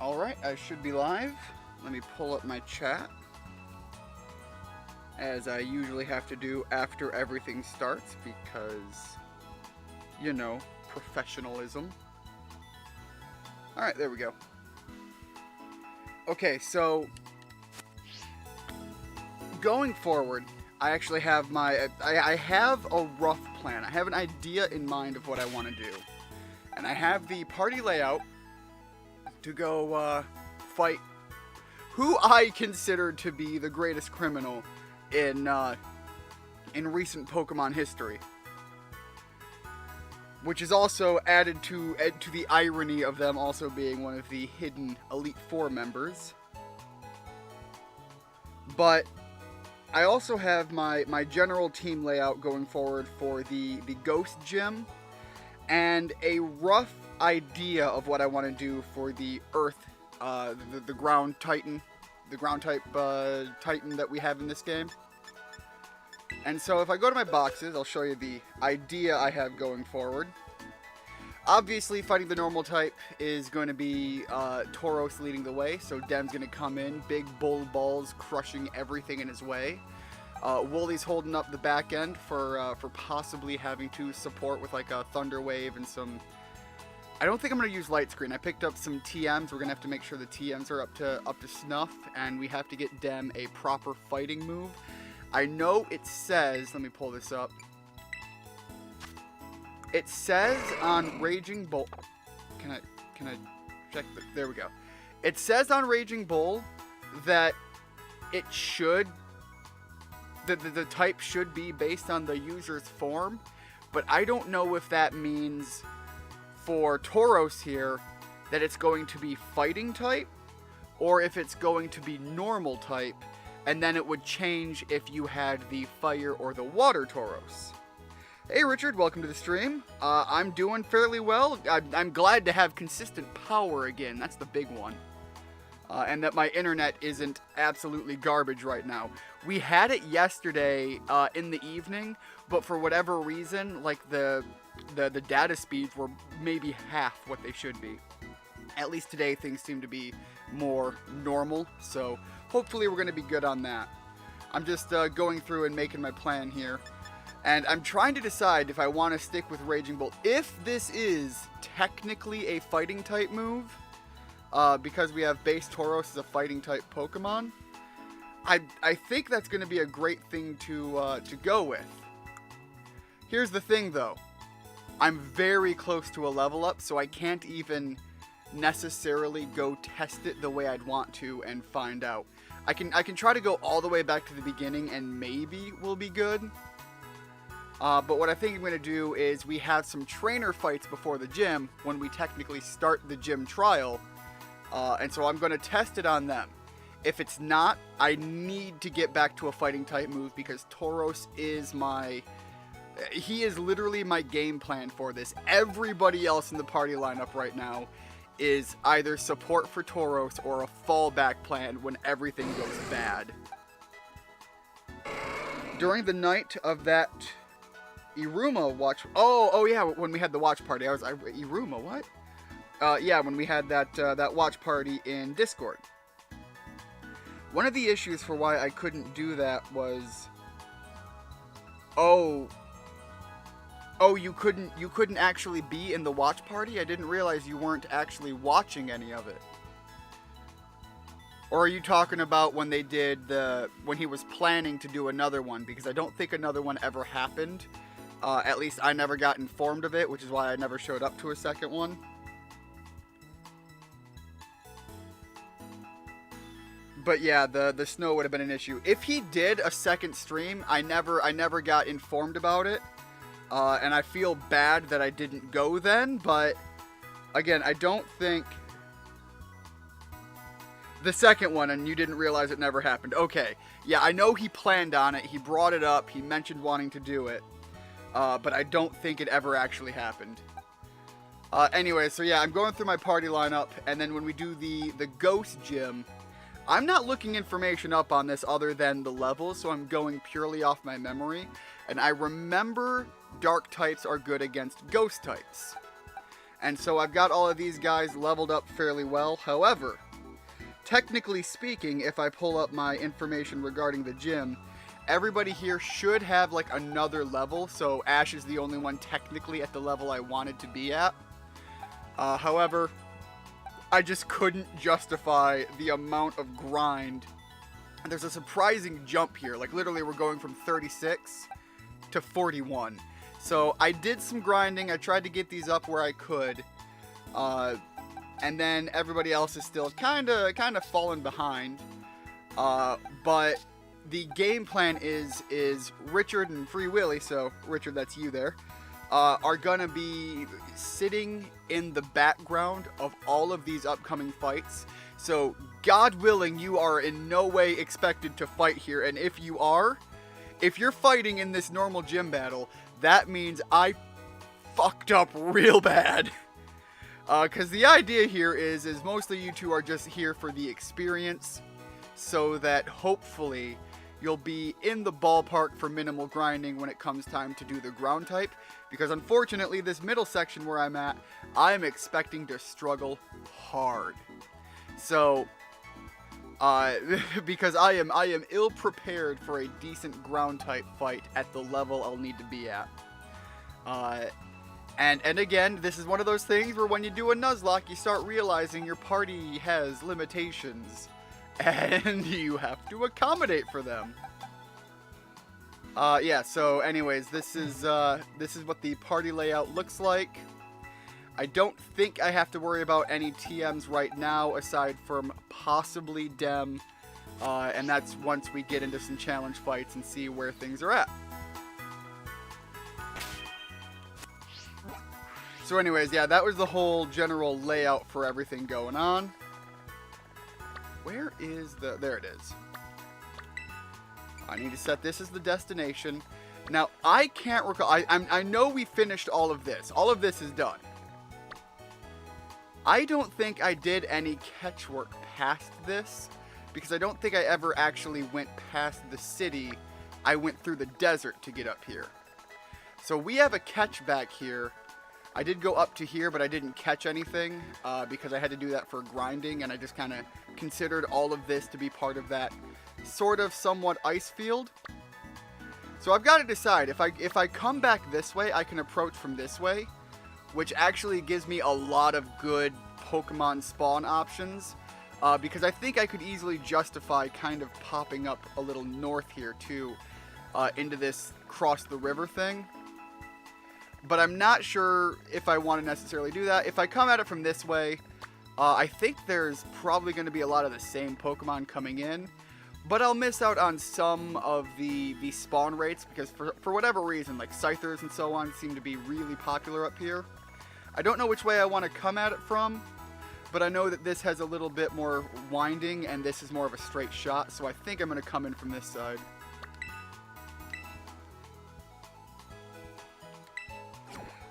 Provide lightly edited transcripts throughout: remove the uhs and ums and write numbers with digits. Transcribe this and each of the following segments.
Alright, I should be live. Let me pull up my chat, as I usually have to do after everything starts because, you know, professionalism. Alright, there we go. Okay, so going forward, I actually have I have a rough plan. I have an idea in mind of what I want to do. And I have the party layout to go fight who I consider to be the greatest criminal in recent Pokemon history. Which is also added to the irony of them also being one of the hidden Elite Four members. But I also have my general team layout going forward for the Ghost Gym, and a rough idea of what I want to do for the Earth, the Ground Titan, the Ground type Titan that we have in this game. And so if I go to my boxes, I'll show you the idea I have going forward. Obviously, fighting the normal type is going to be Tauros leading the way, so Dem's going to come in, big bull balls crushing everything in his way. Woolie's holding up the back end for possibly having to support with like a Thunder Wave and some... I don't think I'm going to use Light Screen. I picked up some TMs. We're going to have to make sure the TMs are up to snuff, and we have to get Dem a proper fighting move. I know it says... Let me pull this up. It says on Raging Bull... Can I check? There we go. It says on Raging Bull that it should... The type should be based on the user's form, but I don't know if that means for Tauros here that it's going to be fighting type, or if it's going to be normal type, and then it would change if you had the fire or the water Tauros. Hey Richard, welcome to the stream. I'm doing fairly well. I'm glad to have consistent power again. That's the big one. And that my internet isn't absolutely garbage right now. We had it yesterday in the evening, but for whatever reason, like the data speeds were maybe half what they should be. At least today things seem to be more normal, so hopefully we're going to be good on that. I'm just going through and making my plan here. And I'm trying to decide if I want to stick with Raging Bolt. If this is technically a fighting type move, because we have base Tauros as a fighting type Pokemon, I think that's going to be a great thing to go with. Here's the thing though. I'm very close to a level up, so I can't even necessarily go test it the way I'd want to and find out. I can try to go all the way back to the beginning and maybe we'll be good. But what I think I'm going to do is we have some trainer fights before the gym when we technically start the gym trial. And so I'm going to test it on them. If it's not, I need to get back to a fighting type move because Tauros is he is literally my game plan for this. Everybody else in the party lineup right now is either support for Tauros or a fallback plan when everything goes bad. During the night of that Iruma watch... Oh yeah, when we had the watch party. Iruma, what? Yeah, when we had that watch party in Discord. One of the issues for why I couldn't do that was... Oh, you couldn't actually be in the watch party? I didn't realize you weren't actually watching any of it. Or are you talking about when they did when he was planning to do another one? Because I don't think another one ever happened. At least I never got informed of it, which is why I never showed up to a second one. But yeah, the snow would have been an issue. If he did a second stream, I never got informed about it. And I feel bad that I didn't go then, but again, I don't think... The second one, and you didn't realize it never happened. Okay, yeah, I know he planned on it, he brought it up, he mentioned wanting to do it. But I don't think it ever actually happened. Anyway, so yeah, I'm going through my party lineup, and then when we do the Ghost Gym, I'm not looking information up on this other than the levels, so I'm going purely off my memory. And I remember Dark types are good against Ghost types. And so I've got all of these guys leveled up fairly well. However, technically speaking, if I pull up my information regarding the gym, everybody here should have like another level. So Ash is the only one technically at the level I wanted to be at. However, I just couldn't justify the amount of grind. And there's a surprising jump here. Like literally we're going from 36 to 41. So I did some grinding. I tried to get these up where I could. And then everybody else is still kind of falling behind. But the game plan is Richard and Free Willy, so Richard, that's you there, are gonna be sitting in the background of all of these upcoming fights. So God willing, you are in no way expected to fight here. And if you're fighting in this normal gym battle, that means I fucked up real bad. Because the idea here is mostly you two are just here for the experience, so that hopefully you'll be in the ballpark for minimal grinding when it comes time to do the ground type. Because unfortunately, this middle section where I'm at, I'm expecting to struggle hard. So, because I am ill prepared for a decent ground type fight at the level I'll need to be at. And again, this is one of those things where when you do a Nuzlocke, you start realizing your party has limitations, and you have to accommodate for them. Yeah. So, anyways, this is what the party layout looks like. I don't think I have to worry about any TMs right now, aside from possibly Dem, and that's once we get into some challenge fights and see where things are at. So anyways, yeah, that was the whole general layout for everything going on. Where is the... There it is. I need to set this as the destination. Now, I can't recall... I know we finished all of this. All of this is done. I don't think I did any catch work past this, because I don't think I ever actually went past the city. I went through the desert to get up here. So we have a catch back here. I did go up to here, but I didn't catch anything because I had to do that for grinding, and I just kind of considered all of this to be part of that sort of somewhat ice field. So I've got to decide, if I come back this way, I can approach from this way, which actually gives me a lot of good Pokemon spawn options, because I think I could easily justify kind of popping up a little north here too, into this cross the river thing. But I'm not sure if I want to necessarily do that. If I come at it from this way, I think there's probably going to be a lot of the same Pokemon coming in. But I'll miss out on some of the spawn rates, because for whatever reason, like Scythers and so on seem to be really popular up here. I don't know which way I want to come at it from, but I know that this has a little bit more winding, and this is more of a straight shot, so I think I'm going to come in from this side.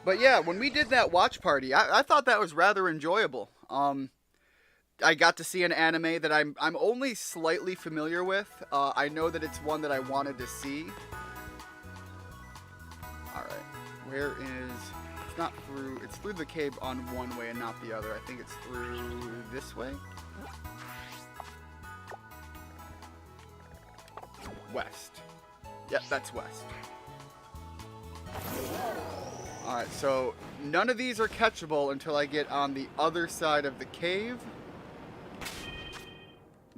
But yeah, when we did that watch party, I thought that was rather enjoyable. I got to see an anime that I'm only slightly familiar with. I know that it's one that I wanted to see. Alright, where is... It's not through... It's through the cave on one way and not the other. I think it's through this way. West. Yep, that's west. Alright, so none of these are catchable until I get on the other side of the cave.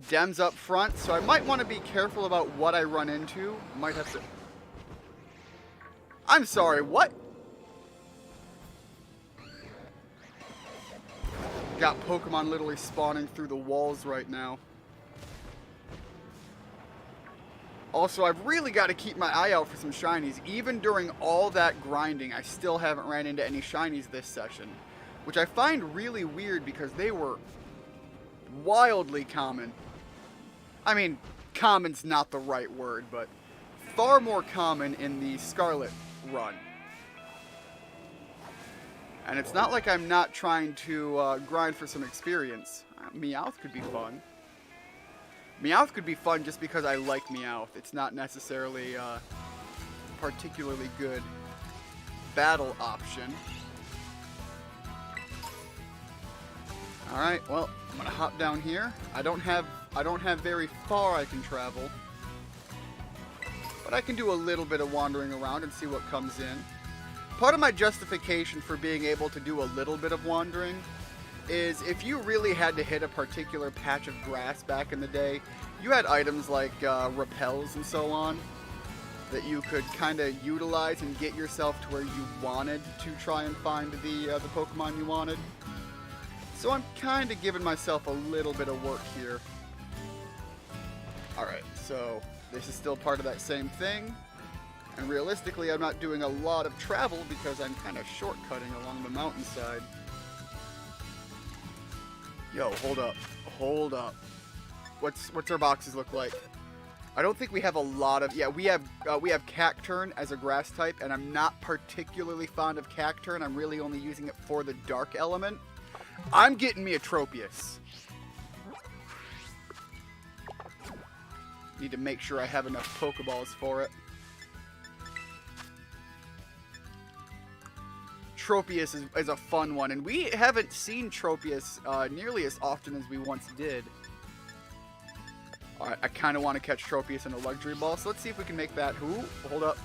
Dem's up front, so I might want to be careful about what I run into. Might have to... I'm sorry, what? Got Pokemon literally spawning through the walls right now. Also, I've really got to keep my eye out for some shinies. Even during all that grinding, I still haven't ran into any shinies this session, which I find really weird because they were wildly common. I mean, common's not the right word, but far more common in the Scarlet run. And it's not like I'm not trying to grind for some experience. Meowth could be fun. Meowth could be fun just because I like Meowth. It's not necessarily a particularly good battle option. Alright, well, I'm gonna hop down here. I don't have very far I can travel. But I can do a little bit of wandering around and see what comes in. Part of my justification for being able to do a little bit of wandering is if you really had to hit a particular patch of grass back in the day, you had items like repels and so on that you could kind of utilize and get yourself to where you wanted to try and find the Pokemon you wanted. So I'm kind of giving myself a little bit of work here. Alright, so this is still part of that same thing. And realistically, I'm not doing a lot of travel because I'm kind of shortcutting along the mountainside. Yo, hold up. Hold up. What's our boxes look like? I don't think we have a lot of... Yeah, we have Cacturne as a grass type, and I'm not particularly fond of Cacturne. I'm really only using it for the dark element. I'm getting me a Tropius. Need to make sure I have enough Pokeballs for it. Tropius is a fun one, and we haven't seen Tropius nearly as often as we once did. Alright, I kind of want to catch Tropius in a Luxury Ball, so let's see if we can make that. Ooh, hold up.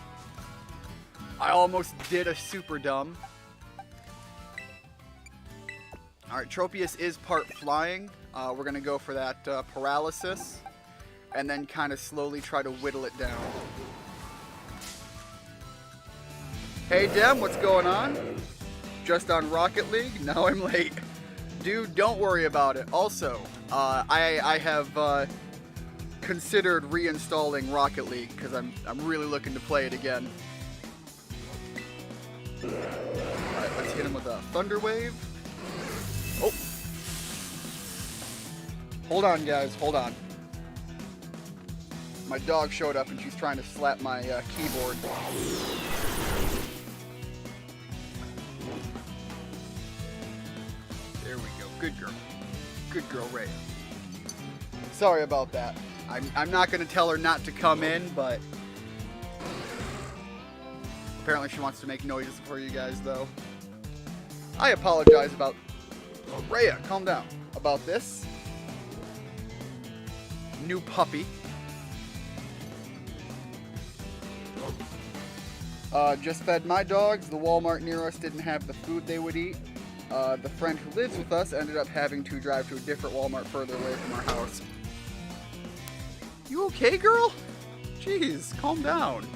I almost did a super dumb. Alright, Tropius is part flying. We're going to go for that paralysis, and then kind of slowly try to whittle it down. Hey Dem, what's going on? Just on Rocket League? Now I'm late. Dude, don't worry about it. Also, I have considered reinstalling Rocket League because I'm really looking to play it again. Alright, let's hit him with a Thunder Wave. Oh. Hold on, guys. Hold on. My dog showed up and she's trying to slap my keyboard. There we go. Good girl. Good girl, Ray. Sorry about that. I'm not going to tell her not to come in, but apparently she wants to make noises for you guys, though. I apologize about... Oh, Rhea, calm down. About this. New puppy. Just fed my dogs. The Walmart near us didn't have the food they would eat. The friend who lives with us ended up having to drive to a different Walmart further away from our house. You okay, girl? Jeez, calm down.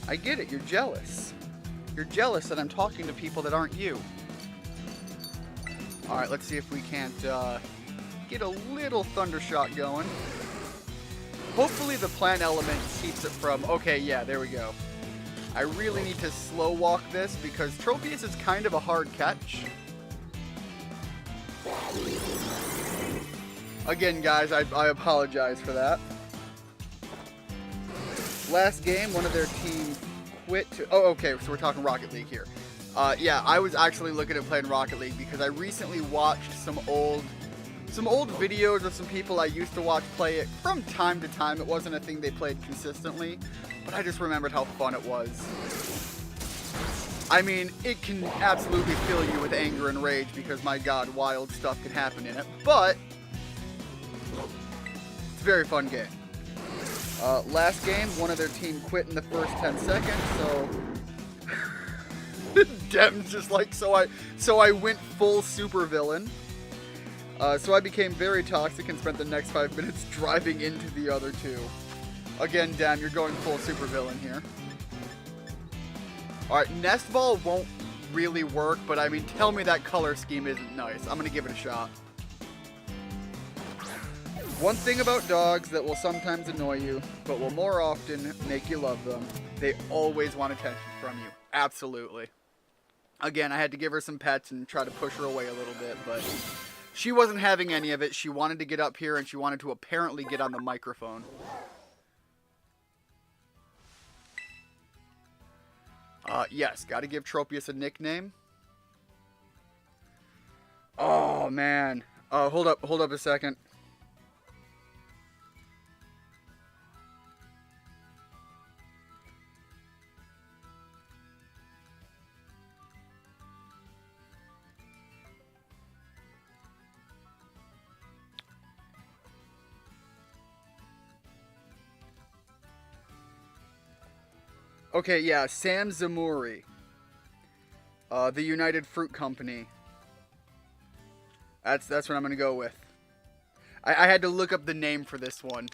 I get it, you're jealous. You're jealous that I'm talking to people that aren't you. Alright, let's see if we can't get a little Thunder Shot going. Hopefully the plant element keeps it from... Okay, yeah, there we go. I really need to slow walk this because Tropius is kind of a hard catch. Again, guys, I apologize for that. Last game, one of their team quit to... Oh, okay, so we're talking Rocket League here. Yeah, I was actually looking at playing Rocket League because I recently watched some old videos of some people I used to watch play it from time to time. It wasn't a thing they played consistently, but I just remembered how fun it was. I mean, it can absolutely fill you with anger and rage because, my god, wild stuff can happen in it, but it's a very fun game. Last game, one of their team quit in the first 10 seconds, so... Dem's just like, so I went full super villain. So I became very toxic and spent the next 5 minutes driving into the other two. Again, Dem, you're going full super villain here. Alright, Nest Ball won't really work, but I mean, tell me that color scheme isn't nice. I'm gonna give it a shot. One thing about dogs that will sometimes annoy you, but will more often make you love them, they always want attention from you. Absolutely. Again, I had to give her some pets and try to push her away a little bit, but she wasn't having any of it. She wanted to get up here, and she wanted to apparently get on the microphone. Yes, gotta give Tropius a nickname. Oh, man. Hold up a second. Okay, yeah, Sam Zamuri. The United Fruit Company. That's what I'm gonna go with. I had to look up the name for this one.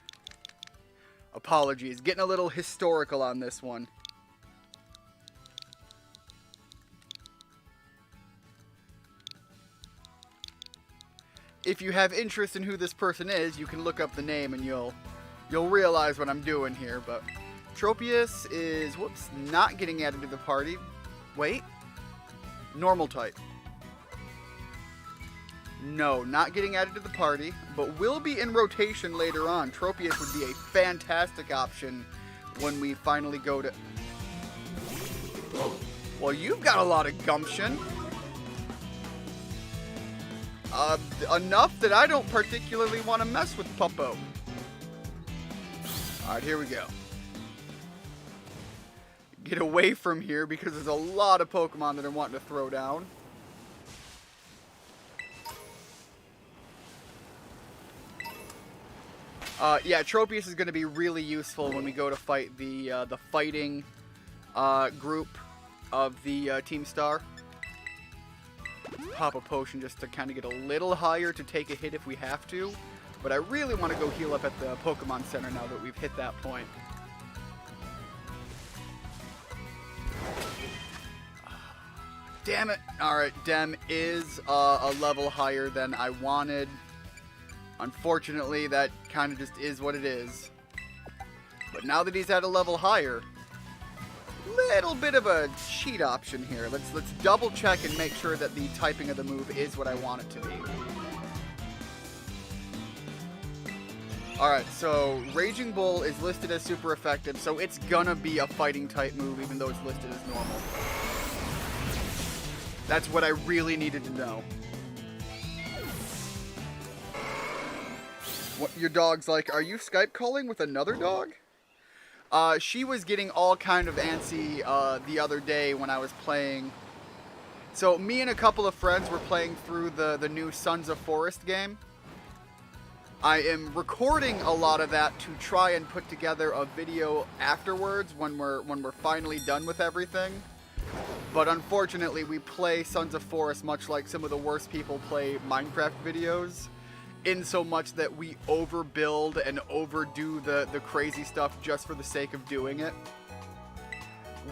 Apologies. Getting a little historical on this one. If you have interest in who this person is, you can look up the name and you'll realize what I'm doing here, but Tropius is, whoops, not getting added to the party. Wait. Normal type. No, not getting added to the party, but will be in rotation later on. Tropius would be a fantastic option when we finally go to... Well, you've got a lot of gumption. Enough that I don't particularly want to mess with Puppo. Alright, here we go. Get away from here because there's a lot of Pokemon that are wanting to throw down. Yeah, Tropius is going to be really useful when we go to fight the fighting group of the Team Star. Pop a potion just to kind of get a little higher to take a hit if we have to. But I really want to go heal up at the Pokemon Center now that we've hit that point. Damn it. Alright, Dem is a level higher than I wanted. Unfortunately, that kind of just is what it is. But now that he's at a level higher, little bit of a cheat option here. Let's double check and make sure that the typing of the move is what I want it to be. Alright, so Raging Bull is listed as super effective, so it's gonna be a fighting type move even though it's listed as normal. That's what I really needed to know. What your dog's like, are you Skype calling with another dog? She was getting all kind of antsy the other day when I was playing. So me and a couple of friends were playing through the new Sons of Forest game. I am recording a lot of that to try and put together a video afterwards when we're finally done with everything. But unfortunately, we play Sons of Forest much like some of the worst people play Minecraft videos. In so much that we overbuild and overdo the crazy stuff just for the sake of doing it.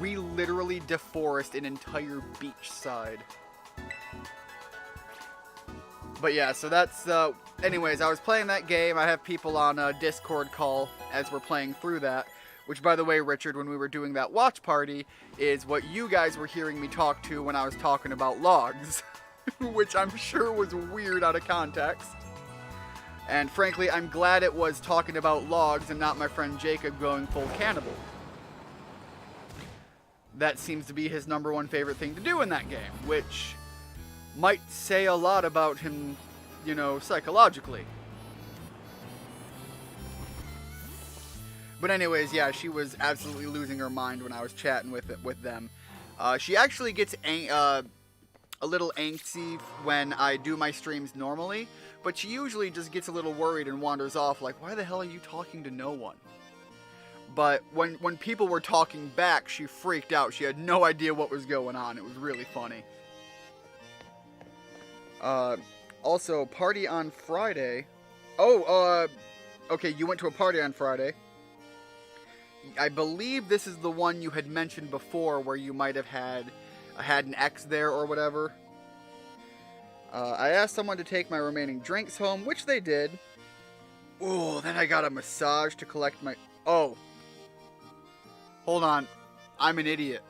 We literally deforest an entire beach side. But yeah, so that's... anyways, I was playing that game. I have people on a Discord call as we're playing through that. Which, by the way, Richard, when we were doing that watch party, is what you guys were hearing me talk to when I was talking about logs. Which I'm sure was weird out of context. And frankly, I'm glad it was talking about logs and not my friend Jacob going full cannibal. That seems to be his #1 favorite thing to do in that game, which might say a lot about him, you know, psychologically. But anyways, yeah, she was absolutely losing her mind when I was chatting with them. She actually gets a little angsty when I do my streams normally. But she usually just gets a little worried and wanders off like, why the hell are you talking to no one? But when people were talking back, she freaked out. She had no idea what was going on. It was really funny. Also, party on Friday. Oh, okay, you went to a party on Friday. I believe this is the one you had mentioned before where you might have had an ex there or whatever. I asked someone to take my remaining drinks home, which they did. Ooh, then I got a massage to collect my... Oh. Hold on. I'm an idiot.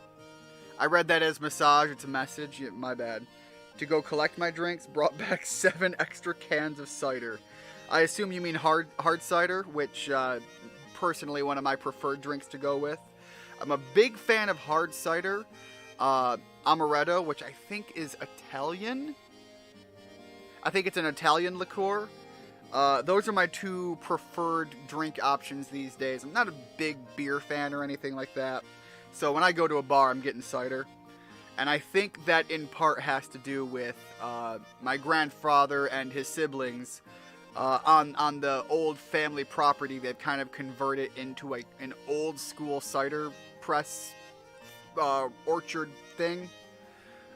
I read that as massage. It's a message. Yeah, my bad. To go collect my drinks, brought back 7 extra cans of cider. I assume you mean hard cider, which, personally, one of my preferred drinks to go with. I'm a big fan of hard cider. Amaretto, which I think is Italian. I think it's an Italian liqueur. Those are my 2 preferred drink options these days. I'm not a big beer fan or anything like that. So when I go to a bar, I'm getting cider. And I think that in part has to do with my grandfather and his siblings. On the old family property, they've kind of converted into an old school cider press orchard thing.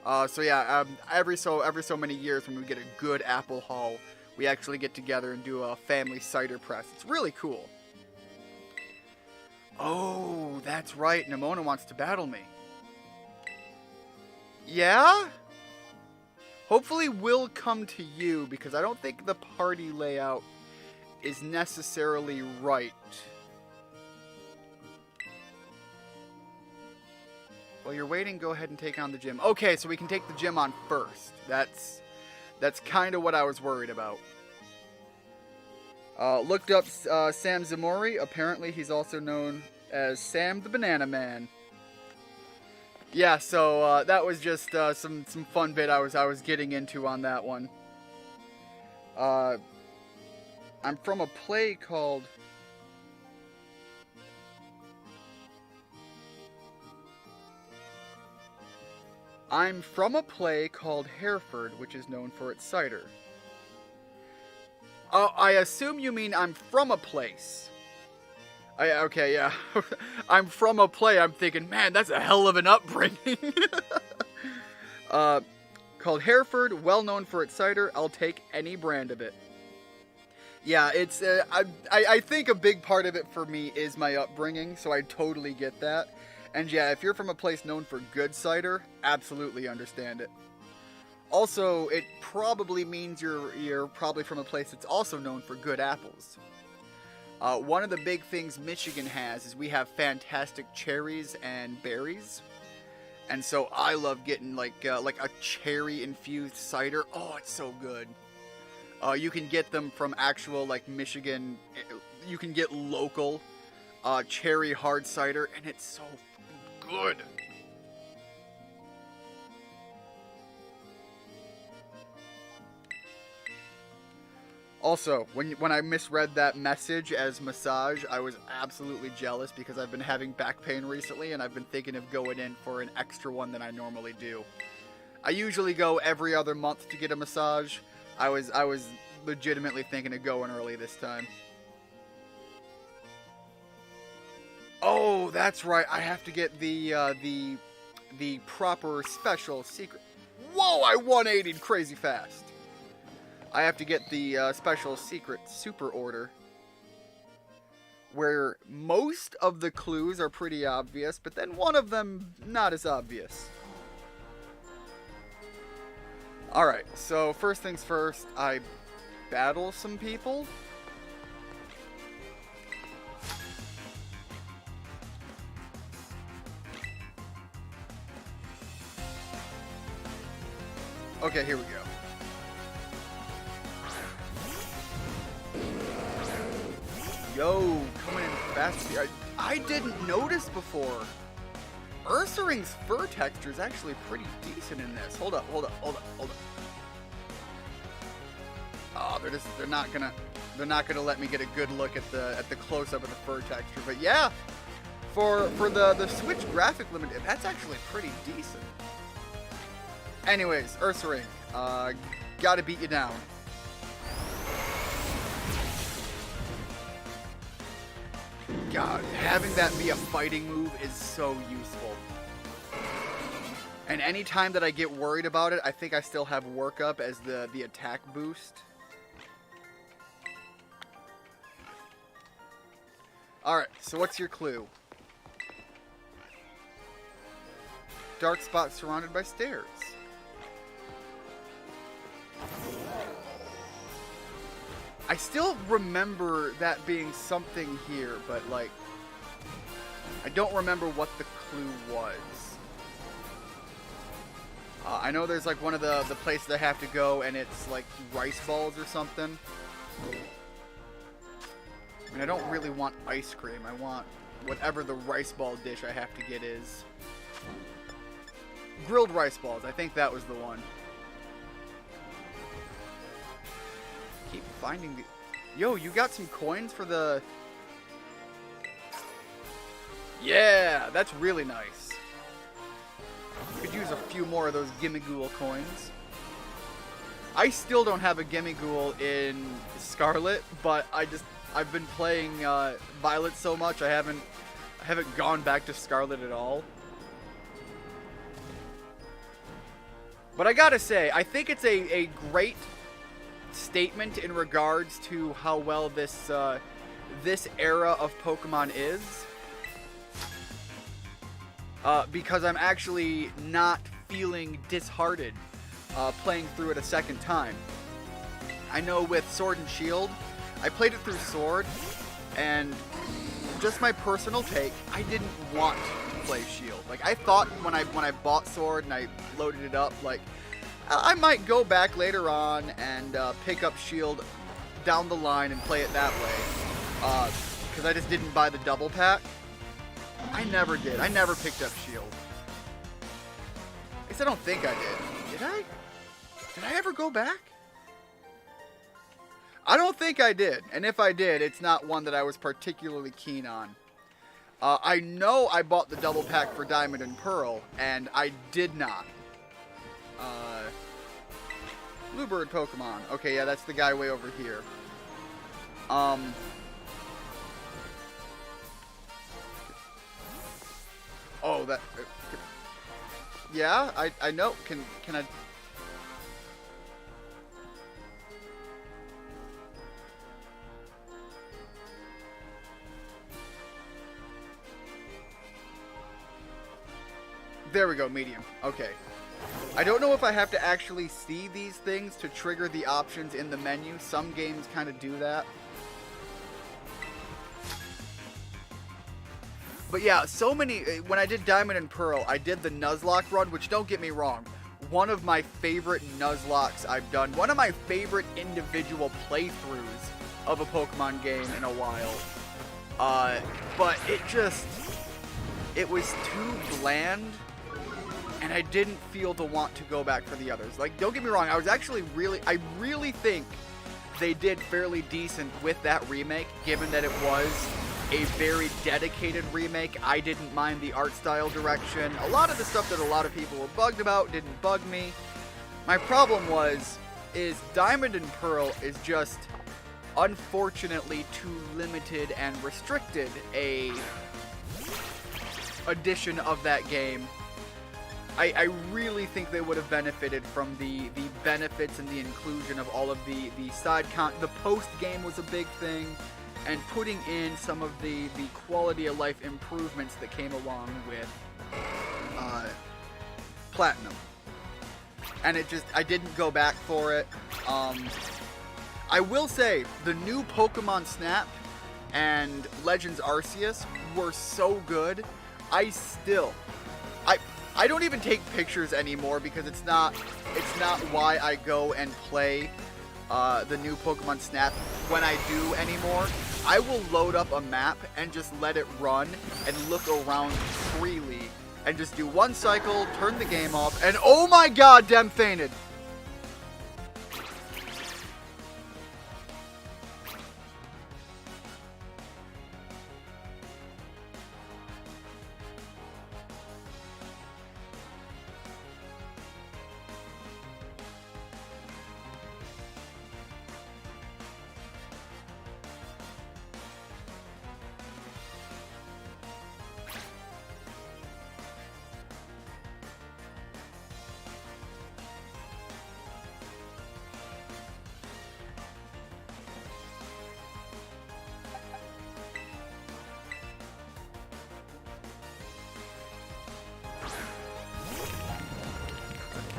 So yeah, every so many years when we get a good apple haul, we actually get together and do a family cider press. It's really cool. Oh, that's right. Nimona wants to battle me. Yeah? Hopefully we'll come to you, because I don't think the party layout is necessarily right. While you're waiting, go ahead and take on the gym. Okay, so we can take the gym on first. That's kind of what I was worried about. Looked up Sam Zamori. Apparently, he's also known as Sam the Banana Man. Yeah, so that was just some fun bit I was getting into on that one. I'm from a play called... I'm from a play called Hereford, which is known for its cider. Oh, I assume you mean I'm from a place. Okay, yeah. I'm from a play. I'm thinking, man, that's a hell of an upbringing. Called Hereford, well known for its cider. I'll take any brand of it. Yeah, it's. I think a big part of it for me is my upbringing, so I totally get that. And yeah, if you're from a place known for good cider, absolutely understand it. Also, it probably means you're probably from a place that's also known for good apples. One of the big things Michigan has is we have fantastic cherries and berries. And so I love getting like a cherry infused cider. Oh, it's so good. You can get them from actual like Michigan. You can get local cherry hard cider, and it's so good. Also, when I misread that message as massage, I was absolutely jealous because I've been having back pain recently, and I've been thinking of going in for an extra one than I normally do. I usually go every other month to get a massage. I was legitimately thinking of going early this time. Oh, that's right. I have to get the proper special secret. Whoa! I 180'd crazy fast. I have to get the special secret super order, where most of the clues are pretty obvious, but then one of them not as obvious. Alright, so first things first, I battle some people. Okay, here we go. Yo, coming in fast here. I didn't notice before. Ursaring's fur texture is actually pretty decent in this. Hold up. Oh, they're not gonna let me get a good look at the close up of the fur texture. But yeah, for the Switch graphic limit, that's actually pretty decent. Anyways, Ursaring, gotta beat you down. God, having that be a fighting move is so useful. And anytime that I get worried about it, I think I still have workup as the attack boost. Alright, so what's your clue? Dark spot surrounded by stairs. I still remember that being something here, but like, I don't remember what the clue was. I know there's like one of the places I have to go, and it's like rice balls or something. I mean, I don't really want ice cream. I want whatever the rice ball dish I have to get is. Grilled rice balls. I think that was the one. Keep finding the... Yo, you got some coins for the... Yeah, that's really nice. Could use a few more of those Gimmighoul coins. I still don't have a Gimmighoul in Scarlet, but I've been playing Violet so much I haven't gone back to Scarlet at all. But I gotta say, I think it's a great statement in regards to how well this this era of Pokemon is. Because I'm actually not feeling disheartened playing through it a second time. I know with Sword and Shield, I played it through Sword, and just my personal take, I didn't want to play Shield. Like, I thought when I bought Sword and I loaded it up, like, I might go back later on and pick up Shield down the line and play it that way. Because I just didn't buy the double pack. I never did. I never picked up Shield. At least I don't think I did. Did I? Did I ever go back? I don't think I did. And if I did, it's not one that I was particularly keen on. I know I bought the double pack for Diamond and Pearl, and I did not. Bluebird Pokemon. Okay, yeah, that's the guy way over here. Oh, that... yeah, I know. Can I... There we go, medium. Okay. I don't know if I have to actually see these things to trigger the options in the menu. Some games kind of do that. But yeah, so many... when I did Diamond and Pearl, I did the Nuzlocke run, which, don't get me wrong, one of my favorite Nuzlockes I've done. One of my favorite individual playthroughs of a Pokemon game in a while. But it just... it was too bland, and I didn't feel to want to go back for the others. Like, don't get me wrong, I was actually I really think they did fairly decent with that remake, given that it was a very dedicated remake. I didn't mind the art style direction. A lot of the stuff that a lot of people were bugged about didn't bug me. My problem is Diamond and Pearl is just, unfortunately, too limited and restricted a edition of that game. I really think they would have benefited from the benefits and the inclusion of all of the side the post game was a big thing, and putting in some of the quality of life improvements that came along with Platinum. And it just, I didn't go back for it. I will say, the new Pokemon Snap and Legends Arceus were so good. I don't even take pictures anymore because it's not why I go and play the new Pokemon Snap when I do anymore. I will load up a map and just let it run and look around freely and just do one cycle, turn the game off, and oh my god, Dem fainted!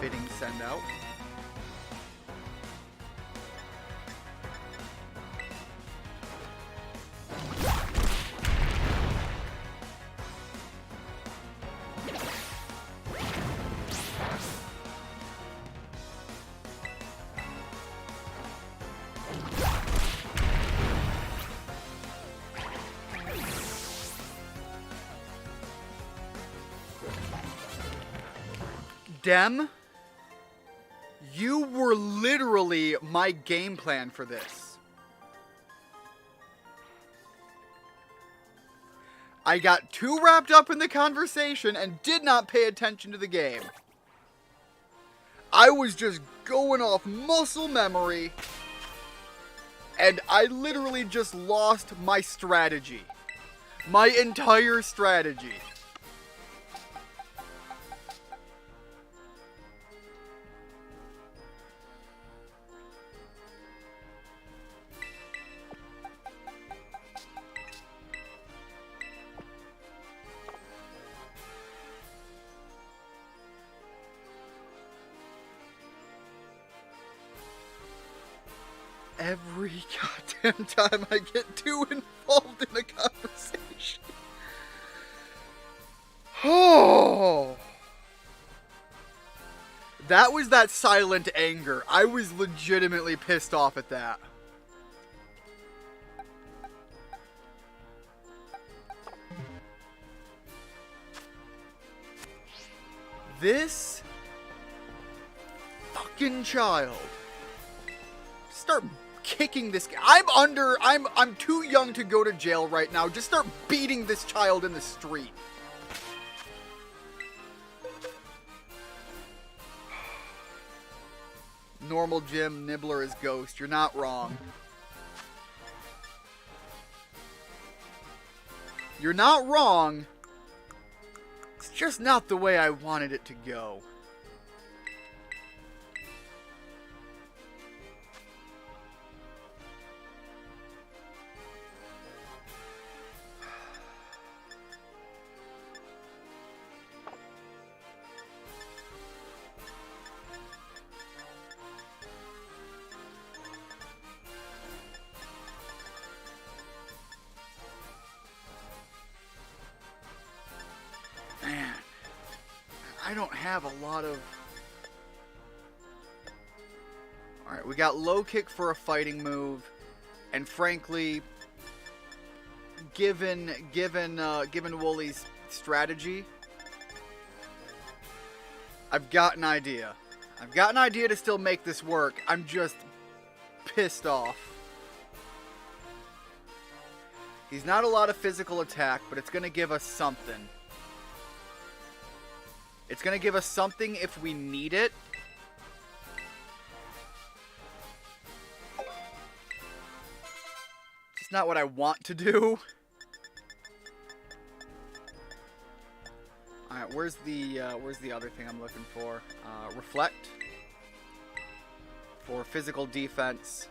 Fitting send out. Dem, you were literally my game plan for this. I got too wrapped up in the conversation and did not pay attention to the game. I was just going off muscle memory, and I literally just lost my strategy. My entire strategy. every goddamn time I get too involved in a conversation. Oh. That was that silent anger. I was legitimately pissed off at that. This fucking child. Start kicking this guy. I'm too young to go to jail right now. Just start beating this child in the street. Normal Jim, Nibbler is Ghost. You're not wrong. You're not wrong. It's just not the way I wanted it to go. Man, I don't have a lot of... Alright, we got low kick for a fighting move, and frankly, given Wooly's strategy, I've got an idea. I've got an idea to still make this work. I'm just pissed off. He's not a lot of physical attack, but it's going to give us something. It's going to give us something if we need it. It's not what I want to do. Alright, where's the other thing I'm looking for? Reflect. For physical defense.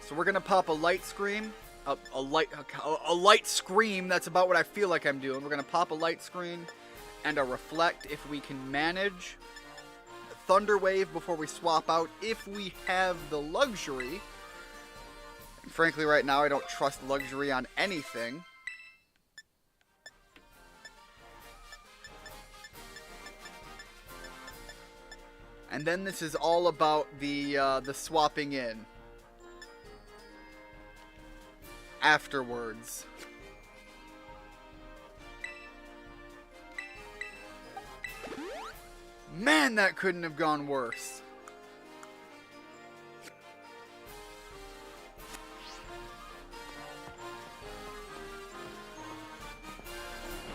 So we're going to pop a light scream. A light scream, that's about what I feel like I'm doing. We're going to pop a light screen and a reflect if we can manage. Thunder wave before we swap out if we have the luxury. And frankly, right now I don't trust luxury on anything. And then this is all about the swapping in. Afterwards. Man, that couldn't have gone worse.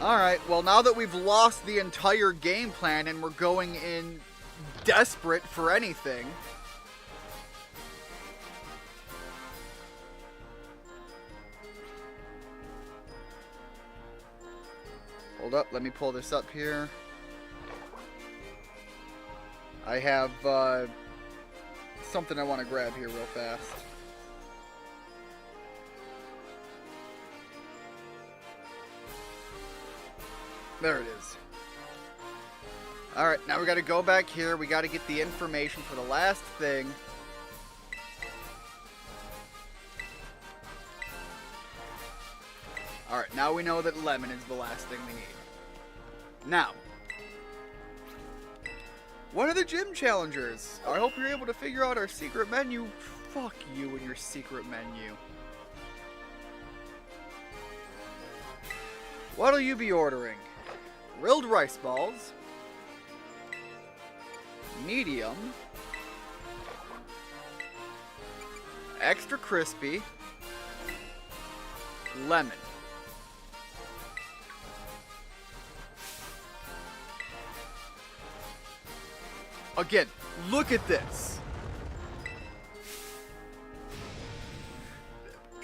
Alright, well now that we've lost the entire game plan and we're going in desperate for anything... Hold up, let me pull this up here. I have something I want to grab here real fast. There it is. Alright, now we got to go back here. We got to get the information for the last thing. Alright, now we know that lemon is the last thing we need. Now, one of the gym challengers. I hope you're able to figure out our secret menu. Fuck you and your secret menu. What'll you be ordering? Grilled rice balls. Medium. Extra crispy. Lemon. Again, look at this.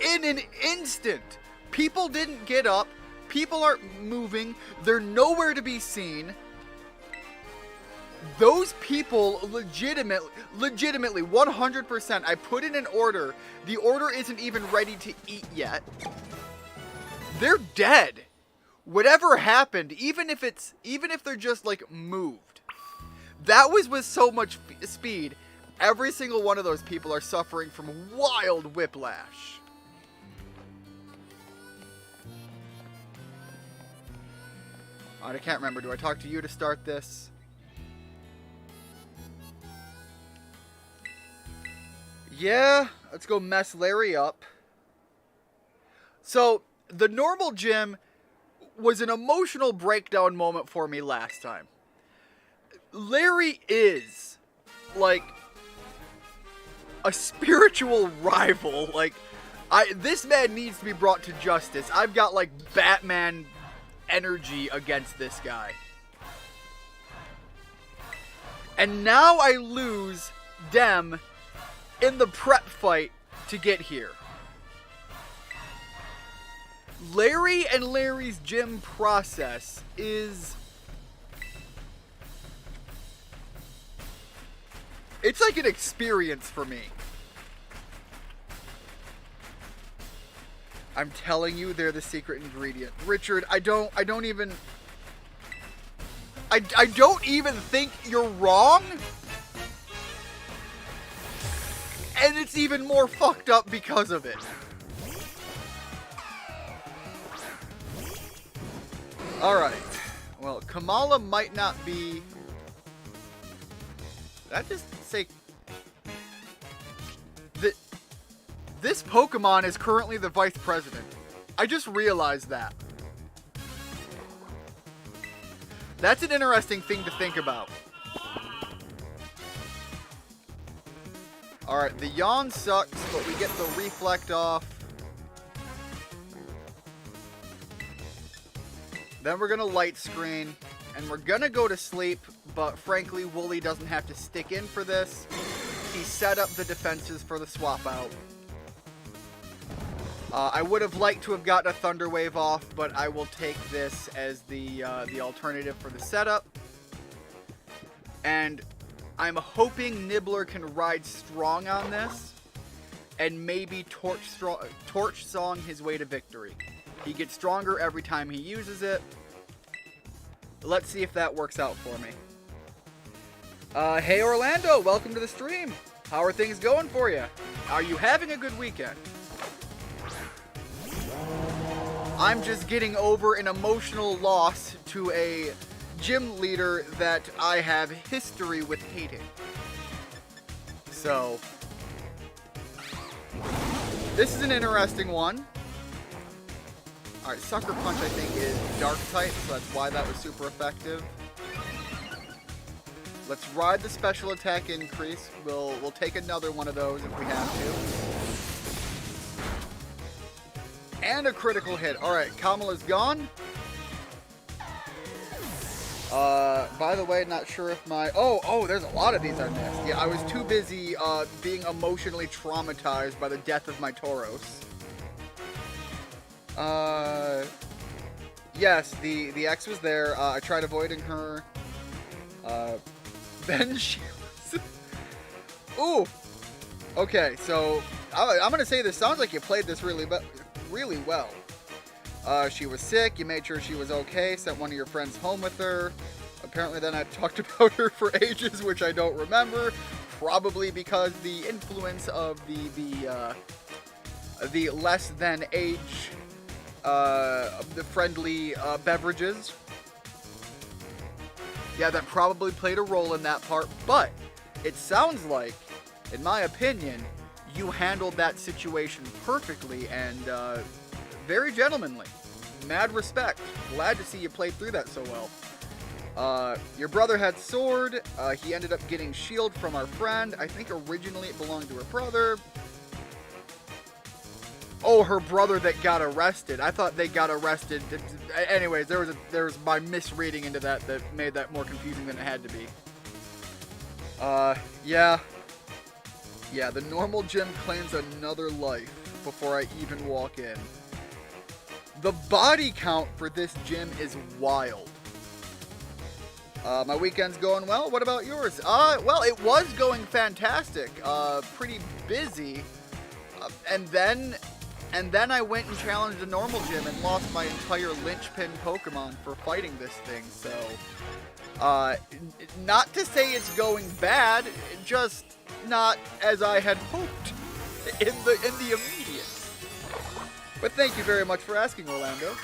In an instant, people didn't get up, people aren't moving, they're nowhere to be seen. Those people legitimately, 100%, I put in an order, the order isn't even ready to eat yet. They're dead. Whatever happened, even if they're just like moved. That was with so much speed. Every single one of those people are suffering from wild whiplash. Alright, I can't remember. Do I talk to you to start this? Yeah, let's go mess Larry up. So, the normal gym was an emotional breakdown moment for me last time. Larry is, like, a spiritual rival. Like, this man needs to be brought to justice. I've got, like, Batman energy against this guy. And now I lose Dem in the prep fight to get here. Larry and Larry's gym process is... it's like an experience for me. I'm telling you, they're the secret ingredient. Richard, I don't even think you're wrong. And it's even more fucked up because of it. Alright. Well, Kamala might not be... did I just say... this Pokemon is currently the vice president. I just realized that. That's an interesting thing to think about. Alright, the yawn sucks, but we get the reflect off. Then we're gonna light screen, and we're gonna go to sleep, but frankly, Wooly doesn't have to stick in for this. He set up the defenses for the swap out. I would have liked to have gotten a Thunder Wave off, but I will take this as the alternative for the setup. And I'm hoping Nibbler can ride strong on this, and maybe Torch Song his way to victory. He gets stronger every time he uses it. Let's see if that works out for me. Hey Orlando, welcome to the stream. How are things going for you? Are you having a good weekend? I'm just getting over an emotional loss to a gym leader that I have history with hating. So, this is an interesting one. Alright, Sucker Punch I think is Dark type, so that's why that was super effective. Let's ride the special attack increase. We'll take another one of those if we have to. And a critical hit. Alright, Kamala's gone. By the way, not sure if my... Oh, there's a lot of these I missed. Yeah, I was too busy, being emotionally traumatized by the death of my Tauros. Yes, the X was there. I tried avoiding her. Then she was... Ooh! Okay, so, I'm gonna say this sounds like you played this really well. She was sick, you made sure she was okay, sent one of your friends home with her. Apparently then I talked about her for ages, which I don't remember. Probably because the influence of the less than age, the friendly beverages. Yeah, that probably played a role in that part, but it sounds like, in my opinion, you handled that situation perfectly and very gentlemanly. Mad respect. Glad to see you played through that so well. Your brother had sword. He ended up getting shield from our friend. I think originally it belonged to her brother. Oh, her brother that got arrested. I thought they got arrested. Anyways, there was my misreading into that made that more confusing than it had to be. Yeah. Yeah, the normal gym claims another life before I even walk in. The body count for this gym is wild. My weekend's going well. What about yours? Well, it was going fantastic. Pretty busy. And then And then I went and challenged a normal gym and lost my entire linchpin Pokemon for fighting this thing, so... not to say it's going bad, just not as I had hoped in the immediate. But thank you very much for asking, Orlando.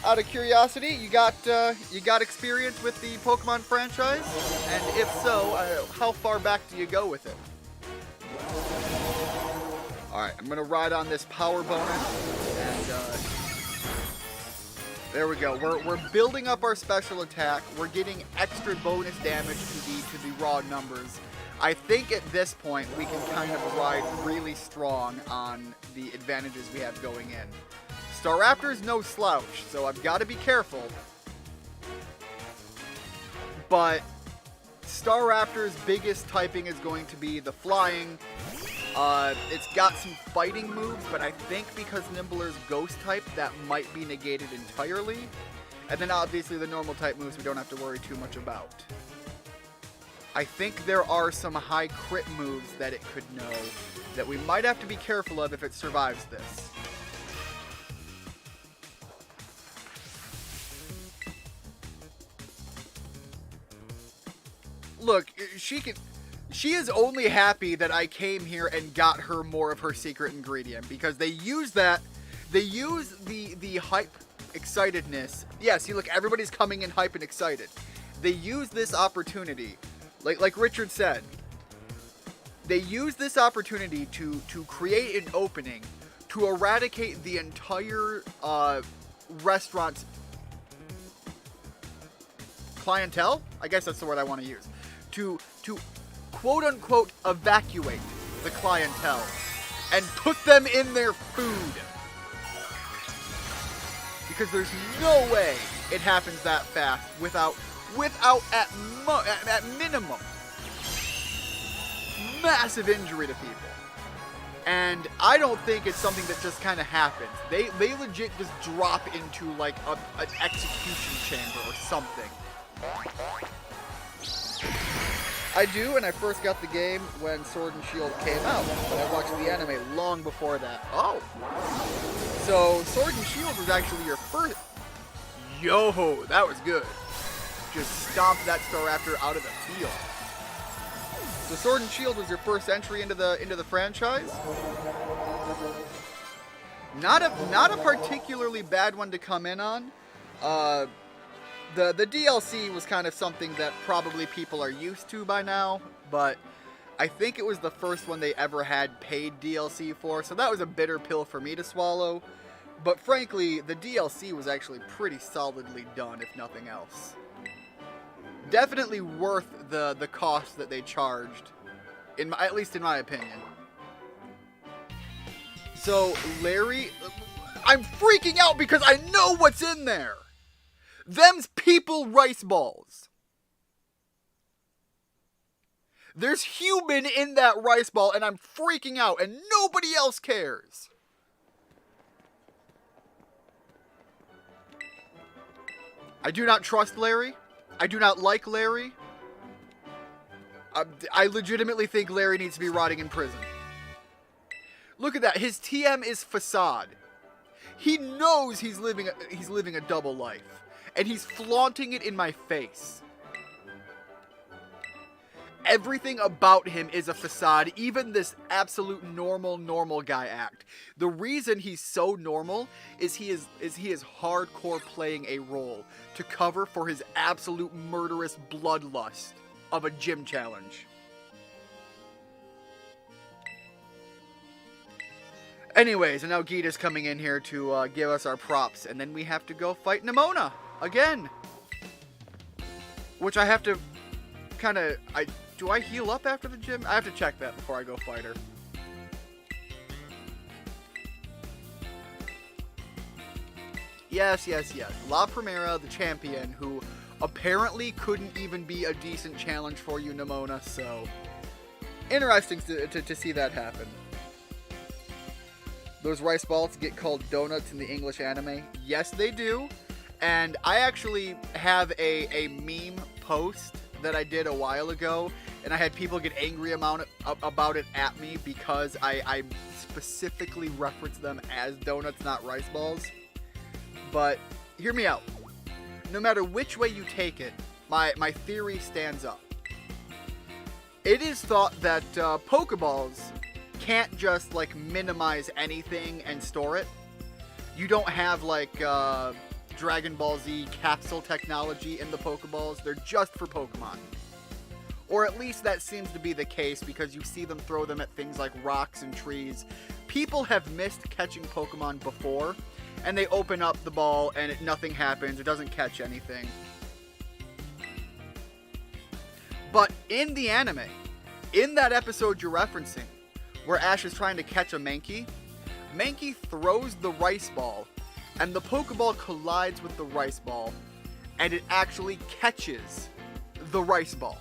Out of curiosity, you got experience with the Pokemon franchise? And if so, how far back do you go with it? Alright, I'm gonna ride on this power bonus, and there we go. We're building up our special attack. We're getting extra bonus damage to the raw numbers. I think at this point we can kind of ride really strong on the advantages we have going in. Staraptor's no slouch, so I've got to be careful. But Staraptor's biggest typing is going to be the flying. It's got some fighting moves, but I think because Nimbler's ghost type, that might be negated entirely. And then obviously the normal type moves we don't have to worry too much about. I think there are some high crit moves that it could know that we might have to be careful of if it survives this. Look, she is only happy that I came here and got her more of her secret ingredient, because they use the hype excitedness. Yeah, see, look, everybody's coming in hype and excited. They use this opportunity, like Richard said, they use this opportunity to create an opening to eradicate the entire restaurant's clientele? I guess that's the word I want to use. To quote-unquote evacuate the clientele and put them in their food. Because there's no way it happens that fast without at minimum massive injury to people. And I don't think it's something that just kind of happens. They legit just drop into like an execution chamber or something. I do, and I first got the game when Sword and Shield came out, but I watched the anime long before that. Oh! So, Sword and Shield was actually your first... Yo, that was good. Just stomped that Staraptor out of the field. So Sword and Shield was your first entry into the franchise? Not a particularly bad one to come in on. The DLC was kind of something that probably people are used to by now, but I think it was the first one they ever had paid DLC for, so that was a bitter pill for me to swallow. But frankly, the DLC was actually pretty solidly done, if nothing else. Definitely worth the cost that they charged, at least in my opinion. So, Larry... I'm freaking out because I know what's in there! Them's people rice balls. There's human in that rice ball, and I'm freaking out, and nobody else cares. I do not trust Larry. I do not like Larry. I legitimately think Larry needs to be rotting in prison. Look at that. His TM is facade. He knows he's living a double life. And he's flaunting it in my face. Everything about him is a facade, even this absolute normal guy act. The reason he's so normal is he is hardcore playing a role to cover for his absolute murderous bloodlust of a gym challenge. Anyways, and now Geeta's coming in here to give us our props, and then we have to go fight Nimona again. Which I have to kind of... Do I heal up after the gym? I have to check that before I go fight her. Yes. La Primera, the champion, who apparently couldn't even be a decent challenge for you, Nimona, so... Interesting to see that happen. Those rice balls get called donuts in the English anime. Yes, they do. And I actually have a meme post that I did a while ago and I had people get angry about it at me because I specifically referenced them as donuts, not rice balls. But hear me out. No matter which way you take it, my theory stands up. It is thought that Pokeballs can't just like minimize anything and store it. You don't have like Dragon Ball Z capsule technology in the Pokeballs. They're just for Pokemon. Or at least that seems to be the case because you see them throw them at things like rocks and trees. People have missed catching Pokemon before, and they open up the ball and nothing happens. It doesn't catch anything. But in the anime, in that episode you're referencing, where Ash is trying to catch a Mankey, Mankey throws the rice ball, and the Pokeball collides with the rice ball, and it actually catches the rice ball.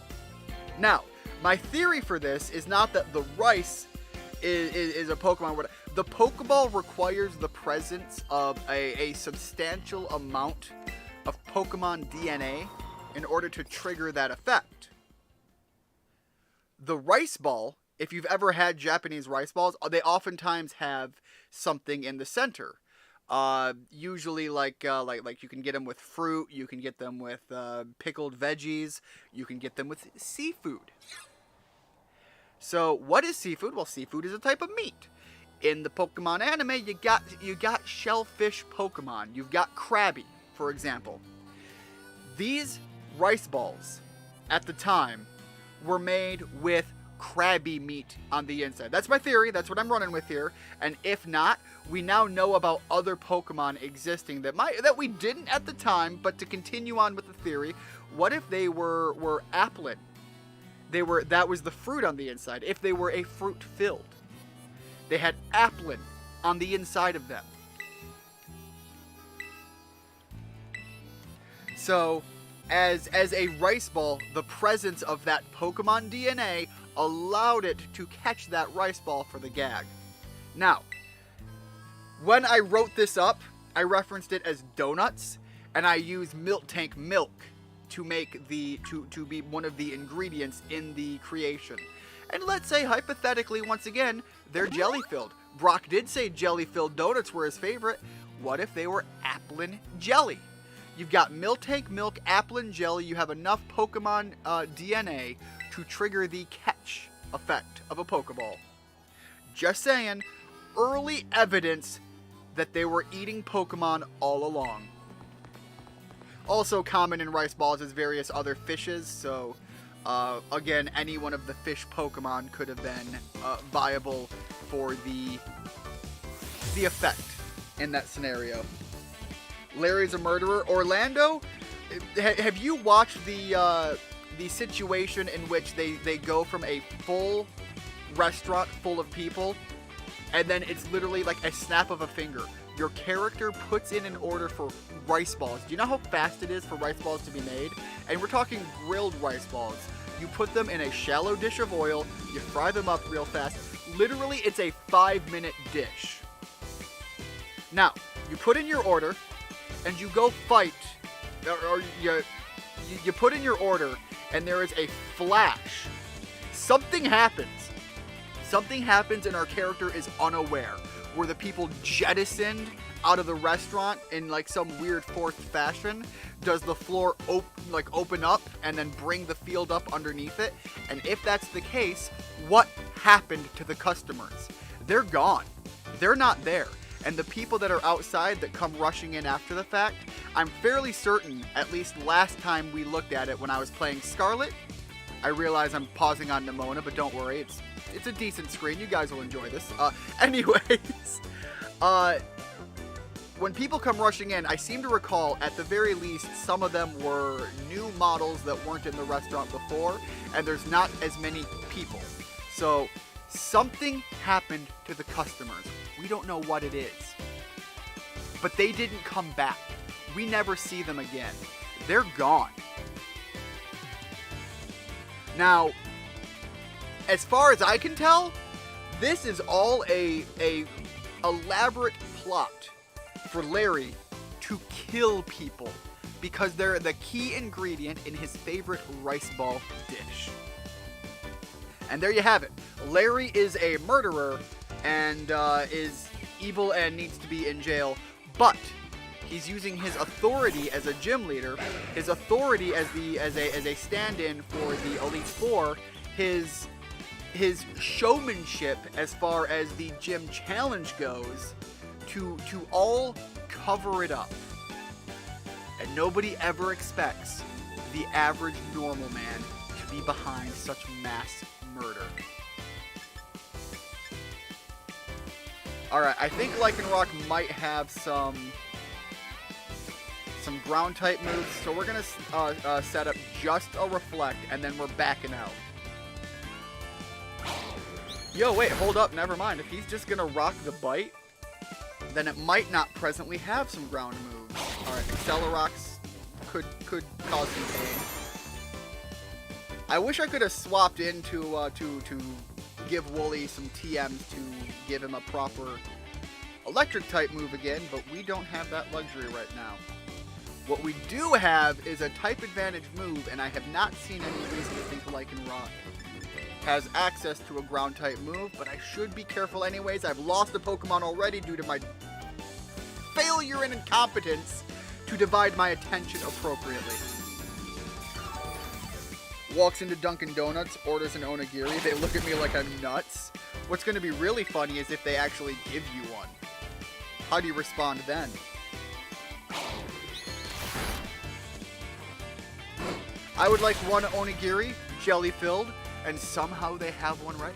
Now, my theory for this is not that the rice is a Pokemon. The Pokeball requires the presence of a substantial amount of Pokemon DNA in order to trigger that effect. The rice ball, if you've ever had Japanese rice balls, they oftentimes have something in the center. Usually like you can get them with fruit, you can get them with pickled veggies, you can get them with seafood. So what is seafood? Well, seafood is a type of meat. In the Pokemon anime, you got shellfish Pokemon. You've got Krabby, for example. These rice balls, at the time, were made with Krabby meat on the inside. That's my theory. That's what I'm running with here. And if not, we now know about other Pokemon existing that we didn't at the time. But to continue on with the theory, what if they were Applin? That was the fruit on the inside. If they were a fruit filled, they had Applin on the inside of them. So, as a rice ball, the presence of that Pokemon DNA allowed it to catch that rice ball for the gag. Now, when I wrote this up, I referenced it as donuts, and I used milk tank milk to make to be one of the ingredients in the creation. And let's say, hypothetically, once again, they're jelly-filled. Brock did say jelly-filled donuts were his favorite. What if they were Applin jelly? You've got milk tank milk, Applin jelly. You have enough Pokemon DNA to trigger the catch effect of a Pokeball. Just saying, early evidence that they were eating Pokemon all along. Also common in rice balls is various other fishes, so again, any one of the fish Pokemon could have been viable for the effect in that scenario. Larry's a murderer. Orlando, have you watched the situation in which they go from a full restaurant full of people, and then it's literally like a snap of a finger? Your character puts in an order for rice balls. Do you know how fast it is for rice balls to be made? And we're talking grilled rice balls. You put them in a shallow dish of oil, you fry them up real fast. Literally, it's a 5-minute dish. Now, you put in your order, and you go fight, or you put in your order, and there is a flash. Something happens. Something happens, and our character is unaware. Were the people jettisoned out of the restaurant in like some weird forced fashion? Does the floor open up and then bring the field up underneath it? And if that's the case, what happened to the customers? They're gone. They're not there. And the people that are outside that come rushing in after the fact, I'm fairly certain, at least last time we looked at it when I was playing Scarlet, I realize I'm pausing on Nimona, but don't worry, it's a decent screen. You guys will enjoy this. Anyways, when people come rushing in, I seem to recall, at the very least, some of them were new models that weren't in the restaurant before, and there's not as many people. So, something happened to the customers. We don't know what it is. But they didn't come back. We never see them again. They're gone. Now, as far as I can tell, this is all a elaborate plot for Larry to kill people because they're the key ingredient in his favorite rice ball dish. And there you have it. Larry is a murderer and is evil and needs to be in jail, but he's using his authority as a gym leader, his authority as a stand-in for the Elite Four, his showmanship as far as the gym challenge goes, to all cover it up. And nobody ever expects the average normal man to be behind such mass murder. Alright, I think Lycanroc might have some ground type moves, so we're gonna set up just a Reflect, and then we're backing out. Yo, wait, hold up, never mind. If he's just gonna rock the Bite, then it might not presently have some ground moves. Alright, Accelerox could cause some pain. I wish I could have swapped in to give Wooly some TMs to give him a proper electric type move again, but we don't have that luxury right now. What we do have is a type advantage move, and I have not seen any reason to think Lycanroc has access to a ground type move, but I should be careful anyways. I've lost a Pokemon already due to my failure and incompetence to divide my attention appropriately. Walks into Dunkin' Donuts, orders an Onigiri. They look at me like I'm nuts. What's going to be really funny is if they actually give you one. How do you respond then? I would like one Onigiri, jelly-filled, and somehow they have one ready.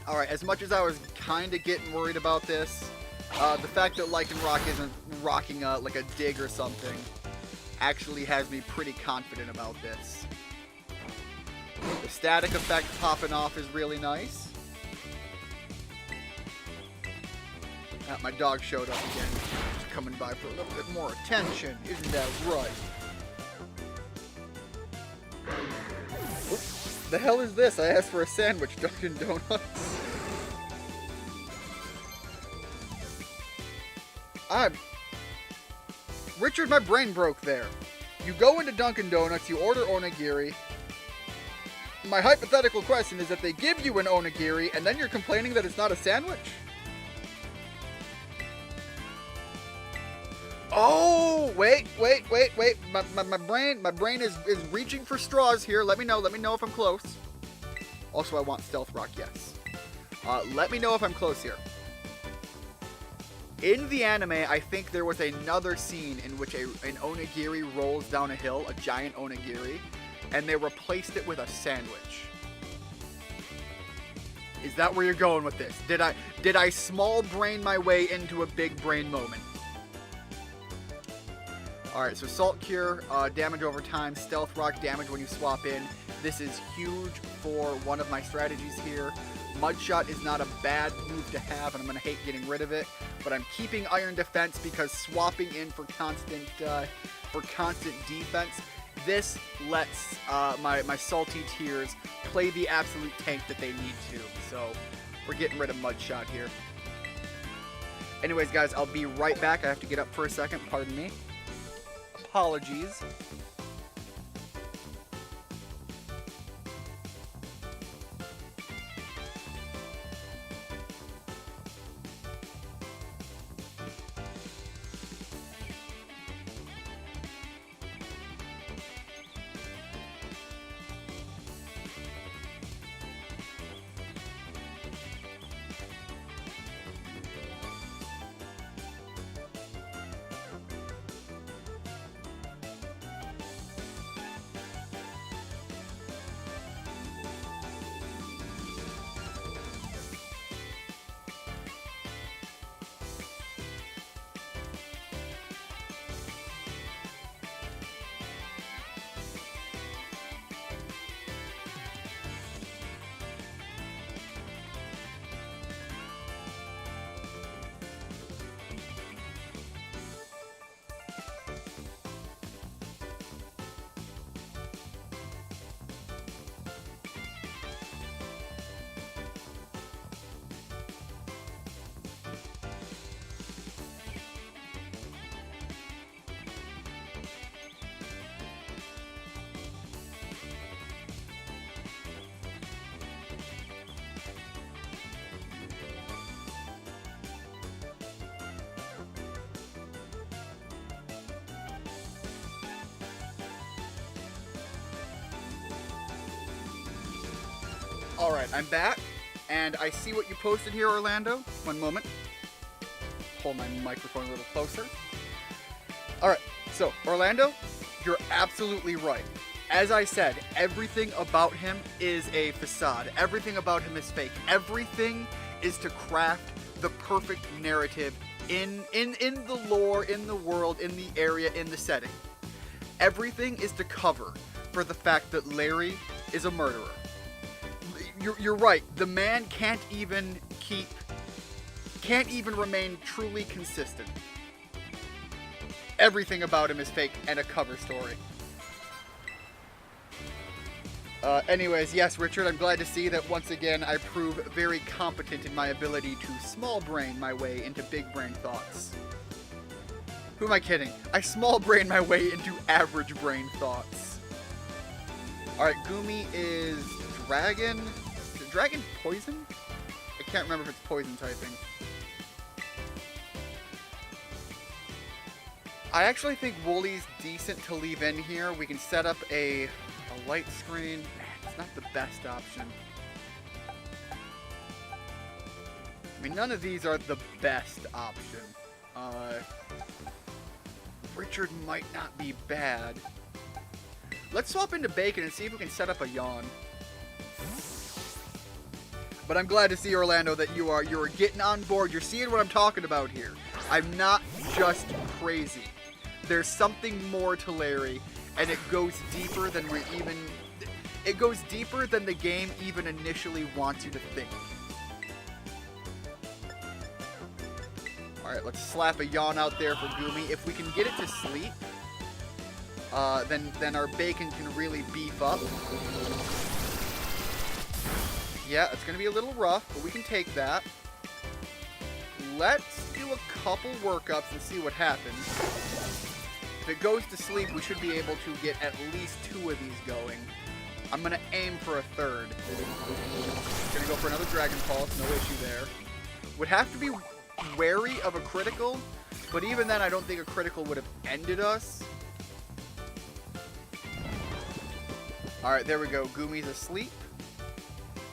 Alright, as much as I was kind of getting worried about this, the fact that Lycanroc isn't rocking like a dig or something actually has me pretty confident about this. The static effect popping off is really nice. My dog showed up again. Just coming by for a little bit more attention. Isn't that right? What the hell is this? I asked for a sandwich, Dunkin' Donuts. Richard, my brain broke there. You go into Dunkin' Donuts, you order onigiri. My hypothetical question is that they give you an onigiri, and then you're complaining that it's not a sandwich? Oh, wait. My brain is reaching for straws here. Let me know if I'm close. Also, I want Stealth Rock, yes. Let me know if I'm close here. In the anime, I think there was another scene in which an onigiri rolls down a hill, a giant onigiri, and they replaced it with a sandwich. Is that where you're going with this? Did I small brain my way into a big brain moment? Alright, so Salt Cure, damage over time, Stealth Rock, damage when you swap in. This is huge for one of my strategies here. Mudshot is not a bad move to have, and I'm going to hate getting rid of it. But I'm keeping Iron Defense because swapping in for constant defense, this lets my Salty Tears play the absolute tank that they need to. So we're getting rid of Mudshot here. Anyways, guys, I'll be right back. I have to get up for a second. Pardon me. Apologies. Alright, I'm back, and I see what you posted here, Orlando. One moment. Hold my microphone a little closer. Alright, so, Orlando, you're absolutely right. As I said, everything about him is a facade. Everything about him is fake. Everything is to craft the perfect narrative in the lore, in the world, in the area, in the setting. Everything is to cover for the fact that Larry is a murderer. You're right. The man can't even remain truly consistent. Everything about him is fake and a cover story. Anyways, yes, Richard, I'm glad to see that once again I prove very competent in my ability to small brain my way into big brain thoughts. Who am I kidding? I small brain my way into average brain thoughts. Alright, Gumi is dragon. Is it dragon poison? I can't remember if it's poison typing. I actually think Wooly's decent to leave in here. We can set up a light screen. It's not the best option. I mean, none of these are the best option. Richard might not be bad. Let's swap into Bacon and see if we can set up a yawn. But I'm glad to see, Orlando, that you're getting on board. You're seeing what I'm talking about here. I'm not just crazy. There's something more to Larry, and it goes deeper than it goes deeper than the game even initially wants you to think. Alright, let's slap a yawn out there for Gumi. If we can get it to sleep, then our Bacon can really beef up. Yeah, it's going to be a little rough, but we can take that. Let's do a couple workups and see what happens. If it goes to sleep, we should be able to get at least 2 of these going. I'm going to aim for a third. Going to go for another Dragon Pulse, no issue there. Would have to be wary of a critical, but even then I don't think a critical would have ended us. Alright, there we go. Gumi's asleep.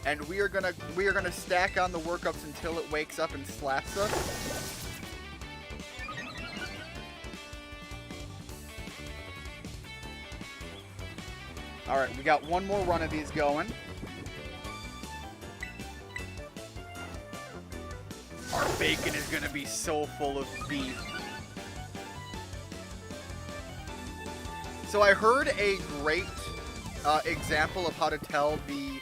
And we are gonna stack on the workups until it wakes up and slaps us. Alright, we got one more run of these going. Our Bacon is going to be so full of beef. So I heard a great example of how to tell the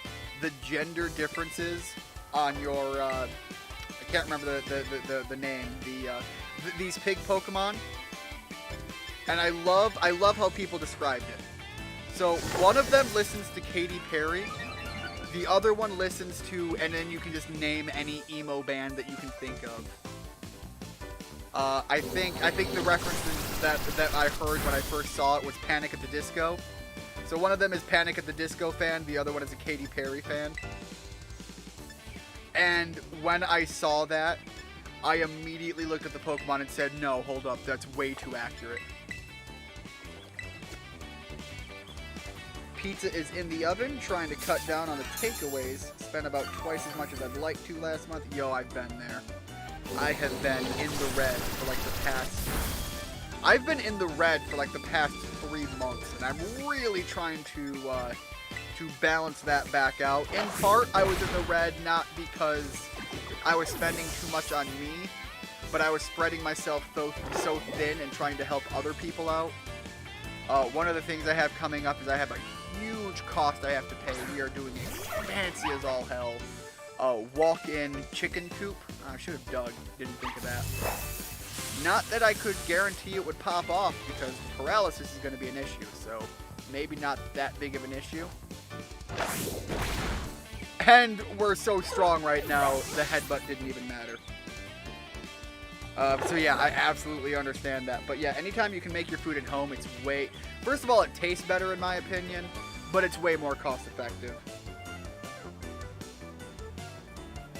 gender differences on your, I can't remember the name, these pig Pokemon. And I love how people described it. So one of them listens to Katy Perry, the other one listens to, and then you can just name any emo band that you can think of. I think the references that I heard when I first saw it was Panic at the Disco. So one of them is Panic at the Disco fan, the other one is a Katy Perry fan. And when I saw that, I immediately looked at the Pokemon and said, no, hold up, that's way too accurate. Pizza is in the oven, trying to cut down on the takeaways. Spent about twice as much as I'd like to last month. Yo, I've been there. I have been in the red for like the past... I've been in the red for like the past 3 months, and I'm really trying to balance that back out. In part, I was in the red not because I was spending too much on me, but I was spreading myself so thin and trying to help other people out. One of the things I have coming up is I have a huge cost I have to pay. We are doing a fancy as all hell walk-in chicken coop. I should have dug. Didn't think of that. Not that I could guarantee it would pop off, because paralysis is going to be an issue, so maybe not that big of an issue. And we're so strong right now, the headbutt didn't even matter. So yeah, I absolutely understand that. But yeah, anytime you can make your food at home, it's way... First of all, it tastes better in my opinion, but it's way more cost effective.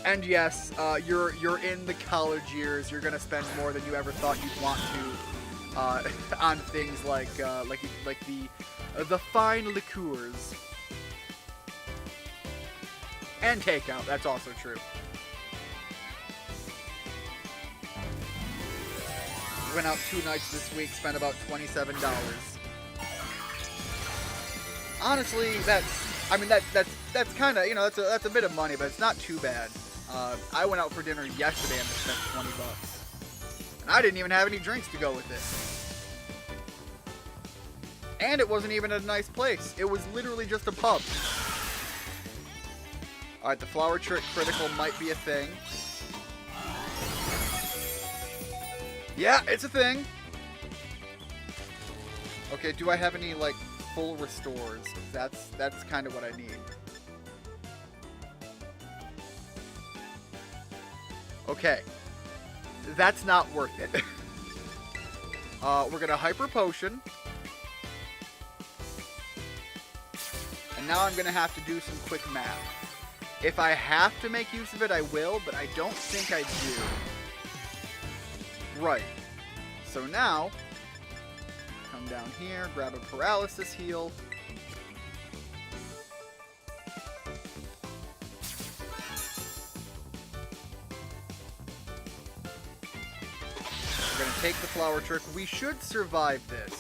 And yes, you're in the college years. You're gonna spend more than you ever thought you'd want to on things like the fine liqueurs. And takeout, that's also true. Went out 2 nights this week, spent about $27. Honestly, that's kind of, you know, that's a bit of money, but it's not too bad. I went out for dinner yesterday and spent $20. And I didn't even have any drinks to go with it. And it wasn't even at a nice place. It was literally just a pub. Alright, the flower trick critical might be a thing. Yeah, it's a thing. Okay, do I have any, like, full restores? That's kind of what I need. Okay. That's not worth it. We're gonna hyper potion. And now I'm gonna have to do some quick math. If I have to make use of it, I will, but I don't think I do. Right. So now, come down here, grab a paralysis heal. We're going to take the flower trick. We should survive this.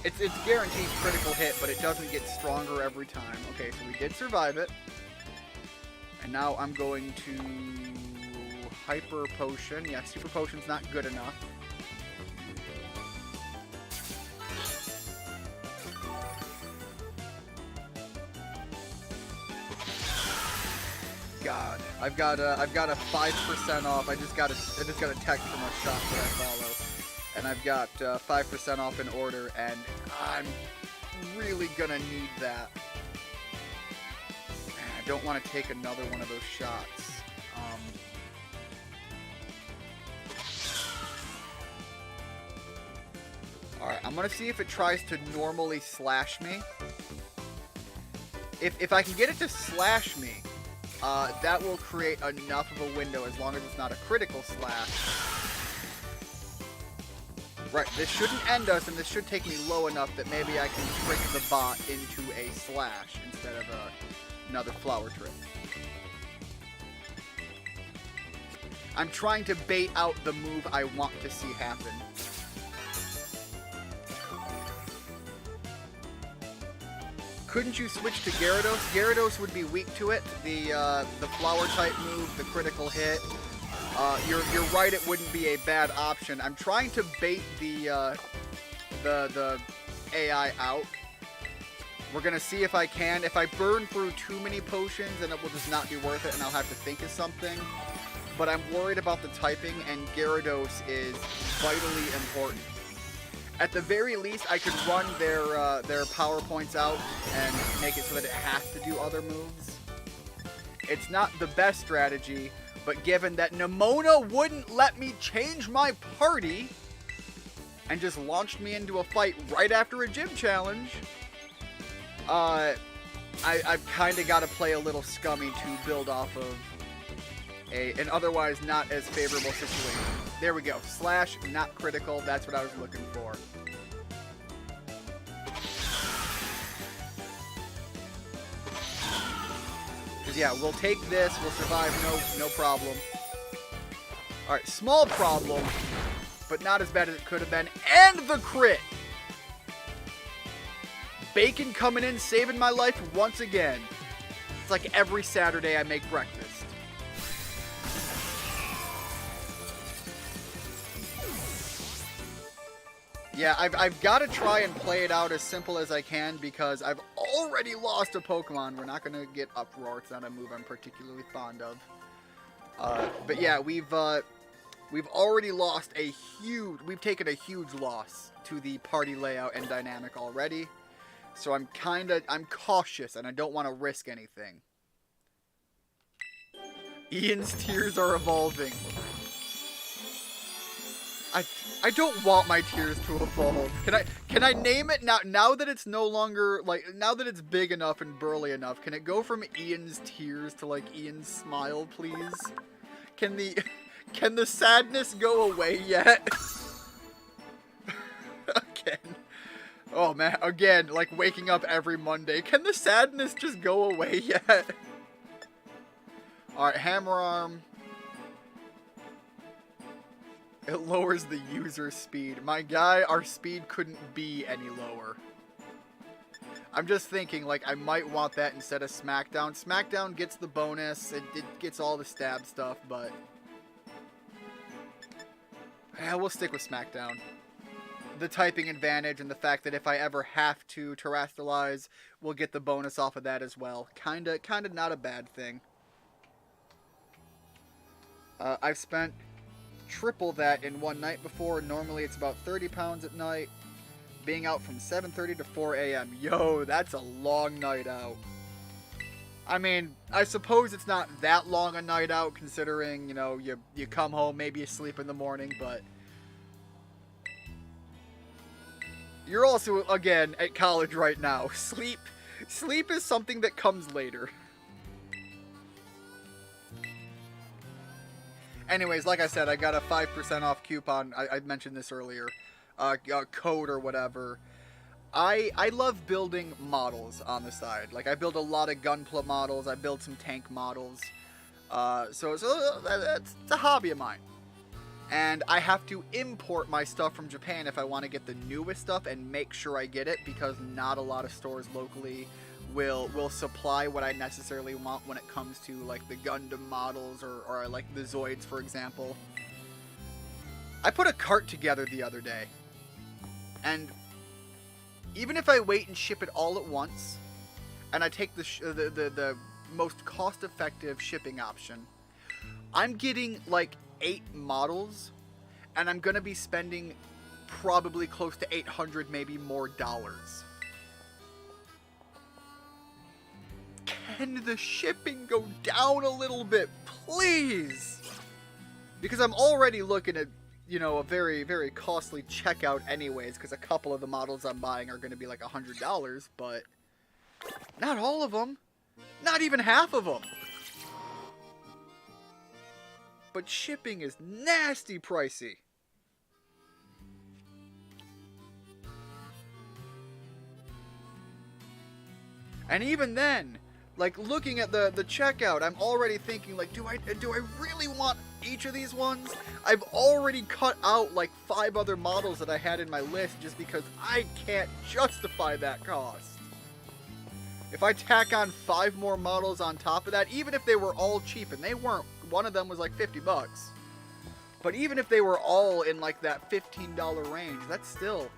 It's guaranteed critical hit, but it doesn't get stronger every time. Okay, so we did survive it. And now I'm going to hyper potion. Yeah, super potion's not good enough. God, I've got a 5% off. I just got a text from a shop that I follow. And I've got 5% off in order, and I'm really gonna need that. I don't want to take another one of those shots. Alright, I'm gonna see if it tries to normally slash me. If I can get it to slash me, that will create enough of a window, as long as it's not a critical slash. Right, this shouldn't end us, and this should take me low enough that maybe I can trick the bot into a slash instead of another flower trick. I'm trying to bait out the move I want to see happen. Couldn't you switch to Gyarados? Gyarados would be weak to it. The flower type move, the critical hit. You're right, it wouldn't be a bad option. I'm trying to bait the AI out. We're gonna see if I can. If I burn through too many potions, then it will just not be worth it, and I'll have to think of something. But I'm worried about the typing, and Gyarados is vitally important. At the very least, I could run their power points out and make it so that it has to do other moves. It's not the best strategy. But given that Nemona wouldn't let me change my party and just launched me into a fight right after a gym challenge, I've kind of got to play a little scummy to build off of an otherwise not as favorable situation. There we go. Slash, not critical. That's what I was looking for. Yeah, we'll take this, we'll survive, no problem. Alright, small problem, but not as bad as it could have been. And the crit! Bacon coming in, saving my life once again. It's like every Saturday I make breakfast. Yeah, I've got to try and play it out as simple as I can, because I've already lost a Pokemon. We're not going to get Uproar. It's not a move I'm particularly fond of. But yeah, we've already lost we've taken a huge loss to the party layout and dynamic already. So I'm cautious, and I don't want to risk anything. Ian's tears are evolving. I don't want my tears to evolve. Can I name it now that it's no longer, like, now that it's big enough and burly enough, can it go from Ian's tears to, like, Ian's smile, please? Can the sadness go away yet? Again. Oh man, again, like waking up every Monday. Can the sadness just go away yet? Alright, hammer arm. It lowers the user's speed. My guy, our speed couldn't be any lower. I'm just thinking, like, I might want that instead of Smackdown. Smackdown gets the bonus, it gets all the stab stuff, but... yeah, we'll stick with Smackdown. The typing advantage and the fact that if I ever have to terrestrialize, we'll get the bonus off of that as well. Kinda not a bad thing. I've spent triple that in one night before. Normally it's about 30 pounds at night. Being out from 7:30 to 4 a.m. Yo, that's a long night out. I mean, I suppose it's not that long a night out considering, you know, you come home, maybe you sleep in the morning, but... you're also, again, at college right now. Sleep is something that comes later. Anyways, like I said, I got a 5% off coupon. I mentioned this earlier. Code or whatever. I love building models on the side. Like, I build a lot of Gunpla models. I build some tank models. So it's a hobby of mine. And I have to import my stuff from Japan if I want to get the newest stuff and make sure I get it, because not a lot of stores locally will supply what I necessarily want when it comes to, like, the Gundam models or like the Zoids, for example. I put a cart together the other day, and even if I wait and ship it all at once, and I take the most cost-effective shipping option, I'm getting like 8 models, and I'm gonna be spending probably close to $800, maybe more dollars. Can the shipping go down a little bit, please? Because I'm already looking at, you know, a very, very costly checkout anyways, because a couple of the models I'm buying are going to be like $100, but not all of them. Not even half of them. But shipping is nasty pricey. And even then, like, looking at the checkout, I'm already thinking, like, do I really want each of these ones? I've already cut out like 5 other models that I had in my list just because I can't justify that cost. If I tack on 5 more models on top of that, even if they were all cheap, and they weren't, one of them was like 50 bucks. But even if they were all in like that $15 range, that's still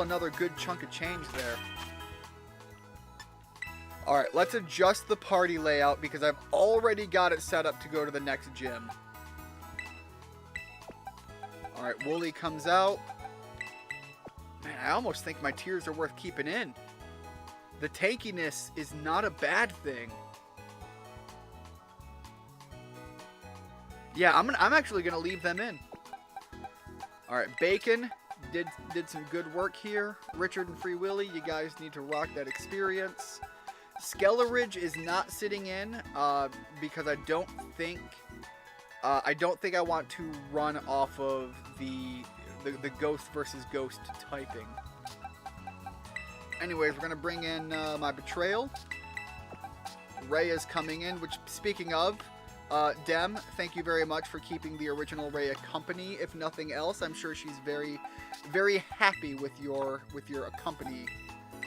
another good chunk of change there. Alright, let's adjust the party layout because I've already got it set up to go to the next gym. Alright, Wooly comes out. Man, I almost think my tiers are worth keeping in. The tankiness is not a bad thing. Yeah, I'm actually going to leave them in. Alright, Bacon did some good work here. Richard and Free Willy, you guys need to rock that experience. Skelleridge is not sitting in because I don't think I want to run off of the ghost versus ghost typing. Anyways, we're gonna bring in my betrayal. Rhea's coming in, which, speaking of, Dem, thank you very much for keeping the original Rhea company. If nothing else, I'm sure she's very, very happy with your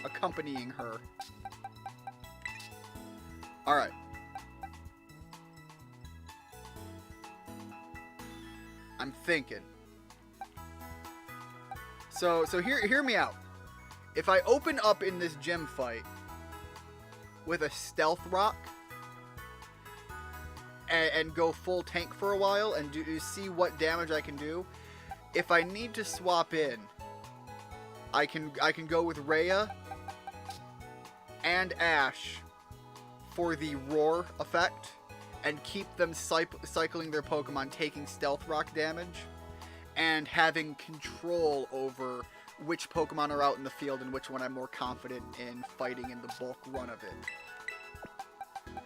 accompanying her. Alright. I'm thinking. So hear me out. If I open up in this gym fight with a stealth rock and go full tank for a while and see what damage I can do, if I need to swap in, I can go with Rhea and Ash for the roar effect and keep them cycling their Pokemon, taking stealth rock damage, and having control over which Pokemon are out in the field and which one I'm more confident in fighting in the bulk run of it.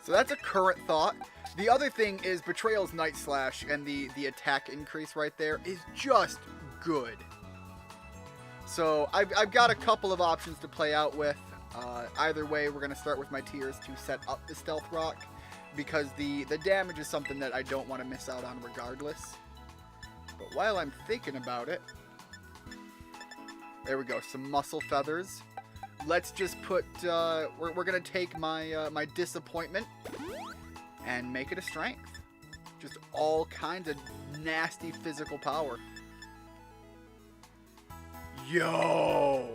So that's a current thought. The other thing is Betrayal's Night Slash and the attack increase right there is just good. So I've got a couple of options to play out with. Either way, we're going to start with my tiers to set up the Stealth Rock, because the damage is something that I don't want to miss out on regardless. But while I'm thinking about it, there we go, some muscle feathers. Let's just put, we're going to take my, my disappointment and make it a strength. Just all kinds of nasty physical power. Yo!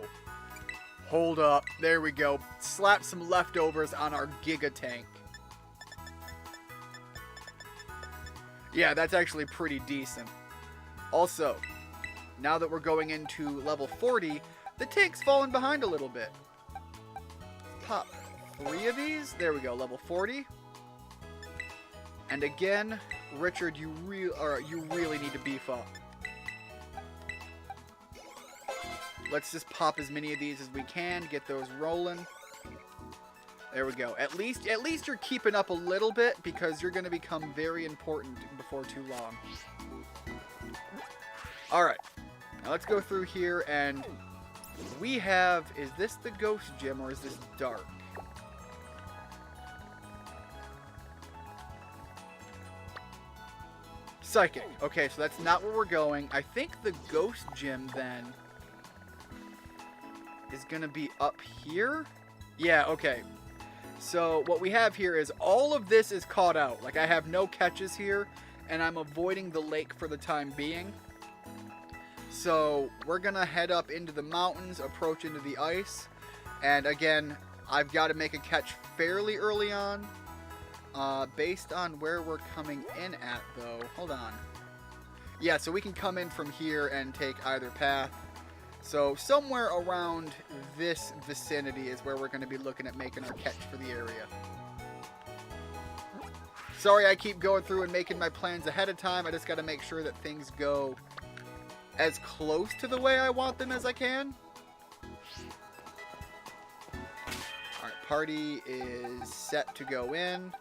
Hold up. There we go. Slap some leftovers on our Giga Tank. Yeah, that's actually pretty decent. Also, now that we're going into level 40, the tank's fallen behind a little bit. Pop 3 of these. There we go, level 40. And again, Richard, you really need to beef up. Let's just pop as many of these as we can, get those rolling. There we go. At least you're keeping up a little bit, because you're going to become very important before too long. Alright, now let's go through here, and we have, is this the Ghost Gym or is this Dark? Psychic. Okay, so that's not where we're going. I think the Ghost Gym then is going to be up here. Yeah, okay. So what we have here is all of this is caught out. Like, I have no catches here, and I'm avoiding the lake for the time being. So we're going to head up into the mountains, approach into the ice. And again, I've got to make a catch fairly early on. Based on where we're coming in at, though. Hold on. Yeah, so we can come in from here and take either path. So somewhere around this vicinity is where we're going to be looking at making our catch for the area. Sorry I keep going through and making my plans ahead of time. I just got to make sure that things go as close to the way I want them as I can. Alright, party is set to go in.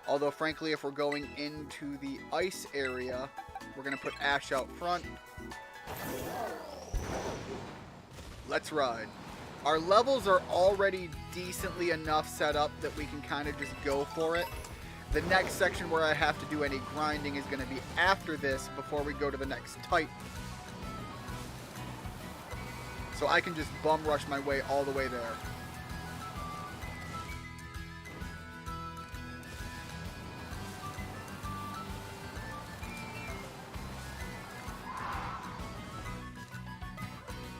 Although, frankly, if we're going into the ice area, we're going to put Ash out front. Let's ride. Our levels are already decently enough set up that we can kind of just go for it. The next section where I have to do any grinding is going to be after this, before we go to the next Titan. So I can just bum rush my way all the way there.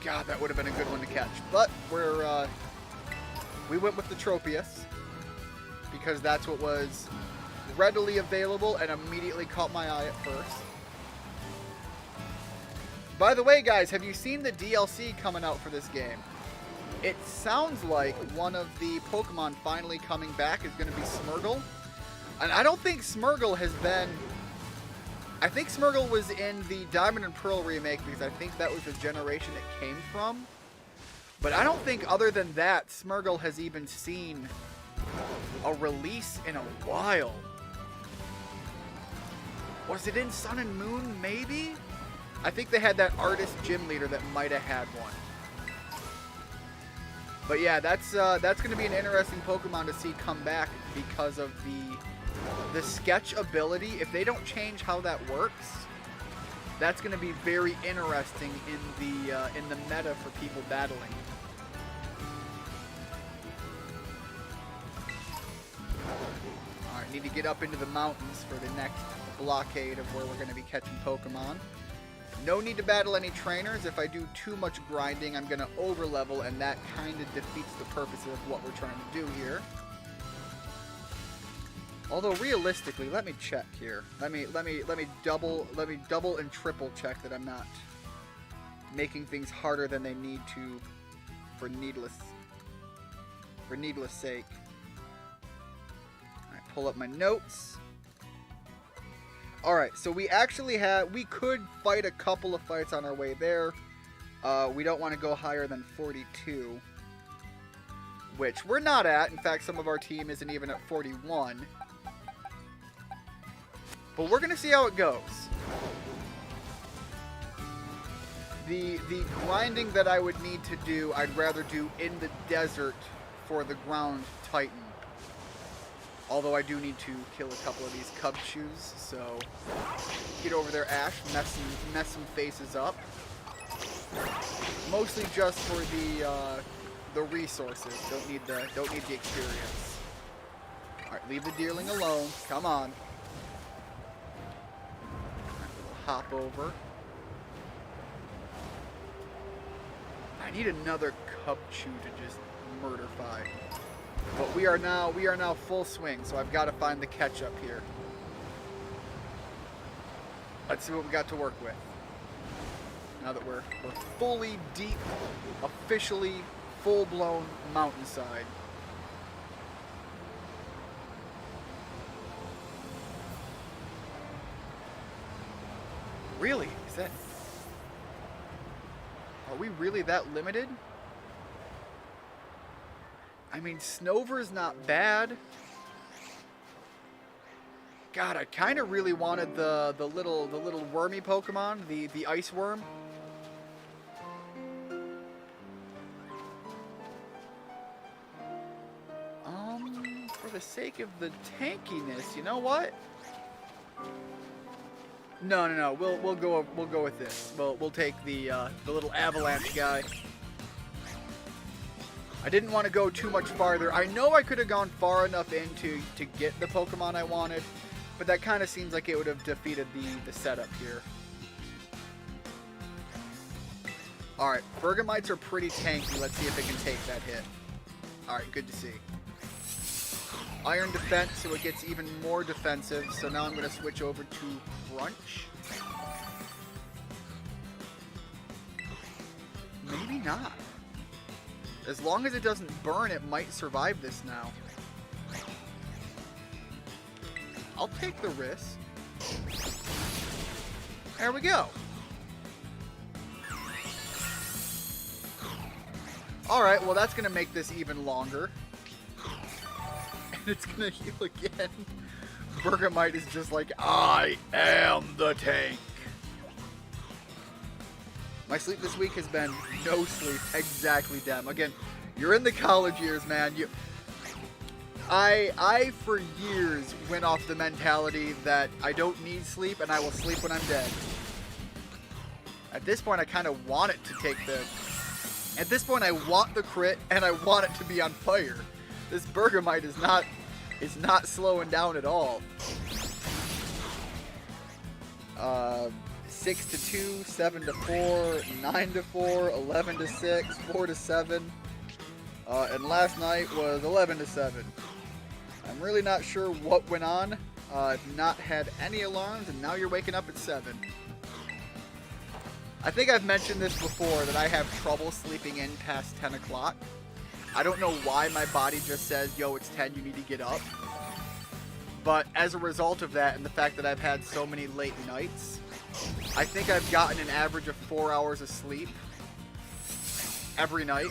God, that would have been a good one to catch. But we went with the Tropius, because that's what was readily available and immediately caught my eye at first. By the way, guys, have you seen the DLC coming out for this game? It sounds like one of the Pokemon finally coming back is going to be Smeargle. And I don't think Smeargle has been... I think Smeargle was in the Diamond and Pearl remake, because I think that was the generation it came from. But I don't think, other than that, Smeargle has even seen a release in a while. Was it in Sun and Moon, maybe? I think they had that artist gym leader that might have had one. But yeah, that's going to be an interesting Pokemon to see come back, because of the sketch ability. If they don't change how that works, that's going to be very interesting in the meta for people battling. Alright, need to get up into the mountains for the next blockade of where we're going to be catching Pokemon. No need to battle any trainers. If I do too much grinding, I'm going to overlevel, and that kind of defeats the purpose of what we're trying to do here. Although realistically, let me check here. Let me double and triple check that I'm not making things harder than they need to for needless sake. All right, pull up my notes. All right, so we could fight a couple of fights on our way there. We don't want to go higher than 42, which we're not at. In fact, some of our team isn't even at 41. But we're going to see how it goes. The grinding that I would need to do, I'd rather do in the desert for the ground titan. Although I do need to kill a couple of these cub chews, so get over there, Ash, mess some faces up. Mostly just for the resources. Don't need the experience. All right, leave the deerling alone. Come on. We'll hop over. I need another cub chew to just murderfy. But we are now full swing, so I've got to find the catch up here. Let's see what we got to work with. Now that we're fully deep, officially full-blown mountainside. Really? Is that... Are we really that limited? I mean, Snover's not bad. God, I kind of really wanted the little wormy Pokemon, the ice worm. For the sake of the tankiness, you know what? No. We'll go with this. We'll take the little avalanche guy. I didn't want to go too much farther. I know I could have gone far enough in to get the Pokemon I wanted, but that kind of seems like it would have defeated the setup here. Alright, Bergamites are pretty tanky. Let's see if it can take that hit. Alright, good to see. Iron defense, so it gets even more defensive. So now I'm going to switch over to Crunch. Maybe not. As long as it doesn't burn, it might survive this now. I'll take the risk. There we go. Alright, well that's going to make this even longer. And it's going to heal again. Bergamite is just like, I am the tank. My sleep this week has been no sleep. Exactly, Dem. Again, you're in the college years, man. I for years went off the mentality that I don't need sleep and I will sleep when I'm dead. At this point, I kind of want it to take the... At this point, I want the crit and I want it to be on fire. This Bergamite is not slowing down at all. 6 to 2, 7 to 4, 9 to 4, 11 to 6, 4 to 7, and last night was 11 to 7. I'm really not sure what went on. I've not had any alarms, and now you're waking up at 7. I think I've mentioned this before, that I have trouble sleeping in past 10 o'clock. I don't know why my body just says, yo, it's 10, you need to get up. But as a result of that, and the fact that I've had so many late nights, I think I've gotten an average of 4 hours of sleep every night.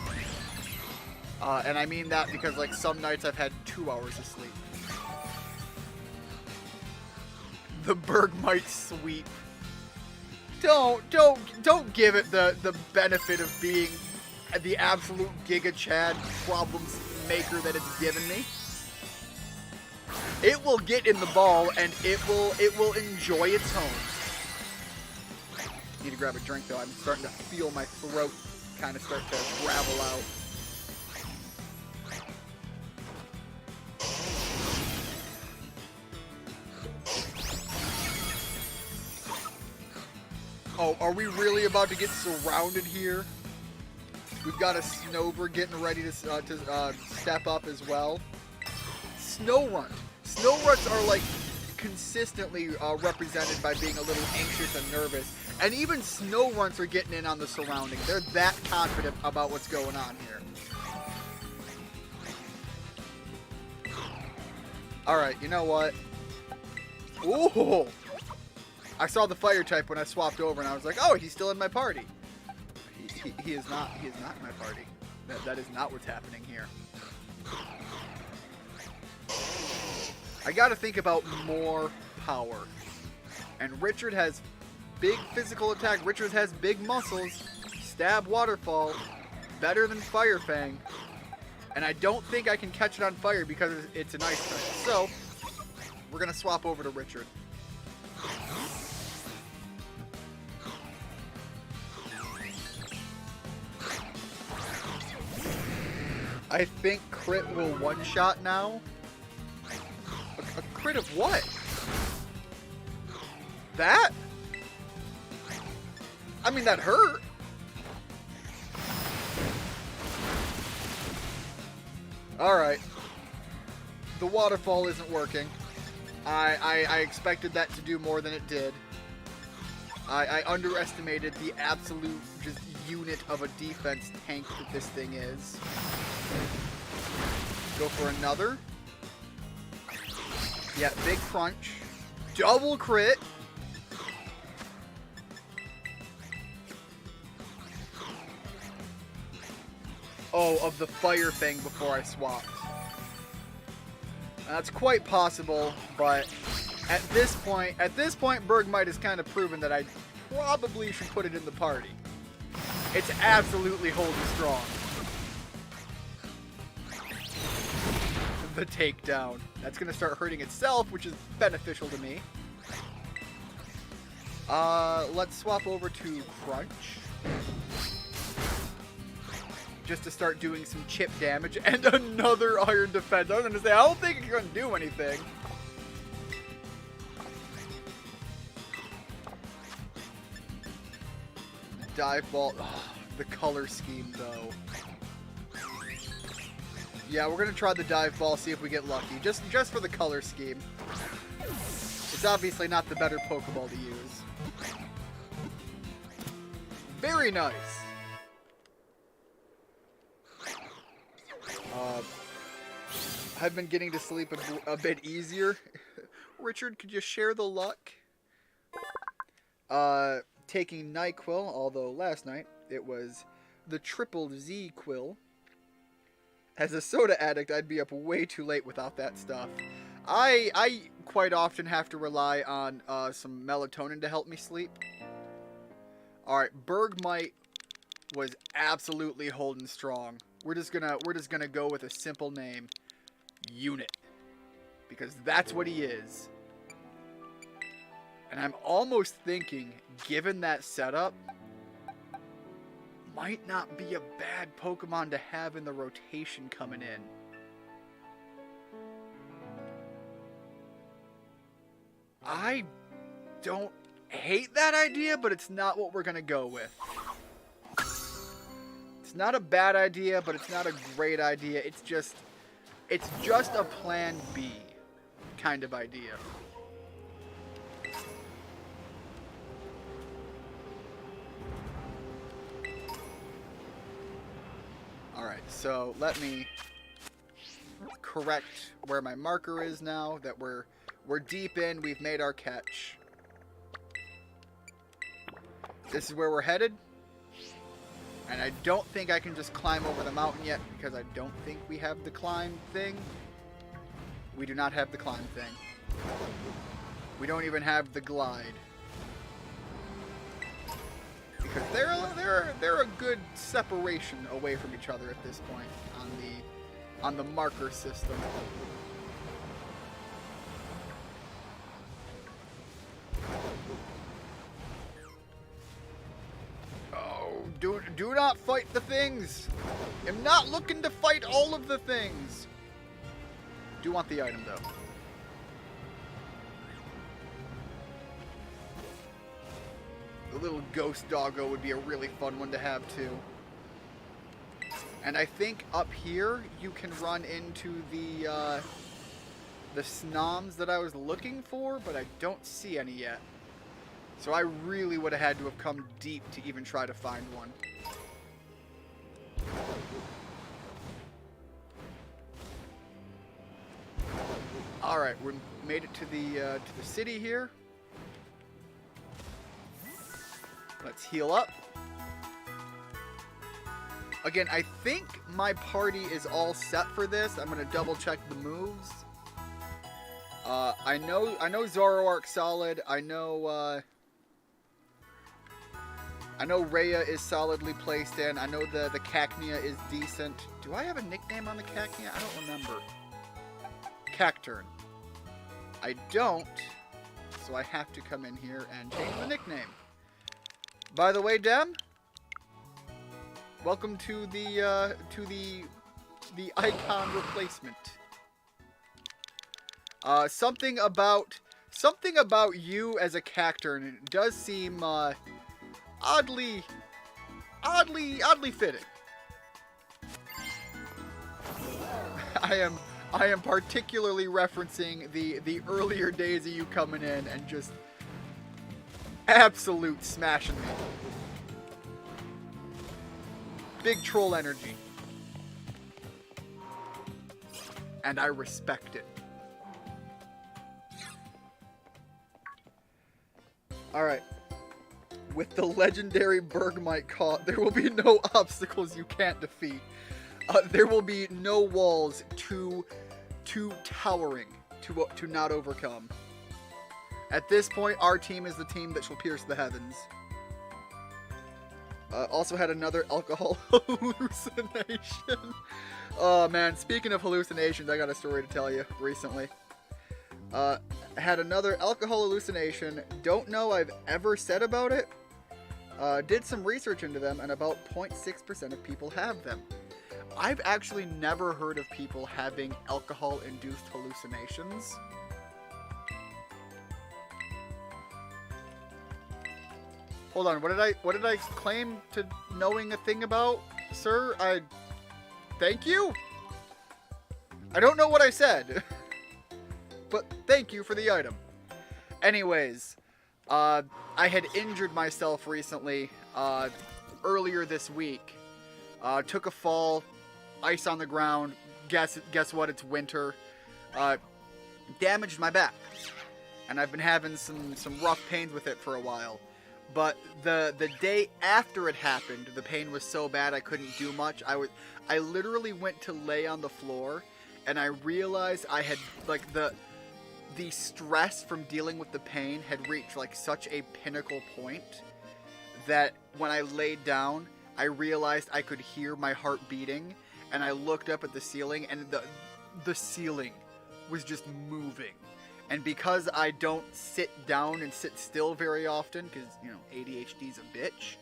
And I mean that because like some nights I've had 2 hours of sleep. The Bergmite sweep. Don't give it the benefit of being the absolute Giga Chad problems maker that it's given me. It will get in the ball and it will enjoy its home. Need to grab a drink though. I'm starting to feel my throat kind of start to gravel out. Oh, are we really about to get surrounded here? We've got a Snover getting ready to step up as well. Snorunt. Snowrunts are like consistently represented by being a little anxious and nervous. And even Snowrunts are getting in on the surroundings. They're that confident about what's going on here. Alright, you know what? Ooh! I saw the fire type when I swapped over and I was like, oh, he's still in my party. He is not in my party. That is not what's happening here. I gotta think about more power. And Richard has big physical attack. Richard has big muscles. Stab Waterfall. Better than Fire Fang. And I don't think I can catch it on fire because it's an ice type. So, we're going to swap over to Richard. I think crit will one-shot now. A crit of what? That? I mean, that hurt. Alright. The waterfall isn't working. I expected that to do more than it did. I underestimated the absolute just unit of a defense tank that this thing is. Go for another. Yeah, big crunch. Double crit. Oh, of the Fire Fang before I swapped. That's quite possible, but at this point, Bergmite has kind of proven that I probably should put it in the party. It's absolutely holding strong. The takedown. That's going to start hurting itself, which is beneficial to me. Let's swap over to Crunch. Just to start doing some chip damage. And another Iron Defense. I was going to say, I don't think it's going to do anything. Dive Ball. Oh, the color scheme, though. Yeah, we're going to try the Dive Ball, see if we get lucky. Just for the color scheme. It's obviously not the better Pokeball to use. Very nice. I've been getting to sleep a bit easier. Richard, could you share the luck? Taking NyQuil, although last night it was the Triple Z Quill. As a soda addict, I'd be up way too late without that stuff. I quite often have to rely on some melatonin to help me sleep. Alright, Bergmite was absolutely holding strong. We're just gonna go with a simple name. Unit. Because that's what he is. And I'm almost thinking, given that setup, might not be a bad Pokemon to have in the rotation coming in. I don't hate that idea, but it's not what we're gonna go with. It's not a bad idea, but it's not a great idea. It's just a plan B kind of idea. Alright, so let me correct where my marker is now that we're deep in. We've made our catch. This is where we're headed. And I don't think I can just climb over the mountain yet because I don't think we have the climb thing. We do not have the climb thing. We don't even have the glide. Because they're a good separation away from each other at this point on the marker system. Do not fight the things. I'm not looking to fight all of the things. Do want the item though. The little ghost doggo would be a really fun one to have too. And I think up here you can run into the snoms that I was looking for, but I don't see any yet. So I really would have had to have come deep to even try to find one. Alright, we made it to the city here. Let's heal up. Again, I think my party is all set for this. I'm gonna double check the moves. I know Zoroark solid. I know I know Rhea is solidly placed in. I know the Cacnea is decent. Do I have a nickname on the Cacnea? I don't remember. Cacturn. I don't, so I have to come in here and change the nickname. By the way, Dem, welcome to the icon replacement. Something about you as a Cacturn does seem oddly fitting. I am particularly referencing the earlier days of you coming in and just absolute smashing me. Big troll energy. And I respect it. Alright. With the legendary Bergmite caught, there will be no obstacles you can't defeat. There will be no walls too towering to not overcome. At this point, our team is the team that shall pierce the heavens. Also had another alcohol hallucination. Oh man, speaking of hallucinations, I got a story to tell you recently. Had another alcohol hallucination. Don't know I've ever said about it. Did some research into them, and about 0.6% of people have them. I've actually never heard of people having alcohol-induced hallucinations. Hold on, what did I claim to knowing a thing about, sir? Thank you? I don't know what I said. But thank you for the item. Anyways, I had injured myself recently, earlier this week. Took a fall, ice on the ground, guess what, it's winter. Damaged my back. And I've been having some rough pains with it for a while. But the day after it happened, the pain was so bad I couldn't do much. I literally went to lay on the floor, and I realized I had, like, the stress from dealing with the pain had reached, like, such a pinnacle point that when I laid down, I realized I could hear my heart beating, and I looked up at the ceiling, and the ceiling was just moving. And because I don't sit down and sit still very often, because, you know, ADHD's a bitch,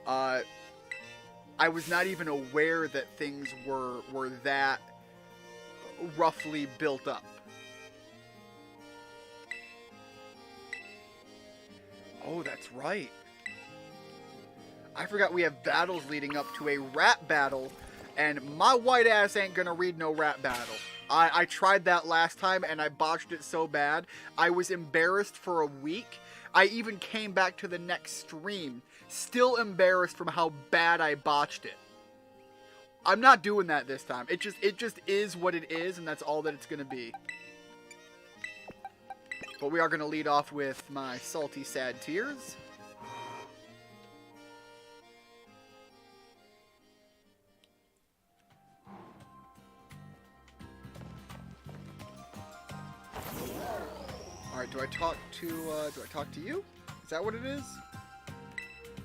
I was not even aware that things were that roughly built up. Oh, that's right. I forgot we have battles leading up to a rap battle, and my white ass ain't gonna read no rap battle. I tried that last time, and I botched it so bad, I was embarrassed for a week. I even came back to the next stream, still embarrassed from how bad I botched it. I'm not doing that this time. It just is what it is, and that's all that it's gonna be. But we are gonna lead off with my salty, sad tears. Alright, do I talk to you? Is that what it is?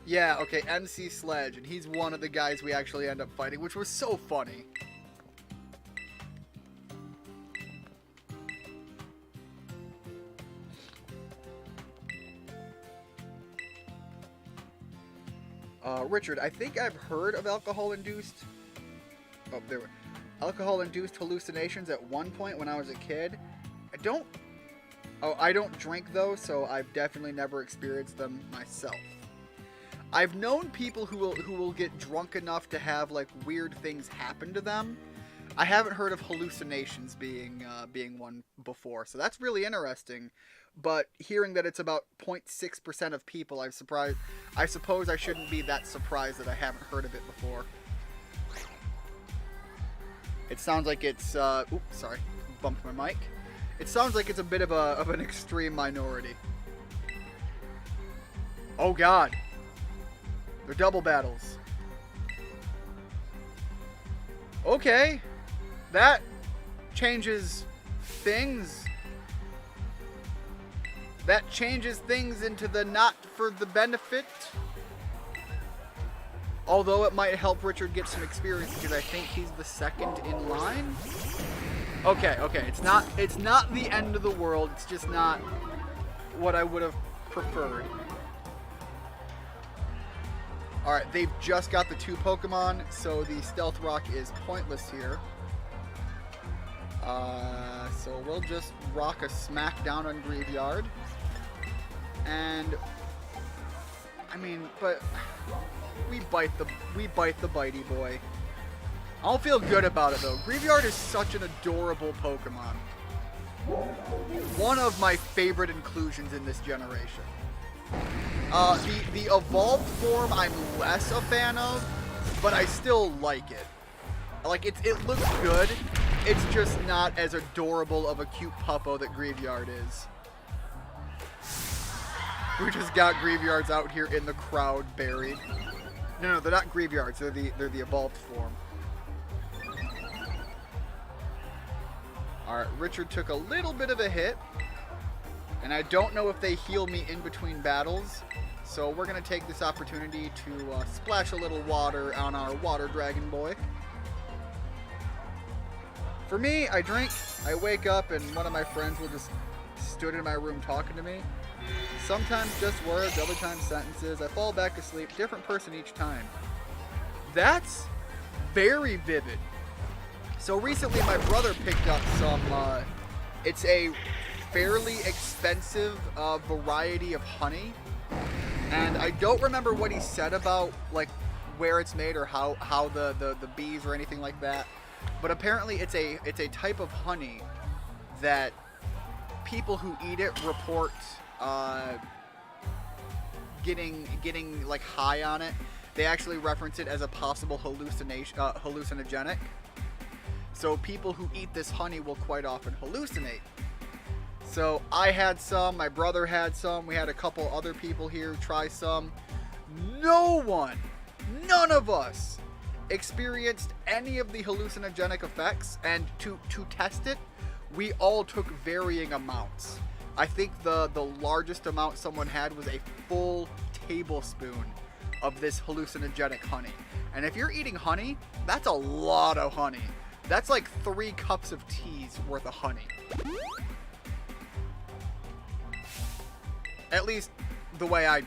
Yeah, okay, MC Sledge, and he's one of the guys we actually end up fighting, which was so funny. Richard, I think I've heard of alcohol-induced... Oh, there we go. Alcohol-induced hallucinations at one point when I was a kid. I don't drink though, so I've definitely never experienced them myself. I've known people who will get drunk enough to have, like, weird things happen to them. I haven't heard of hallucinations being one before, so that's really interesting. But hearing that it's about 0.6% of people, I suppose I shouldn't be that surprised that I haven't heard of it before. It sounds like it's oops, sorry, bumped my mic. It sounds like it's a bit of an extreme minority. Oh god. They're double battles. Okay. That changes things. That changes things into the not for the benefit. Although it might help Richard get some experience because I think he's the second in line. Okay, it's not the end of the world. It's just not what I would have preferred. Alright, they've just got the 2 Pokemon, so the Stealth Rock is pointless here. So we'll just rock a smack down on Graveyard. And I mean, but we bite the bitey boy. I don't feel good about it though. Graveyard is such an adorable Pokemon. One of my favorite inclusions in this generation. The evolved form I'm less a fan of, but I still like it. Like it looks good. It's just not as adorable of a cute puppo that Graveyard is. We just got Graveyards out here in the crowd buried. No, they're not Graveyards. They're the evolved form. All right, Richard took a little bit of a hit, and I don't know if they heal me in between battles. So we're gonna take this opportunity to splash a little water on our water dragon boy. For me, I drink, I wake up, and one of my friends will just stood in my room talking to me. Sometimes just words, other times sentences. I fall back asleep, different person each time. That's very vivid. So recently my brother picked up some, it's a fairly expensive variety of honey. And I don't remember what he said about like where it's made or how the bees or anything like that. But apparently it's a type of honey that people who eat it report getting like high on it. They actually reference it as a possible hallucinogenic. So people who eat this honey will quite often hallucinate. So I had some, my brother had some, we had a couple other people here try some. None of us experienced any of the hallucinogenic effects, and to test it, we all took varying amounts. I think the largest amount someone had was a full tablespoon of this hallucinogenic honey. And if you're eating honey, that's a lot of honey. That's like 3 cups of tea's worth of honey. At least the way I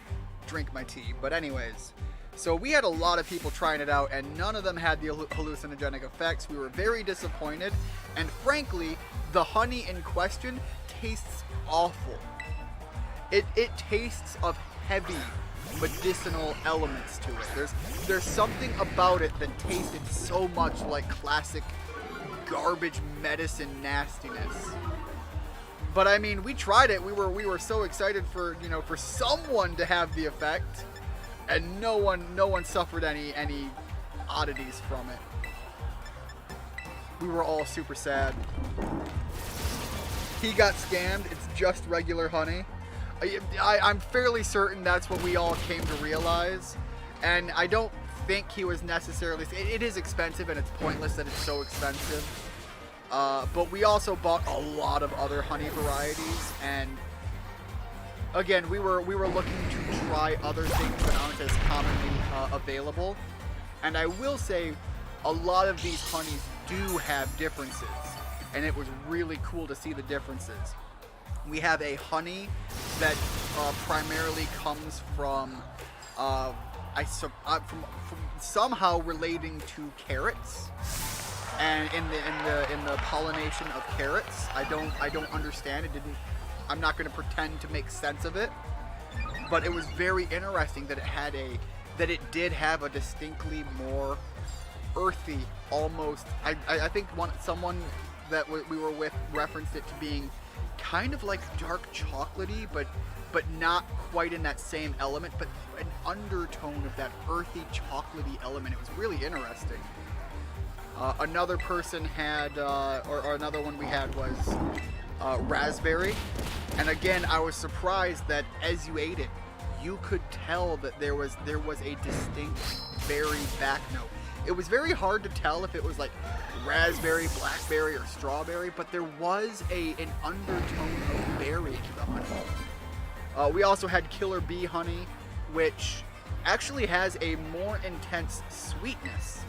drink my tea. But anyways, so we had a lot of people trying it out, and none of them had the hallucinogenic effects. We were very disappointed, and frankly, the honey in question tastes awful. It tastes of heavy medicinal elements to it. There's something about it that tasted so much like classic garbage medicine nastiness. But I mean, we tried it. We were so excited for someone to have the effect, and no one suffered any oddities from it. We were all super sad. He got scammed. It's just regular honey. I'm fairly certain that's what we all came to realize, and I don't think he was necessarily. It is expensive, and it's pointless that it's so expensive. But we also bought a lot of other honey varieties, and again, we were looking to try other things that aren't as commonly available. And I will say, a lot of these honeys do have differences, and it was really cool to see the differences. We have a honey that primarily comes from somehow relating to carrots. And in the pollination of carrots, I don't understand. I'm not going to pretend to make sense of it, but it was very interesting that it did have a distinctly more earthy, almost. I think someone that we were with referenced it to being kind of like dark chocolatey, but not quite in that same element, but an undertone of that earthy chocolatey element. It was really interesting. Another person had, or another one we had was raspberry. And again, I was surprised that as you ate it, you could tell that there was a distinct berry back note. It was very hard to tell if it was like raspberry, blackberry, or strawberry, but there was an undertone of berry to the honey. We also had killer bee honey, which actually has a more intense sweetness,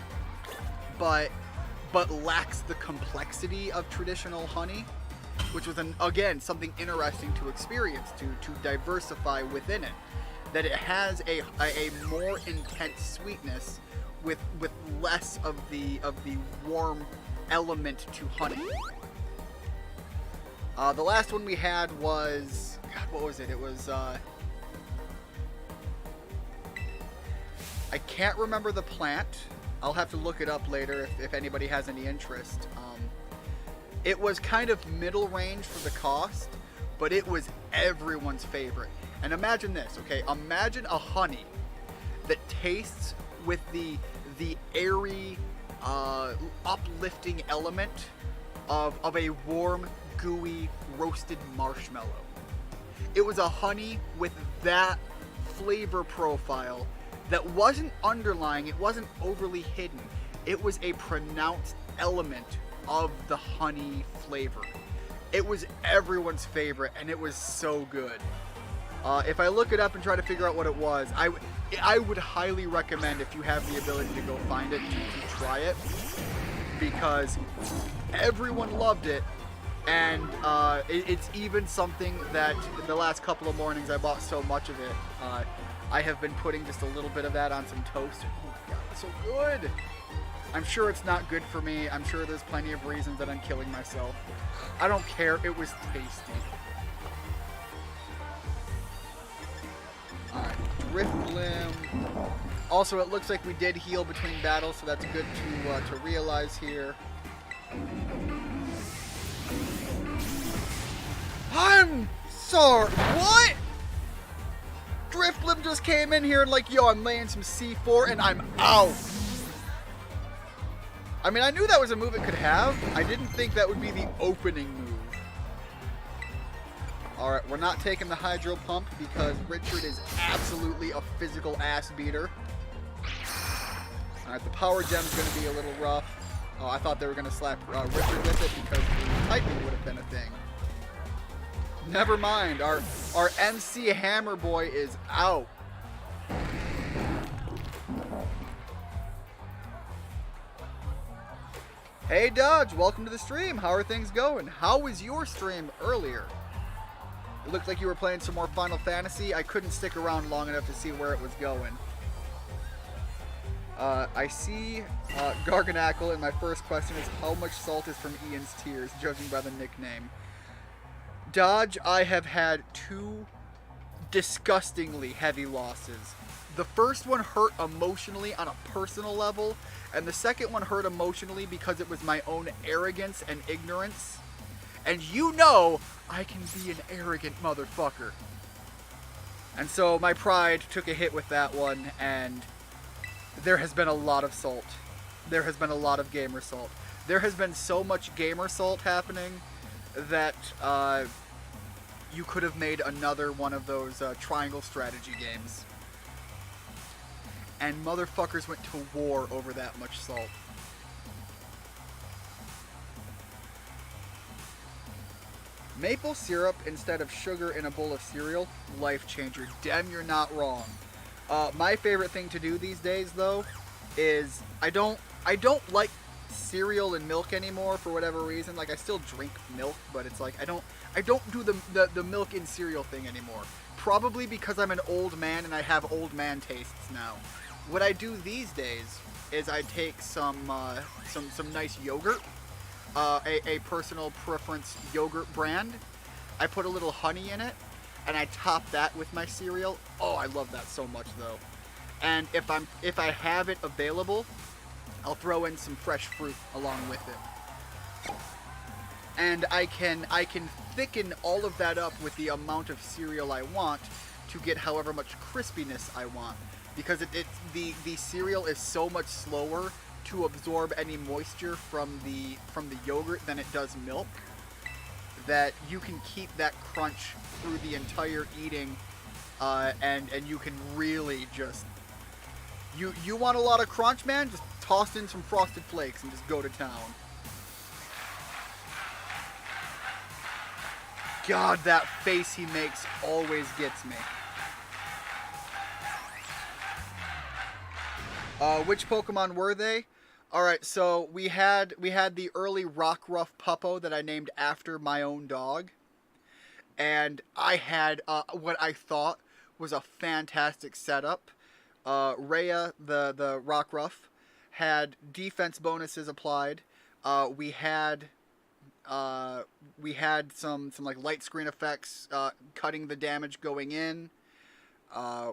but lacks the complexity of traditional honey, which was again something interesting to experience, to diversify within it. That it has a more intense sweetness with less of the warm element to honey. The last one we had was, God, what was it? It was I can't remember the plant. I'll have to look it up later if anybody has any interest. It was kind of middle range for the cost, but it was everyone's favorite. And imagine this, okay? Imagine a honey that tastes with the airy, uplifting element of a warm, gooey, roasted marshmallow. It was a honey with that flavor profile that wasn't underlying, it wasn't overly hidden. It was a pronounced element of the honey flavor. It was everyone's favorite, and it was so good. If I look it up and try to figure out what it was, I would highly recommend, if you have the ability to go find it, to try it, because everyone loved it, and it's even something that the last couple of mornings I bought so much of it. I have been putting just a little bit of that on some toast. Oh my god, it's so good! I'm sure it's not good for me. I'm sure there's plenty of reasons that I'm killing myself. I don't care. It was tasty. Alright, Drift Limb. Also, it looks like we did heal between battles, so that's good to realize here. I'm sorry. What? Drift Limb just came in here and like, yo, I'm laying some C4 and I'm out. I mean, I knew that was a move it could have. I didn't think that would be the opening move. Alright, we're not taking the Hydro Pump because Richard is absolutely a physical ass beater. Alright, the Power Gem's going to be a little rough. Oh, I thought they were going to slap Richard with it because the typing would have been a thing. Never mind, our MC Hammer Boy is out. Hey Dodge, welcome to the stream. How are things going? How was your stream earlier? It looked like you were playing some more Final Fantasy. I couldn't stick around long enough to see where it was going. I see Garganackle, and my first question is how much salt is from Ian's tears, judging by the nickname. Dodge, I have had 2 disgustingly heavy losses. The first one hurt emotionally on a personal level, and the second one hurt emotionally because it was my own arrogance and ignorance. And you know I can be an arrogant motherfucker. And so my pride took a hit with that one, and there has been a lot of salt. There has been a lot of gamer salt. There has been so much gamer salt happening that you could have made another one of those triangle strategy games. And motherfuckers went to war over that much salt. Maple syrup instead of sugar in a bowl of cereal, life changer. Damn, you're not wrong. My favorite thing to do these days, though, is I don't like cereal and milk anymore for whatever reason. Like, I still drink milk, but it's like I don't do the milk in cereal thing anymore. Probably because I'm an old man and I have old man tastes now. What I do these days is I take some nice yogurt, a personal preference yogurt brand. I put a little honey in it, and I top that with my cereal. Oh, I love that so much though. And if I have it available, I'll throw in some fresh fruit along with it. And I can thicken all of that up with the amount of cereal I want to get however much crispiness I want. Because the cereal is so much slower to absorb any moisture from the yogurt than it does milk, that you can keep that crunch through the entire eating, and you can really just you want a lot of crunch, man? Just toss in some Frosted Flakes and just go to town. God, that face he makes always gets me. Which Pokemon were they? All right, so we had the early Rockruff Puppo that I named after my own dog, and I had what I thought was a fantastic setup. Rhea, the Rockruff, had defense bonuses applied. We had some like light screen effects, cutting the damage going in.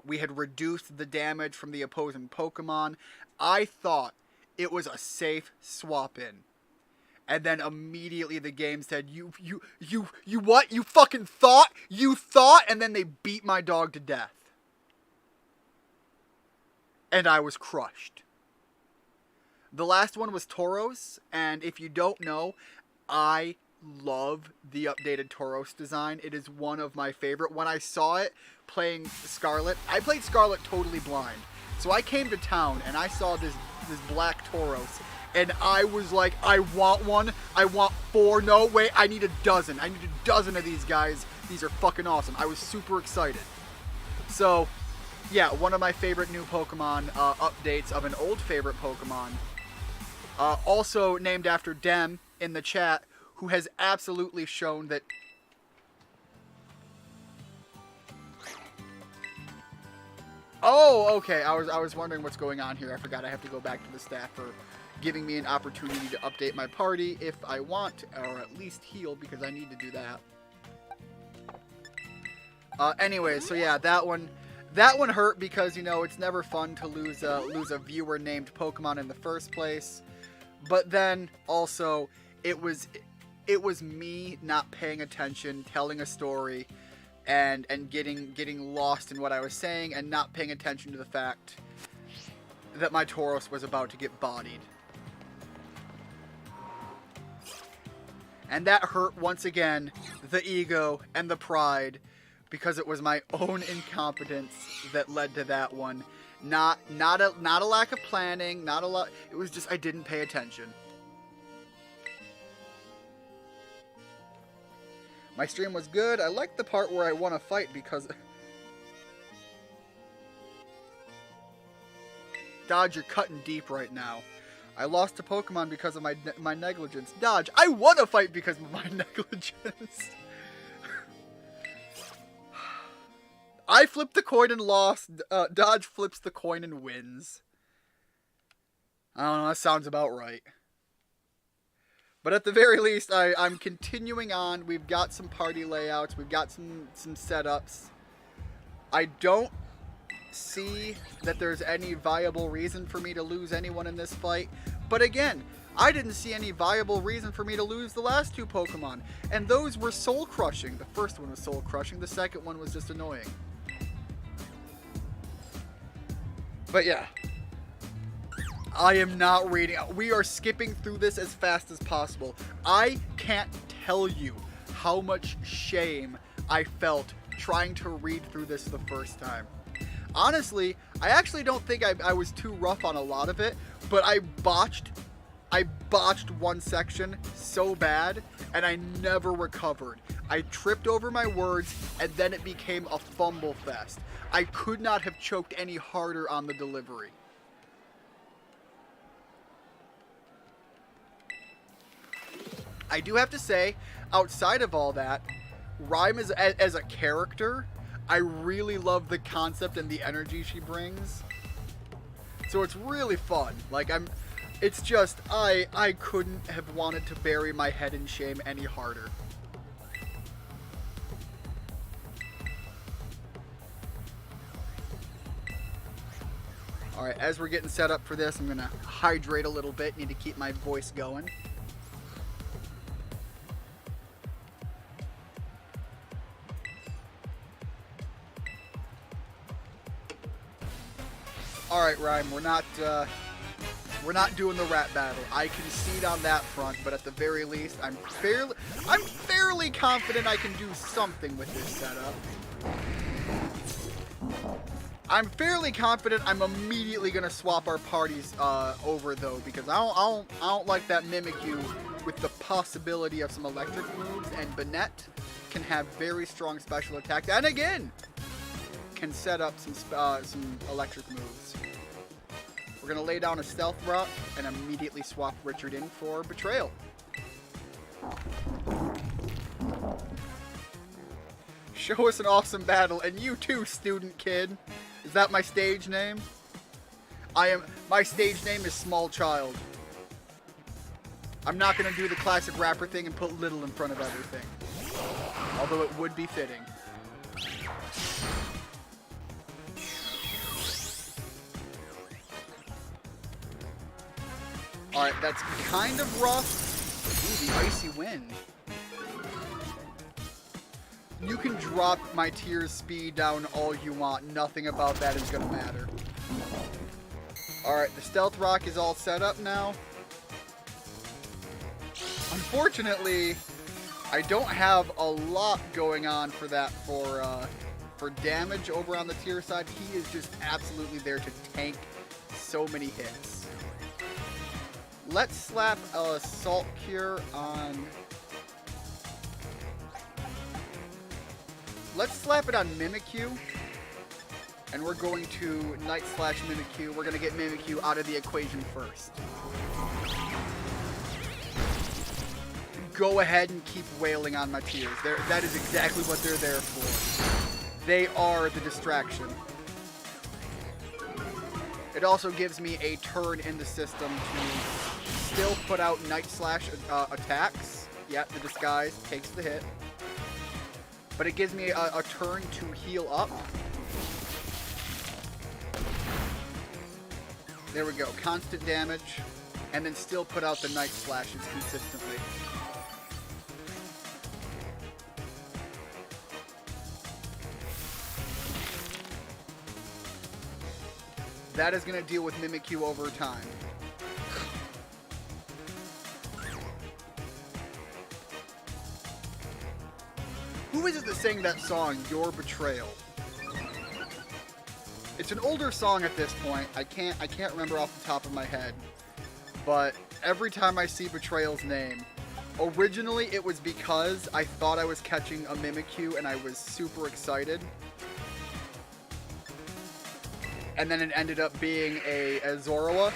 We had reduced the damage from the opposing Pokemon. I thought it was a safe swap in. And then immediately the game said, you what? You fucking thought? You thought? And then they beat my dog to death. And I was crushed. The last one was Tauros, and if you don't know, I love the updated Tauros design. It is one of my favorite. When I saw it playing Scarlet, I played Scarlet totally blind. So I came to town and I saw this black Tauros, and I was like, I want one. I want 4. No, wait, I need a dozen. I need a dozen of these guys. These are fucking awesome. I was super excited. So, yeah, one of my favorite new Pokemon updates of an old favorite Pokemon. Also named after Dem in the chat, who has absolutely shown that... Oh, okay. I was wondering what's going on here. I forgot I have to go back to the staff for giving me an opportunity to update my party if I want, or at least heal, because I need to do that. Anyway, so yeah, that one hurt because, you know, it's never fun to lose a viewer named Pokemon in the first place. But then also it was me not paying attention, telling a story, and getting lost in what I was saying and not paying attention to the fact that my Tauros was about to get bodied. And that hurt once again the ego and the pride, because it was my own incompetence that led to that one. Not a lack of planning, it was just I didn't pay attention. My stream was good. I liked the part where I won a fight because... Dodge, you're cutting deep right now. I lost to Pokemon because of my negligence. Dodge, I won a fight because of my negligence. I flipped the coin and lost. Dodge flips the coin and wins. I don't know, that sounds about right. But at the very least, I'm continuing on. We've got some party layouts. We've got some setups. I don't see that there's any viable reason for me to lose anyone in this fight. But again, I didn't see any viable reason for me to lose the last 2 Pokemon. And those were soul-crushing. The first one was soul-crushing. The second one was just annoying. But yeah. I am not reading. We are skipping through this as fast as possible. I can't tell you how much shame I felt trying to read through this the first time. Honestly, I actually don't think I was too rough on a lot of it, but I botched one section so bad, and I never recovered. I tripped over my words, and then it became a fumble fest. I could not have choked any harder on the delivery. I do have to say, outside of all that, Rhyme as a character, I really love the concept and the energy she brings. So it's really fun. Like, it's just, I couldn't have wanted to bury my head in shame any harder. Alright, as we're getting set up for this, I'm going to hydrate a little bit. Need to keep my voice going. Alright, Rhyme, we're not doing the rap battle. I concede on that front, but at the very least, I'm fairly confident I can do something with this setup. I'm fairly confident I'm immediately gonna swap our parties over though, because I don't like that Mimikyu with the possibility of some electric moves, and Banette can have very strong special attacks, and again can set up some electric moves. We're going to lay down a Stealth Rock and immediately swap Richard in for Betrayal. Show us an awesome battle, and you too, student kid. Is that my stage name? My stage name is Small Child. I'm not going to do the classic rapper thing and put little in front of everything. Although it would be fitting. Alright, that's kind of rough. Ooh, the Icy Wind. You can drop my tier's speed down all you want. Nothing about that is going to matter. Alright, the Stealth Rock is all set up now. Unfortunately, I don't have a lot going on for that for damage over on the tier side. He is just absolutely there to tank so many hits. Let's slap a Salt Cure on... Let's slap it on Mimikyu. And we're going to Night Slash Mimikyu. We're going to get Mimikyu out of the equation first. Go ahead and keep wailing on my tiers. That is exactly what they're there for. They are the distraction. It also gives me a turn in the system to still put out Night Slash attacks. Yeah, the disguise takes the hit. But it gives me a turn to heal up. There we go. Constant damage. And then still put out the Night Slashes consistently. That is going to deal with Mimikyu over time. Who is it that sang that song, Your Betrayal? It's an older song at this point. I can't remember off the top of my head. But every time I see Betrayal's name, originally it was because I thought I was catching a Mimikyu and I was super excited. And then it ended up being a Zoroa.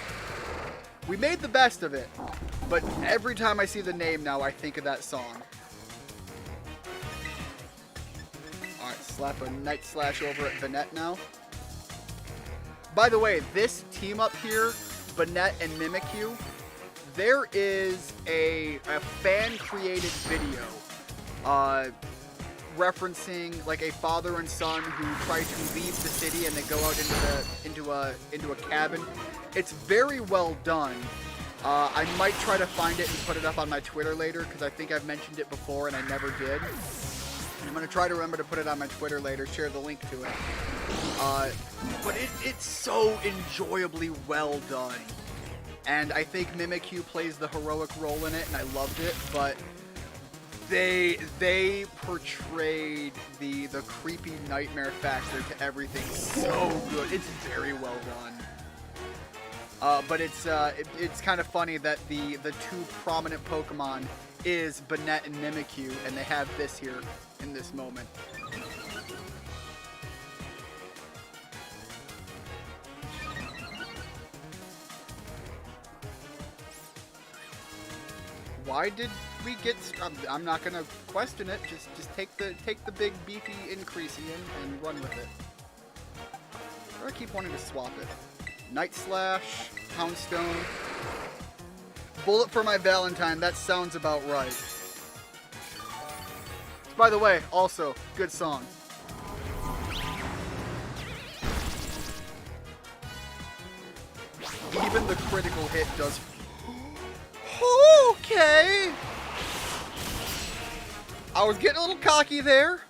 We made the best of it. But every time I see the name now, I think of that song. Alright, slap a Night Slash over at Banette now. By the way, this team up here, Banette and Mimikyu, there is a fan-created video referencing like a father and son who try to leave the city and they go out into a cabin. It's very well done. I might try to find it and put it up on my Twitter later because I think I've mentioned it before and I never did. I'm going to try to remember to put it on my Twitter later, share the link to it. But it's so enjoyably well done. And I think Mimikyu plays the heroic role in it, and I loved it, but they portrayed the creepy nightmare factor to everything so good. It's very well done. But it's kind of funny that the two prominent Pokemon is Banette and Mimikyu, and they have this here in this moment. Why did we get... I'm not going to question it. Just take the big beefy increase in and run with it. Or I keep wanting to swap it. Night Slash, Poundstone. Bullet for my Valentine. That sounds about right. By the way, also, good song. Even the critical hit does... Okay! I was getting a little cocky there.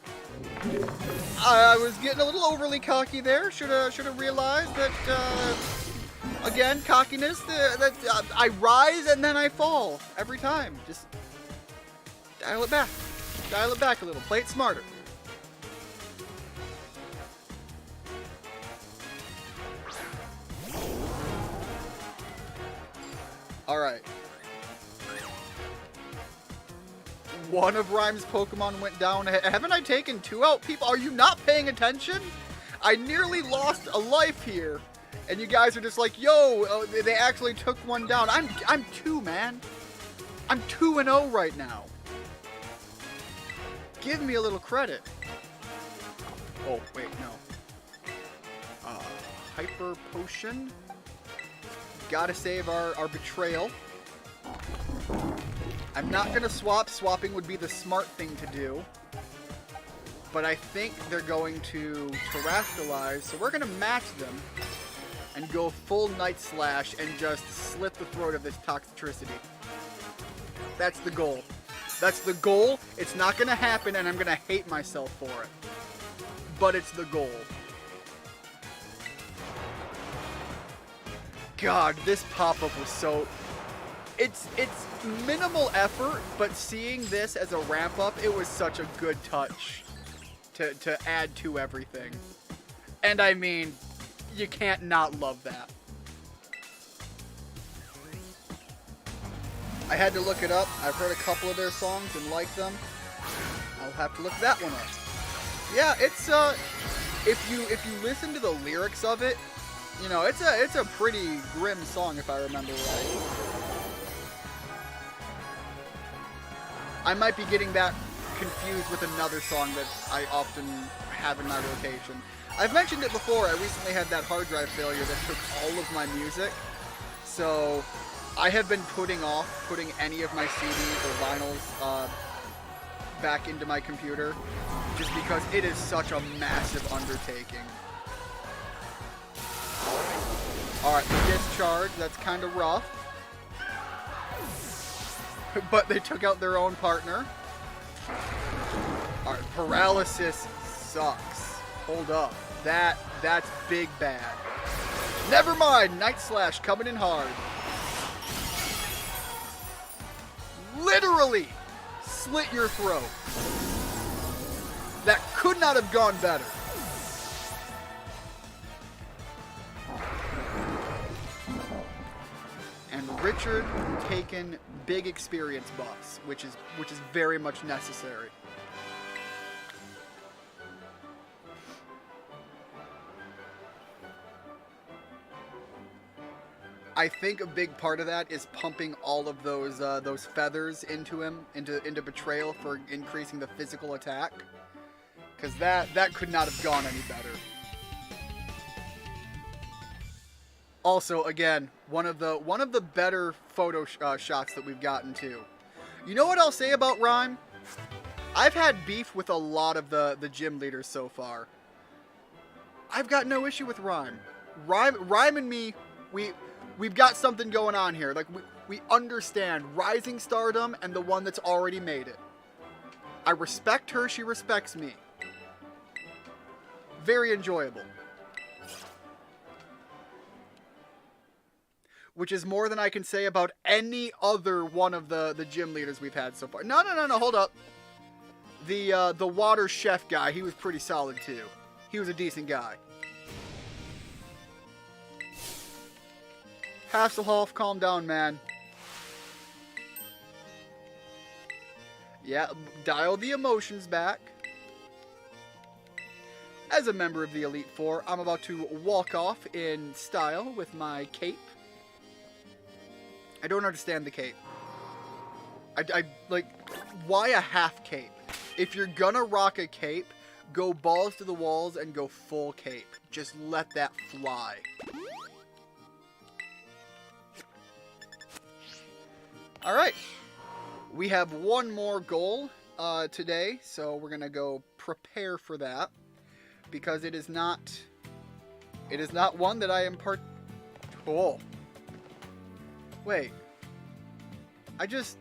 I was getting a little overly cocky there. Should have realized that, again, cockiness, I rise and then I fall every time. Just dial it back. Dial it back a little. Play it smarter. Alright. One of Rhyme's Pokemon went down. Haven't I taken two out, people? Are you not paying attention? I nearly lost a life here. And you guys are just like, yo, they actually took one down. I'm 2, man. I'm 2-0 right now. Give me a little credit. Oh, wait, no. Hyper potion. Gotta save our betrayal. I'm not gonna swap. Swapping would be the smart thing to do. But I think they're going to terrestrialize, so we're gonna match them and go full Night Slash and just slit the throat of this toxicity. That's the goal. That's the goal. It's not gonna happen, and I'm gonna hate myself for it. But it's the goal. God, this pop-up was so... It's minimal effort, but seeing this as a ramp-up, it was such a good touch to add to everything. And I mean, you can't not love that. I had to look it up. I've heard a couple of their songs and liked them. I'll have to look that one up. Yeah, it's if you listen to the lyrics of it, you know, it's a pretty grim song if I remember right. I might be getting that confused with another song that I often have in my rotation. I've mentioned it before. I recently had that hard drive failure that took all of my music. So I have been putting off putting any of my CDs or vinyls back into my computer just because it is such a massive undertaking. Alright, the discharge, that's kind of rough. But they took out their own partner. Alright, paralysis sucks. Hold up. That's big bad. Never mind, Night Slash coming in hard. Literally slit your throat. That could not have gone better. And Richard taken big experience buffs, which is very much necessary. I think a big part of that is pumping all of those feathers into him, into Betrayal for increasing the physical attack, because that could not have gone any better. Also, again, one of the better photo shots that we've gotten too. You know what I'll say about Rhyme? I've had beef with a lot of the gym leaders so far. I've got no issue with Rhyme. Rhyme and me, we've got something going on here. Like, we understand rising stardom and the one that's already made it. I respect her, she respects me. Very enjoyable. Which is more than I can say about any other one of the gym leaders we've had so far. No, hold up. The water chef guy, he was pretty solid too. He was a decent guy. Hasselhoff, calm down, man. Yeah, dial the emotions back. As a member of the Elite Four, I'm about to walk off in style with my cape. I don't understand the cape. I like, why a half cape? If you're gonna rock a cape, go balls to the walls and go full cape. Just let that fly. Alright, we have one more goal today, so we're going to go prepare for that, because it is not one that I am Oh. Wait. I just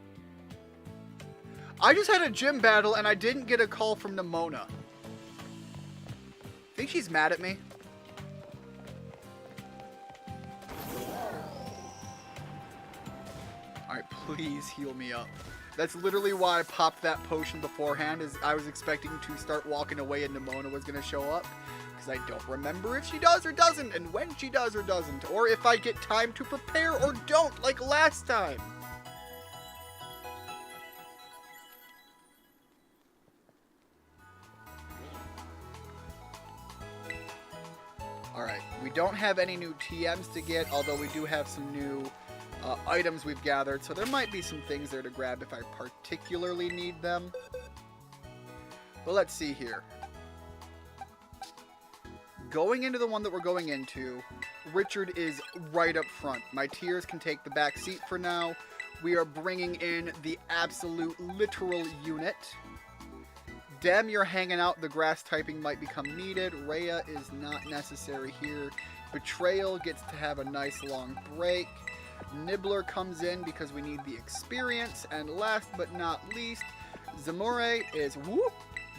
had a gym battle and I didn't get a call from Nimona. Think she's mad at me? Alright, please heal me up. That's literally why I popped that potion beforehand, is I was expecting to start walking away and Nimona was going to show up. Because I don't remember if she does or doesn't, and when she does or doesn't. Or if I get time to prepare or don't, like last time. Alright, we don't have any new TMs to get, although we do have some new items we've gathered, so there might be some things there to grab if I particularly need them. But let's see here. Going into the one that we're going into, Richard is right up front. My tiers can take the back seat for now. We are bringing in the absolute literal unit. Dem, you're hanging out. The grass typing might become needed. Rhea is not necessary here. Betrayal gets to have a nice long break. Nibbler comes in because we need the experience. And last but not least, Zamore is... Whoop!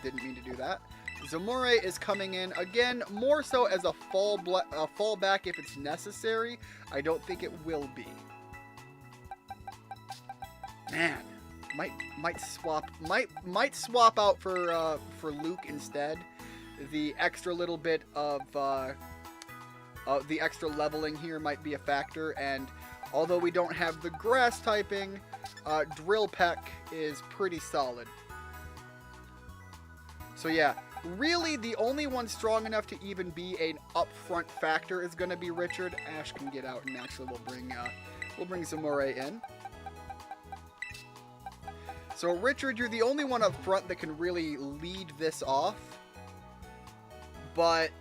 Didn't mean to do that. Zamore is coming in, again, more so as a fallback if it's necessary. I don't think it will be. Man, might swap out for Luke instead. The extra little bit of the extra leveling here might be a factor, and although we don't have the grass typing, Drill Peck is pretty solid. So yeah, really the only one strong enough to even be an upfront factor is going to be Richard. Ash can get out, and actually we'll bring Zamore in. So Richard, you're the only one up front that can really lead this off. But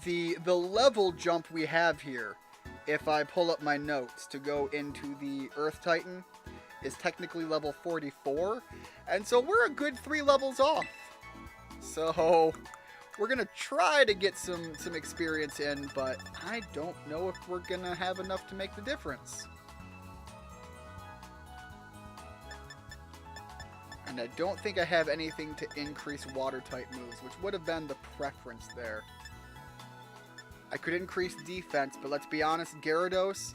the level jump we have here, if I pull up my notes to go into the Earth Titan, is technically level 44. And so we're a good 3 levels off. So we're going to try to get some experience in, but I don't know if we're going to have enough to make the difference. And I don't think I have anything to increase water-type moves, which would have been the preference there. I could increase defense, but let's be honest, Gyarados,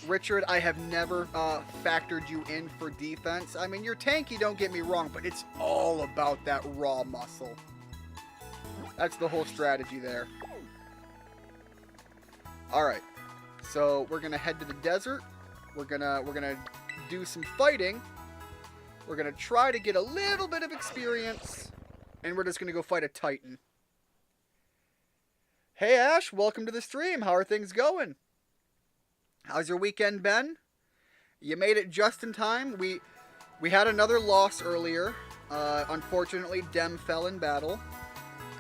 Richard, I have never factored you in for defense. I mean, you're tanky, don't get me wrong, but it's all about that raw muscle. That's the whole strategy there. Alright, so we're going to head to the desert. We're gonna do some fighting. We're going to try to get a little bit of experience, and we're just going to go fight a Titan. Hey Ash, welcome to the stream. How are things going? How's your weekend been? You made it just in time. We had another loss earlier. Unfortunately, Dem fell in battle,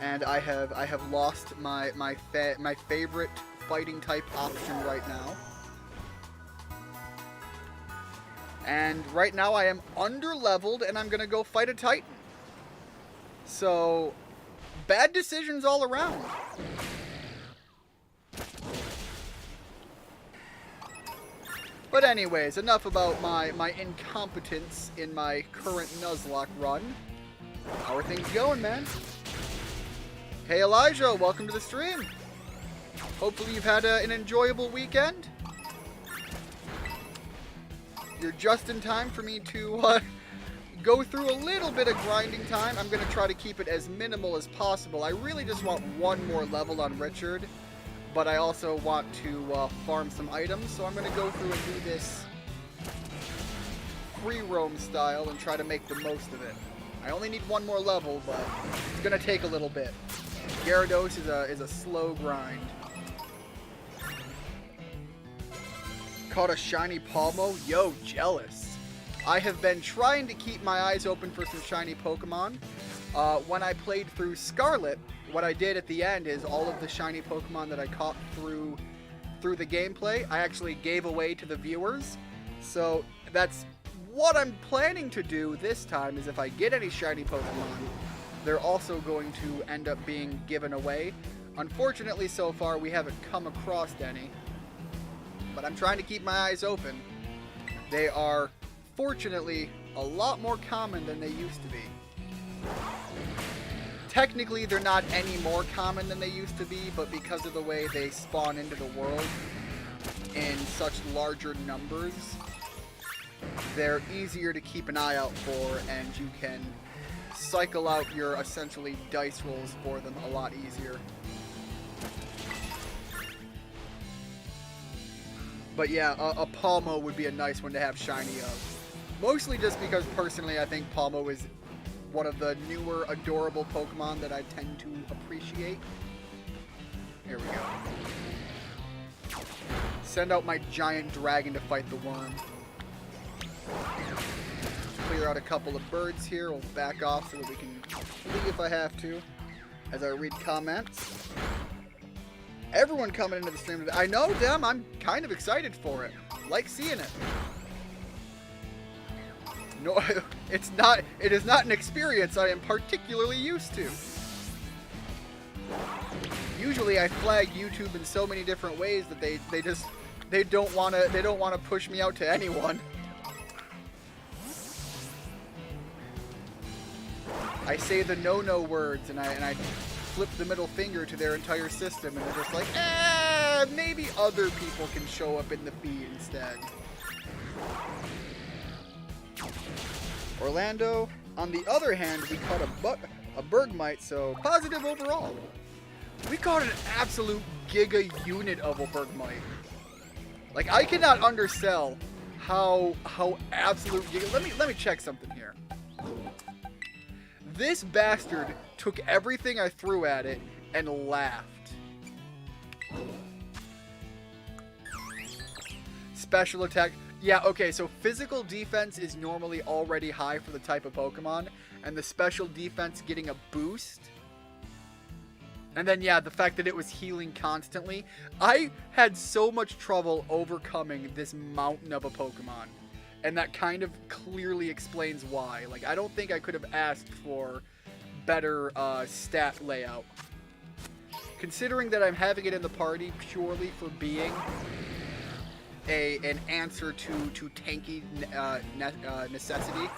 and I have lost my favorite fighting type option right now. And right now I am under-leveled, and I'm going to go fight a Titan. So, bad decisions all around. But anyways, enough about my incompetence in my current Nuzlocke run. How are things going, man? Hey Elijah, welcome to the stream. Hopefully you've had an enjoyable weekend. You're just in time for me to go through a little bit of grinding time. I'm going to try to keep it as minimal as possible. I really just want one more level on Richard, but I also want to farm some items, so I'm going to go through and do this free roam style and try to make the most of it. I only need one more level, but it's going to take a little bit. Gyarados is a slow grind. Caught a shiny Palmo? Yo, jealous. I have been trying to keep my eyes open for some shiny Pokemon. When I played through Scarlet, what I did at the end is all of the shiny Pokemon that I caught through the gameplay, I actually gave away to the viewers. So that's what I'm planning to do this time, is if I get any shiny Pokemon, they're also going to end up being given away. Unfortunately, so far, we haven't come across any. But I'm trying to keep my eyes open. They are, fortunately, a lot more common than they used to be. Technically, they're not any more common than they used to be, but because of the way they spawn into the world in such larger numbers, they're easier to keep an eye out for, and you can cycle out your essentially dice rolls for them a lot easier. But yeah, a Palmo would be a nice one to have shiny of. Mostly just because, personally, I think Palmo is one of the newer, adorable Pokemon that I tend to appreciate. Here we go. send out my giant dragon to fight the worm. Clear out a couple of birds here. We'll back off so that we can leave if I have to. As I read comments. Everyone coming into the stream today. I know, Dem. I'm kind of excited for it. Like seeing it. No, it's not. It is not an experience I am particularly used to. Usually, I flag YouTube in so many different ways that they don't want to push me out to anyone. I say the no words and I flip the middle finger to their entire system, and they're just like, maybe other people can show up in the feed instead. Orlando, on the other hand, we caught a Bergmite, so positive overall. We caught an absolute giga unit of a Bergmite. Like, I cannot undersell how absolute giga. Let me check something here. This bastard took everything I threw at it and laughed. Special attack. Yeah, okay, so physical defense is normally already high for the type of Pokemon, and the special defense getting a boost. And then, yeah, the fact that it was healing constantly. I had so much trouble overcoming this mountain of a Pokemon. And that kind of clearly explains why. Like, I don't think I could have asked for better stat layout. Considering that I'm having it in the party purely for being an answer to tanky necessity.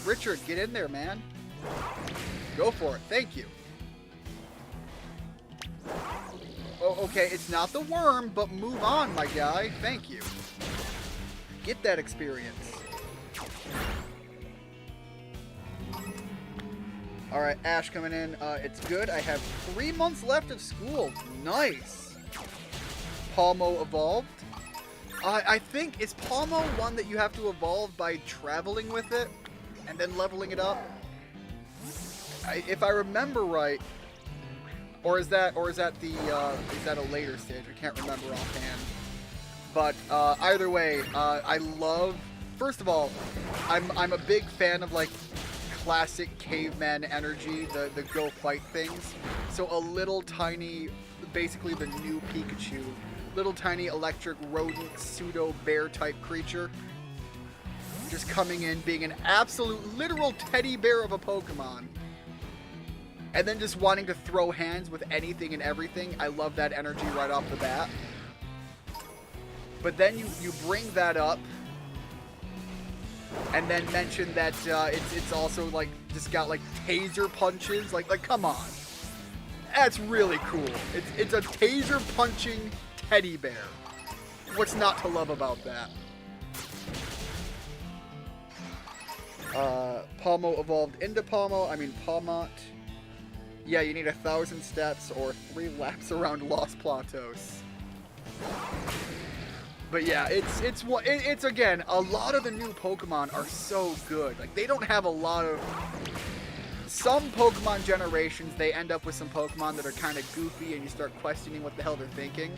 Richard, get in there, man. Go for it. Thank you. Oh, okay, it's not the worm, but move on, my guy. Thank you. Get that experience. Alright, Ash coming in. It's good. I have 3 months left of school. Nice. Palmo evolved. I think, is Palmo one that you have to evolve by traveling with it and then leveling it up? If I remember right, or is that a later stage? I can't remember offhand. But either way, I love. First of all, I'm a big fan of like classic caveman energy, the go fight things. So a little tiny, basically the new Pikachu, little tiny electric rodent pseudo bear type creature, just coming in being an absolute literal teddy bear of a Pokemon. And then just wanting to throw hands with anything and everything. I love that energy right off the bat. But then you bring that up, and then mention that it's also like just got like taser punches. Like come on, that's really cool. It's a taser punching teddy bear. What's not to love about that? Palmo evolved into Palmo. I mean Palmont. Yeah, you need 1,000 steps or 3 laps around Los Platos. But yeah, it's again, a lot of the new Pokemon are so good. Like, they don't have a lot of. Some Pokemon generations, they end up with some Pokemon that are kind of goofy, and you start questioning what the hell they're thinking.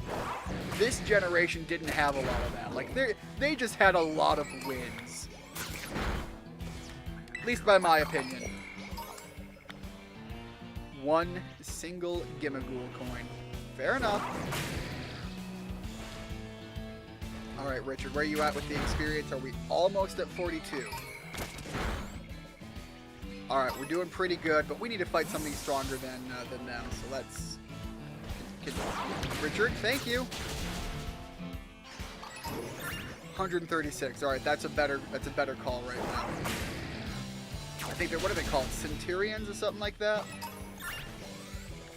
This generation didn't have a lot of that. Like, they just had a lot of wins. At least by my opinion. One single Gimmighoul coin. Fair enough. Alright, Richard, where are you at with the experience? Are we almost at 42? Alright, we're doing pretty good, but we need to fight something stronger than them, so let's... Richard, thank you! 136, alright, that's a better call right now. I think they're, what are they called? Centurions or something like that?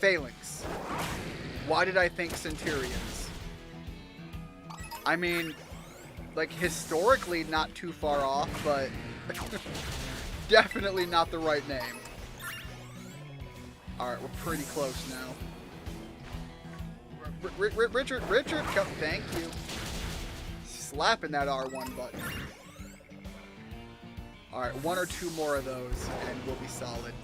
Phalanx. Why did I think Centurions? I mean, like, historically not too far off, but definitely not the right name. Alright, we're pretty close now. Richard, thank you. Slapping that R1 button. Alright, 1 or 2 more of those, and we'll be solid.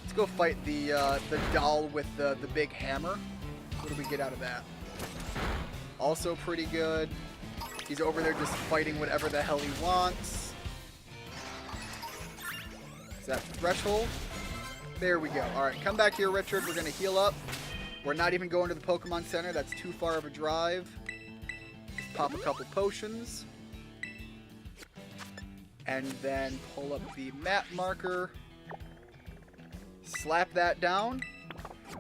Let's go fight the doll with the big hammer. What do we get out of that? Also pretty good. He's over there just fighting whatever the hell he wants. Is that threshold? There we go. Alright, come back here, Richard. We're going to heal up. We're not even going to the Pokemon Center. That's too far of a drive. Just pop a couple potions. And then pull up the map marker. Slap that down.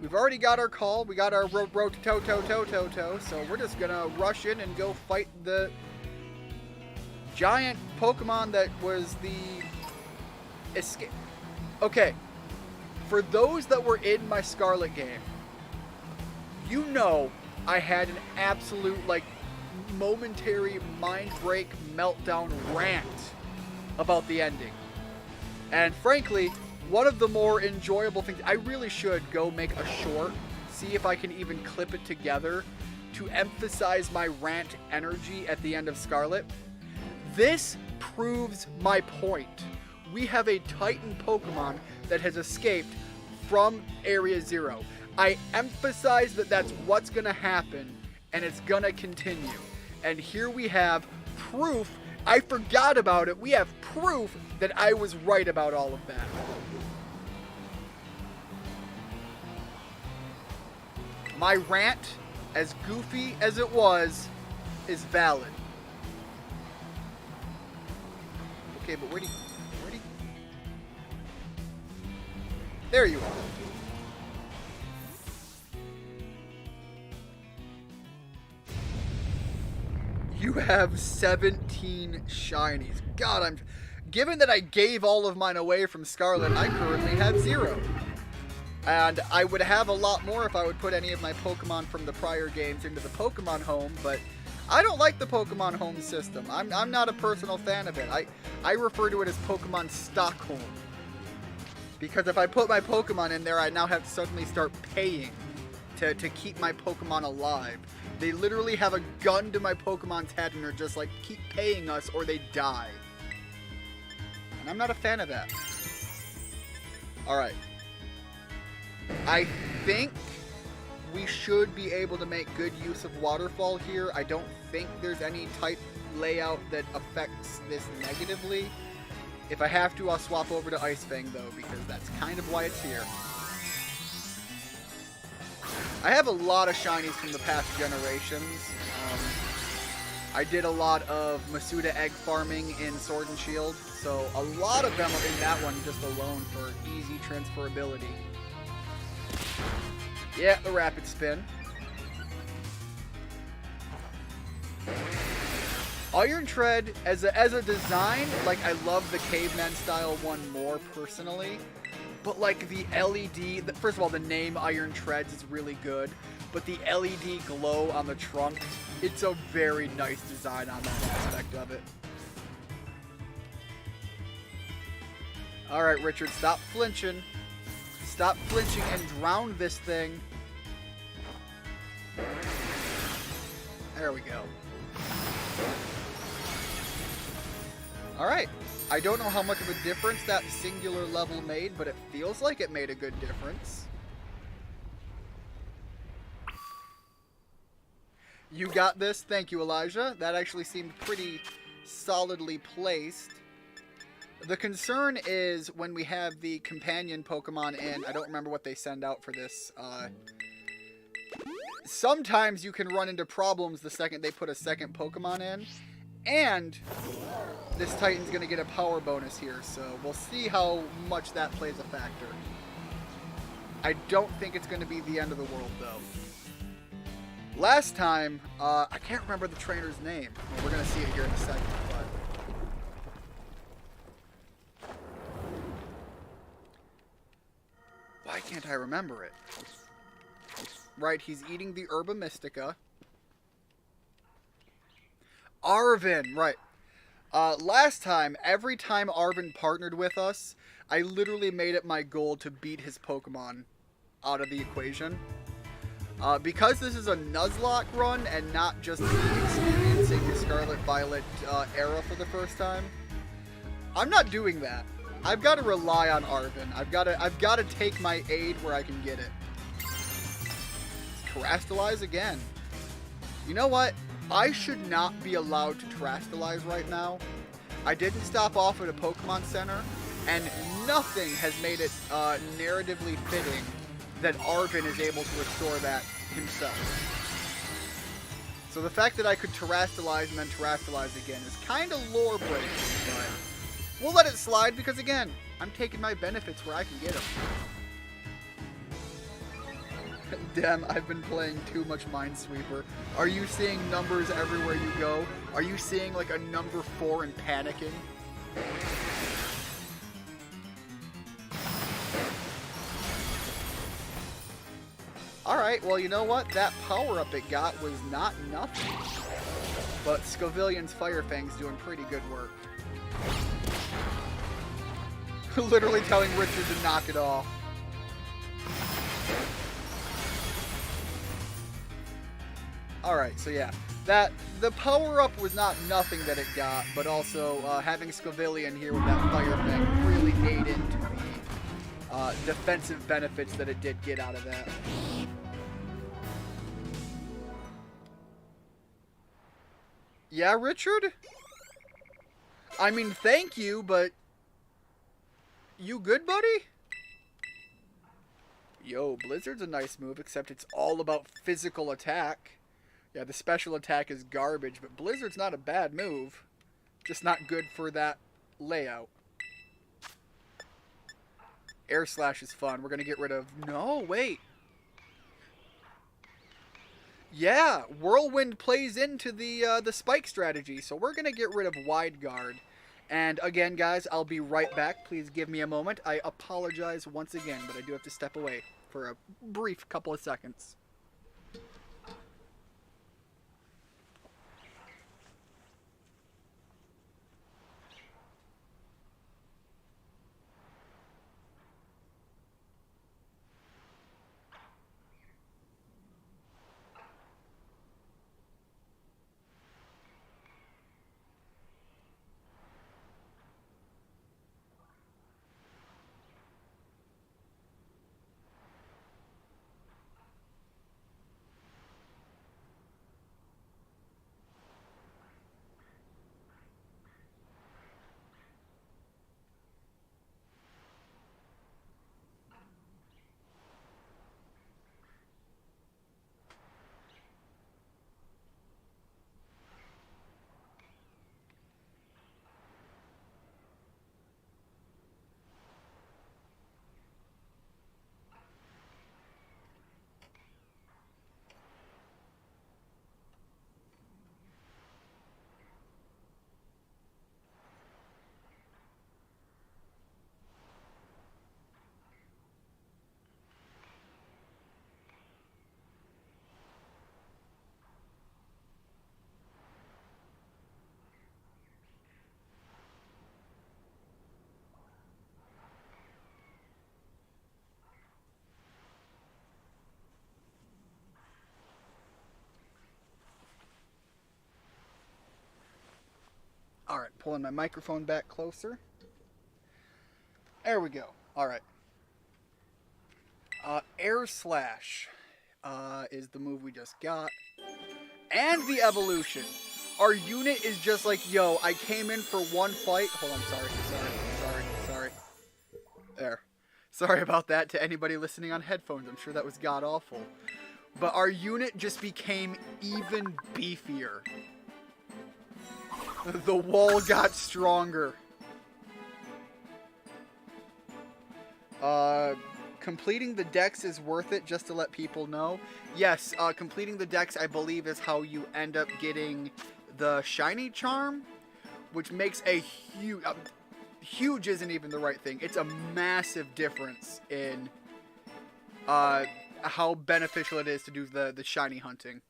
We've already got our call. We got our Rototo, so we're just gonna rush in and go fight the giant Pokemon that was the escape. Okay, for those that were in my Scarlet game, you know I had an absolute, like, momentary mind break meltdown rant about the ending. And frankly, one of the more enjoyable things, I really should go make a short, see if I can even clip it together to emphasize my rant energy at the end of Scarlet. This proves my point. We have a Titan Pokemon that has escaped from Area Zero. I emphasize that that's what's going to happen, and it's going to continue. And here we have proof. I forgot about it. We have proof that I was right about all of that. My rant, as goofy as it was, is valid. Okay, but where'd he... There you are. You have 17 shinies. God, given that I gave all of mine away from Scarlet, I currently have 0. And I would have a lot more if I would put any of my Pokemon from the prior games into the Pokemon Home, but I don't like the Pokemon Home system. I'm not a personal fan of it. I refer to it as Pokemon Stockholm. Because if I put my Pokemon in there, I now have to suddenly start paying to keep my Pokemon alive. They literally have a gun to my Pokemon's head and are just like, keep paying us or they die. And I'm not a fan of that. Alright. I think we should be able to make good use of Waterfall here. I don't think there's any type layout that affects this negatively. If I have to, I'll swap over to Ice Fang, though, because that's kind of why it's here. I have a lot of shinies from the past generations. I did a lot of Masuda egg farming in Sword and Shield, so a lot of them are in that one just alone for easy transferability. Yeah, the Rapid Spin. Iron Tread, as a design, like, I love the Caveman style one more personally. But, like, the LED... First of all, the name Iron Treads is really good. But the LED glow on the trunk, it's a very nice design on that aspect of it. Alright, Richard, stop flinching. Stop flinching and drown this thing. There we go. Alright. I don't know how much of a difference that singular level made, but it feels like it made a good difference. You got this. Thank you, Elijah. That actually seemed pretty solidly placed. The concern is when we have the companion Pokemon in, I don't remember what they send out for this. Sometimes you can run into problems the second they put a second Pokemon in. And this Titan's going to get a power bonus here, so we'll see how much that plays a factor. I don't think it's going to be the end of the world, though. Last time, I can't remember the trainer's name. Well, we're going to see it here in a second, but... Why can't I remember it? Right, he's eating the Herba Mystica. Arvin, right. Last time, every time Arvin partnered with us, I literally made it my goal to beat his Pokemon out of the equation. Because this is a Nuzlocke run and not just experiencing the Scarlet Violet era for the first time, I'm not doing that. I've got to rely on Arvin. I've got to take my aid where I can get it. Terastallize again. You know what? I should not be allowed to terrestrialize right now. I didn't stop off at a Pokemon Center, and nothing has made it narratively fitting that Arvin is able to restore that himself. So the fact that I could terrestrialize and then terrestrialize again is kind of lore breaking, but we'll let it slide because, again, I'm taking my benefits where I can get them. Damn, I've been playing too much Minesweeper. Are you seeing numbers everywhere you go? Are you seeing like a number 4 and panicking? Alright, well, you know what? That power-up it got was not nothing. But Scovillion's Fire Fang's doing pretty good work. Literally telling Richard to knock it off. Alright, so yeah. The power-up was not nothing that it got, but also having Scovillion here with that Fire Fang really ate into the defensive benefits that it did get out of that. Yeah, Richard? I mean, thank you, but... You good, buddy? Yo, Blizzard's a nice move, except it's all about physical attack. Yeah, the special attack is garbage, but Blizzard's not a bad move. Just not good for that layout. Air Slash is fun. We're going to get rid of... No, wait. Yeah, Whirlwind plays into the Spike strategy, so we're going to get rid of Wide Guard. And again, guys, I'll be right back. Please give me a moment. I apologize once again, but I do have to step away for a brief couple of seconds. Alright, pulling my microphone back closer. There we go. Alright. Air Slash is the move we just got. And the evolution. Our unit is just like, yo, I came in for one fight. Hold on, sorry. There. Sorry about that to anybody listening on headphones. I'm sure that was god-awful. But our unit just became even beefier. The wall got stronger. Completing the dex is worth it, just to let people know. Yes, completing the dex, I believe, is how you end up getting the shiny charm, which makes a huge... huge isn't even the right thing. It's a massive difference in how beneficial it is to do the shiny hunting.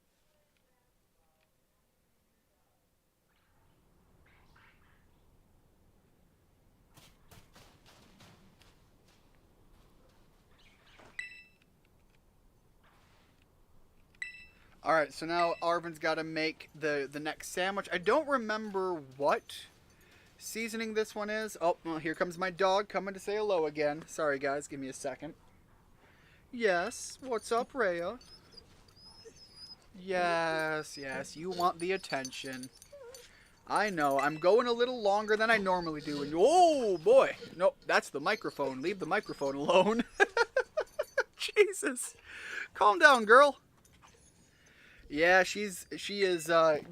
Alright, so now Arvin's got to make the next sandwich. I don't remember what seasoning this one is. Oh, well, here comes my dog coming to say hello again. Sorry, guys. Give me a second. Yes, what's up, Rhea? Yes, yes, you want the attention. I know, I'm going a little longer than I normally do, and oh boy, nope, that's the microphone. Leave the microphone alone. Jesus, calm down, girl. Yeah, she is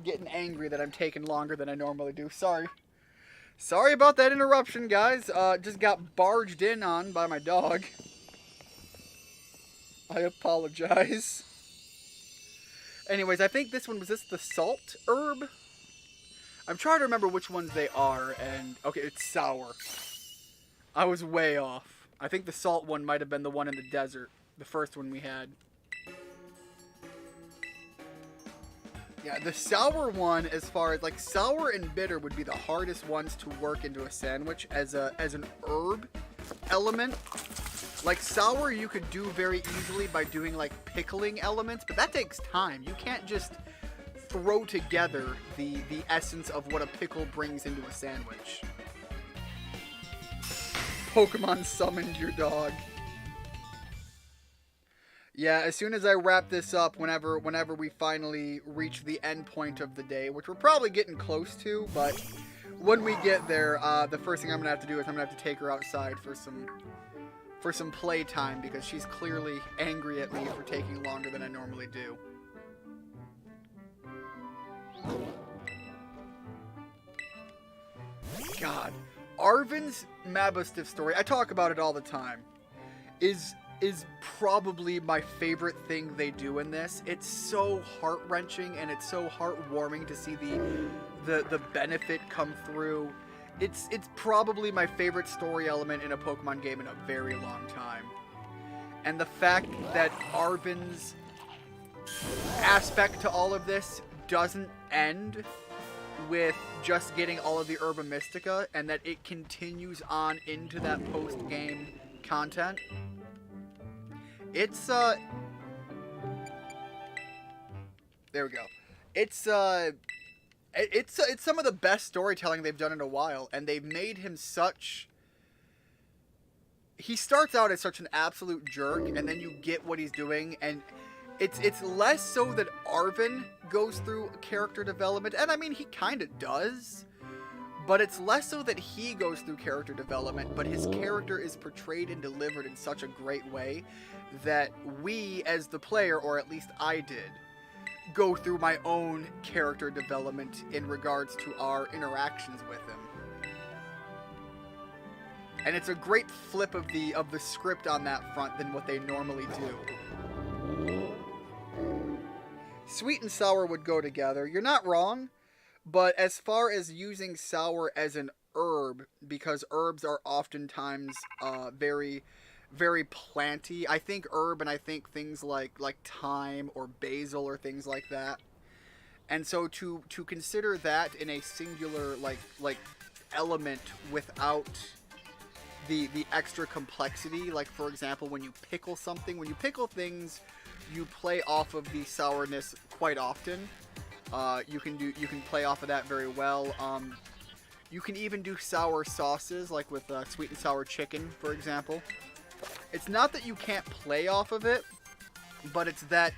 getting angry that I'm taking longer than I normally do. Sorry about that interruption, guys. Just got barged in on by my dog. I apologize. Anyways, I think this one was this the salt herb. I'm trying to remember which ones they are, and okay, it's sour. I was way off. I think the salt one might have been the one in the desert, the first one we had. Yeah, the sour one, as far as like sour and bitter, would be the hardest ones to work into a sandwich as an herb element. Like sour, you could do very easily by doing like pickling elements, but that takes time. You can't just throw together the essence of what a pickle brings into a sandwich. Pokemon summoned your dog. Yeah, as soon as I wrap this up, whenever we finally reach the end point of the day, which we're probably getting close to, but when we get there, the first thing I'm gonna have to do is I'm gonna have to take her outside for some playtime because she's clearly angry at me for taking longer than I normally do. God, Arven's Mabustiff story, I talk about it all the time, is probably my favorite thing they do in this. It's so heart-wrenching and it's so heartwarming to see the benefit come through. It's probably my favorite story element in a Pokemon game in a very long time. And the fact that Arven's aspect to all of this doesn't end with just getting all of the Herba Mystica, and that it continues on into that post-game content. It's there we go. It's some of the best storytelling they've done in a while, and they've made him such. He starts out as such an absolute jerk, and then you get what he's doing, and it's less so that Arven goes through character development, and I mean he kind of does, but it's less so that he goes through character development, but his character is portrayed and delivered in such a great way that we, as the player, or at least I did, go through my own character development in regards to our interactions with him. And it's a great flip of the script on that front than what they normally do. Sweet and sour would go together. You're not wrong, but as far as using sour as an herb, because herbs are oftentimes very, very planty. I think herb, and I think things like thyme or basil or things like that. And so to consider that in a singular like element without the extra complexity, like for example when you pickle something, when you pickle things, you play off of the sourness quite often. You can play off of that very well. You can even do sour sauces, like with sweet and sour chicken, for example. It's not that you can't play off of it, but it's that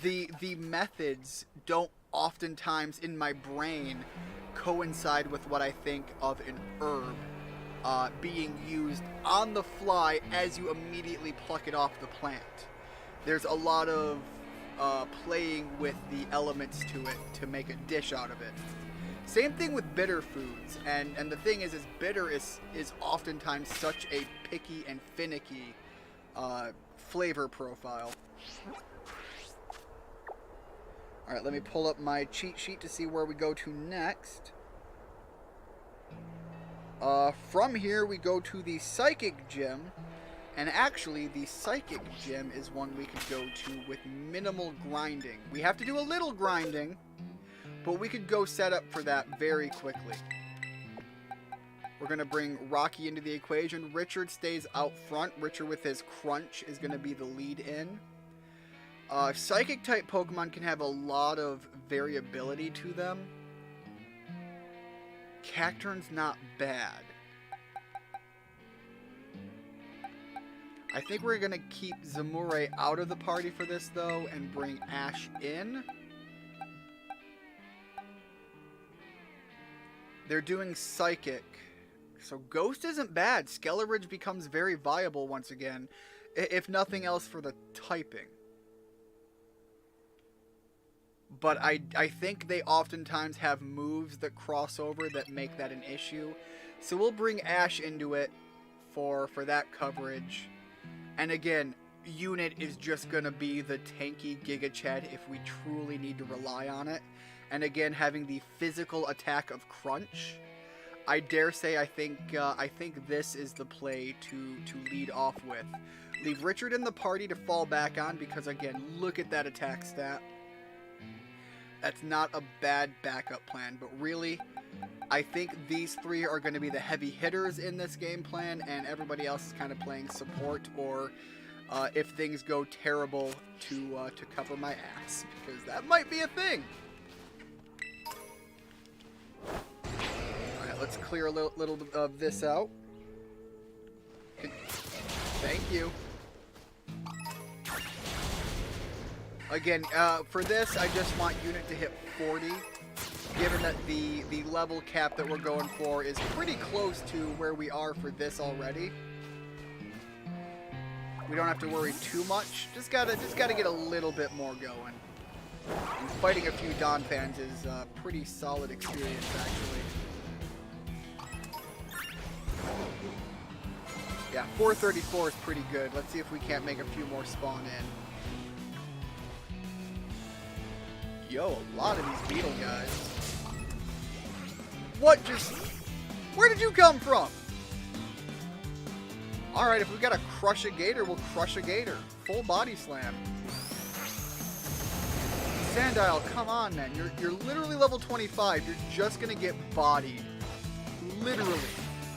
the methods don't oftentimes in my brain coincide with what I think of an herb being used on the fly as you immediately pluck it off the plant. There's a lot of playing with the elements to it to make a dish out of it. Same thing with bitter foods, and the thing is bitter is oftentimes such a picky and finicky flavor profile. Alright, let me pull up my cheat sheet to see where we go to next. From here we go to the Psychic Gym, and actually the Psychic Gym is one we could go to with minimal grinding. We have to do a little grinding, but we could go set up for that very quickly. We're going to bring Rocky into the equation. Richard stays out front. Richard with his crunch is going to be the lead in. Psychic type Pokemon can have a lot of variability to them. Cacturne's not bad. I think we're going to keep Zamure out of the party for this, though, and bring Ash in. They're doing Psychic. So Ghost isn't bad. Skelleridge becomes very viable once again, if nothing else for the typing. But I think they oftentimes have moves that cross over that make that an issue. So we'll bring Ash into it for that coverage. And again, unit is just going to be the tanky Giga Chad if we truly need to rely on it. And again, having the physical attack of Crunch, I dare say I think this is the play to lead off with. Leave Richard in the party to fall back on because, again, look at that attack stat. That's not a bad backup plan, but really, I think these three are going to be the heavy hitters in this game plan, and everybody else is kind of playing support, or if things go terrible, to cover my ass, because that might be a thing. Alright, let's clear a little of this out. Thank you. Again, for this, I just want unit to hit 40, given that the level cap that we're going for is pretty close to where we are for this already. We don't have to worry too much. Just gotta get a little bit more going. And fighting a few Don fans is a pretty solid experience, actually. Yeah, 434 is pretty good. Let's see if we can't make a few more spawn in. Yo, a lot of these beetle guys. What just... Where did you come from? Alright, if we gotta crush a gator, we'll crush a gator. Full body slam. Sandile, come on, man. You're literally level 25. You're just gonna get bodied. Literally.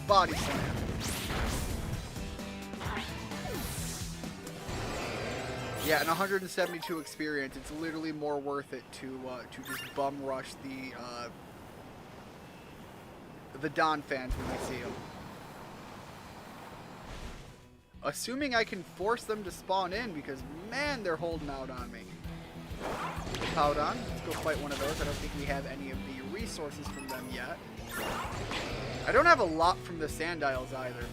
Body slam. Yeah, and 172 experience. It's literally more worth it to just bum rush the Don fans when we see them. Assuming I can force them to spawn in, because man, they're holding out on me. Powdon, let's go fight one of those. I don't think we have any of the resources from them yet. I don't have a lot from the Sandiles either.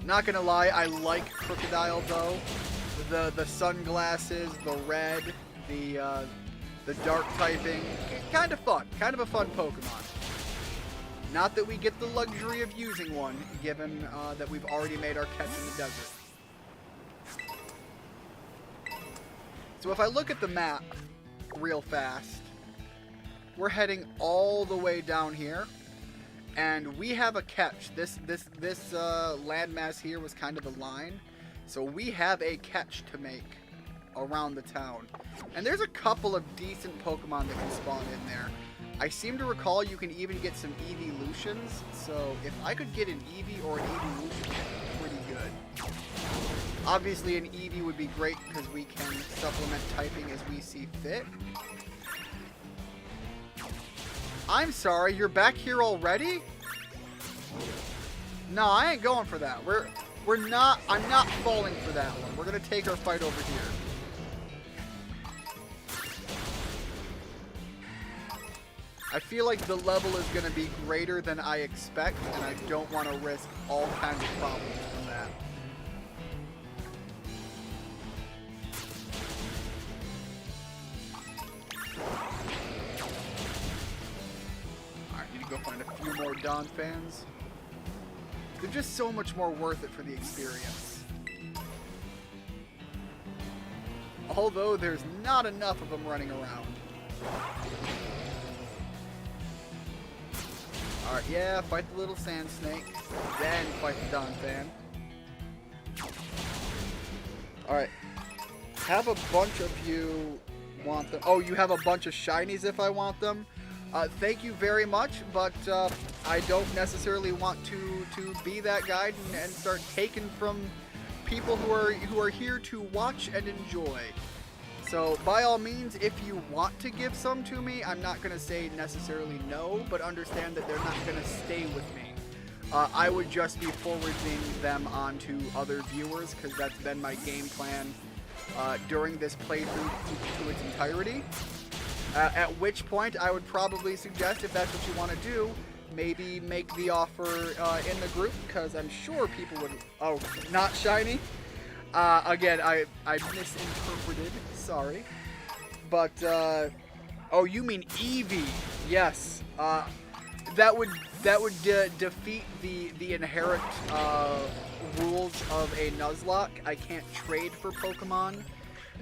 Not gonna lie, I like Crocodile though. The sunglasses, the red, the dark typing, kind of fun. Kind of a fun Pokemon. Not that we get the luxury of using one, given that we've already made our catch in the desert. So if I look at the map real fast, we're heading all the way down here. And we have a catch. This landmass here was kind of a line. So we have a catch to make around the town. And there's a couple of decent Pokemon that can spawn in there. I seem to recall you can even get some Eeveelutions. So if I could get an Eevee or an Eeveelution, that'd be pretty good. Obviously an Eevee would be great because we can supplement typing as we see fit. I'm sorry, you're back here already? No, I ain't going for that. I'm not falling for that one. We're gonna take our fight over here. I feel like the level is gonna be greater than I expect, and I don't want to risk all kinds of problems from that. Go find a few more Don fans. They're just so much more worth it for the experience. Although there's not enough of them running around. Alright, yeah, fight the little sand snake. Then fight the Don fan. Alright. Have a bunch of you want them. Oh, you have a bunch of shinies if I want them. Thank you very much, but I don't necessarily want to be that guy and start taking from people who are here to watch and enjoy. So by all means, if you want to give some to me, I'm not going to say necessarily no, but understand that they're not going to stay with me. I would just be forwarding them onto other viewers, because that's been my game plan during this playthrough to its entirety. At which point, I would probably suggest, if that's what you want to do, maybe make the offer in the group, because I'm sure people would... Oh, not shiny? Again, I misinterpreted. Sorry. But, oh, you mean Eevee. Yes. That would defeat the inherent rules of a Nuzlocke. I can't trade for Pokemon.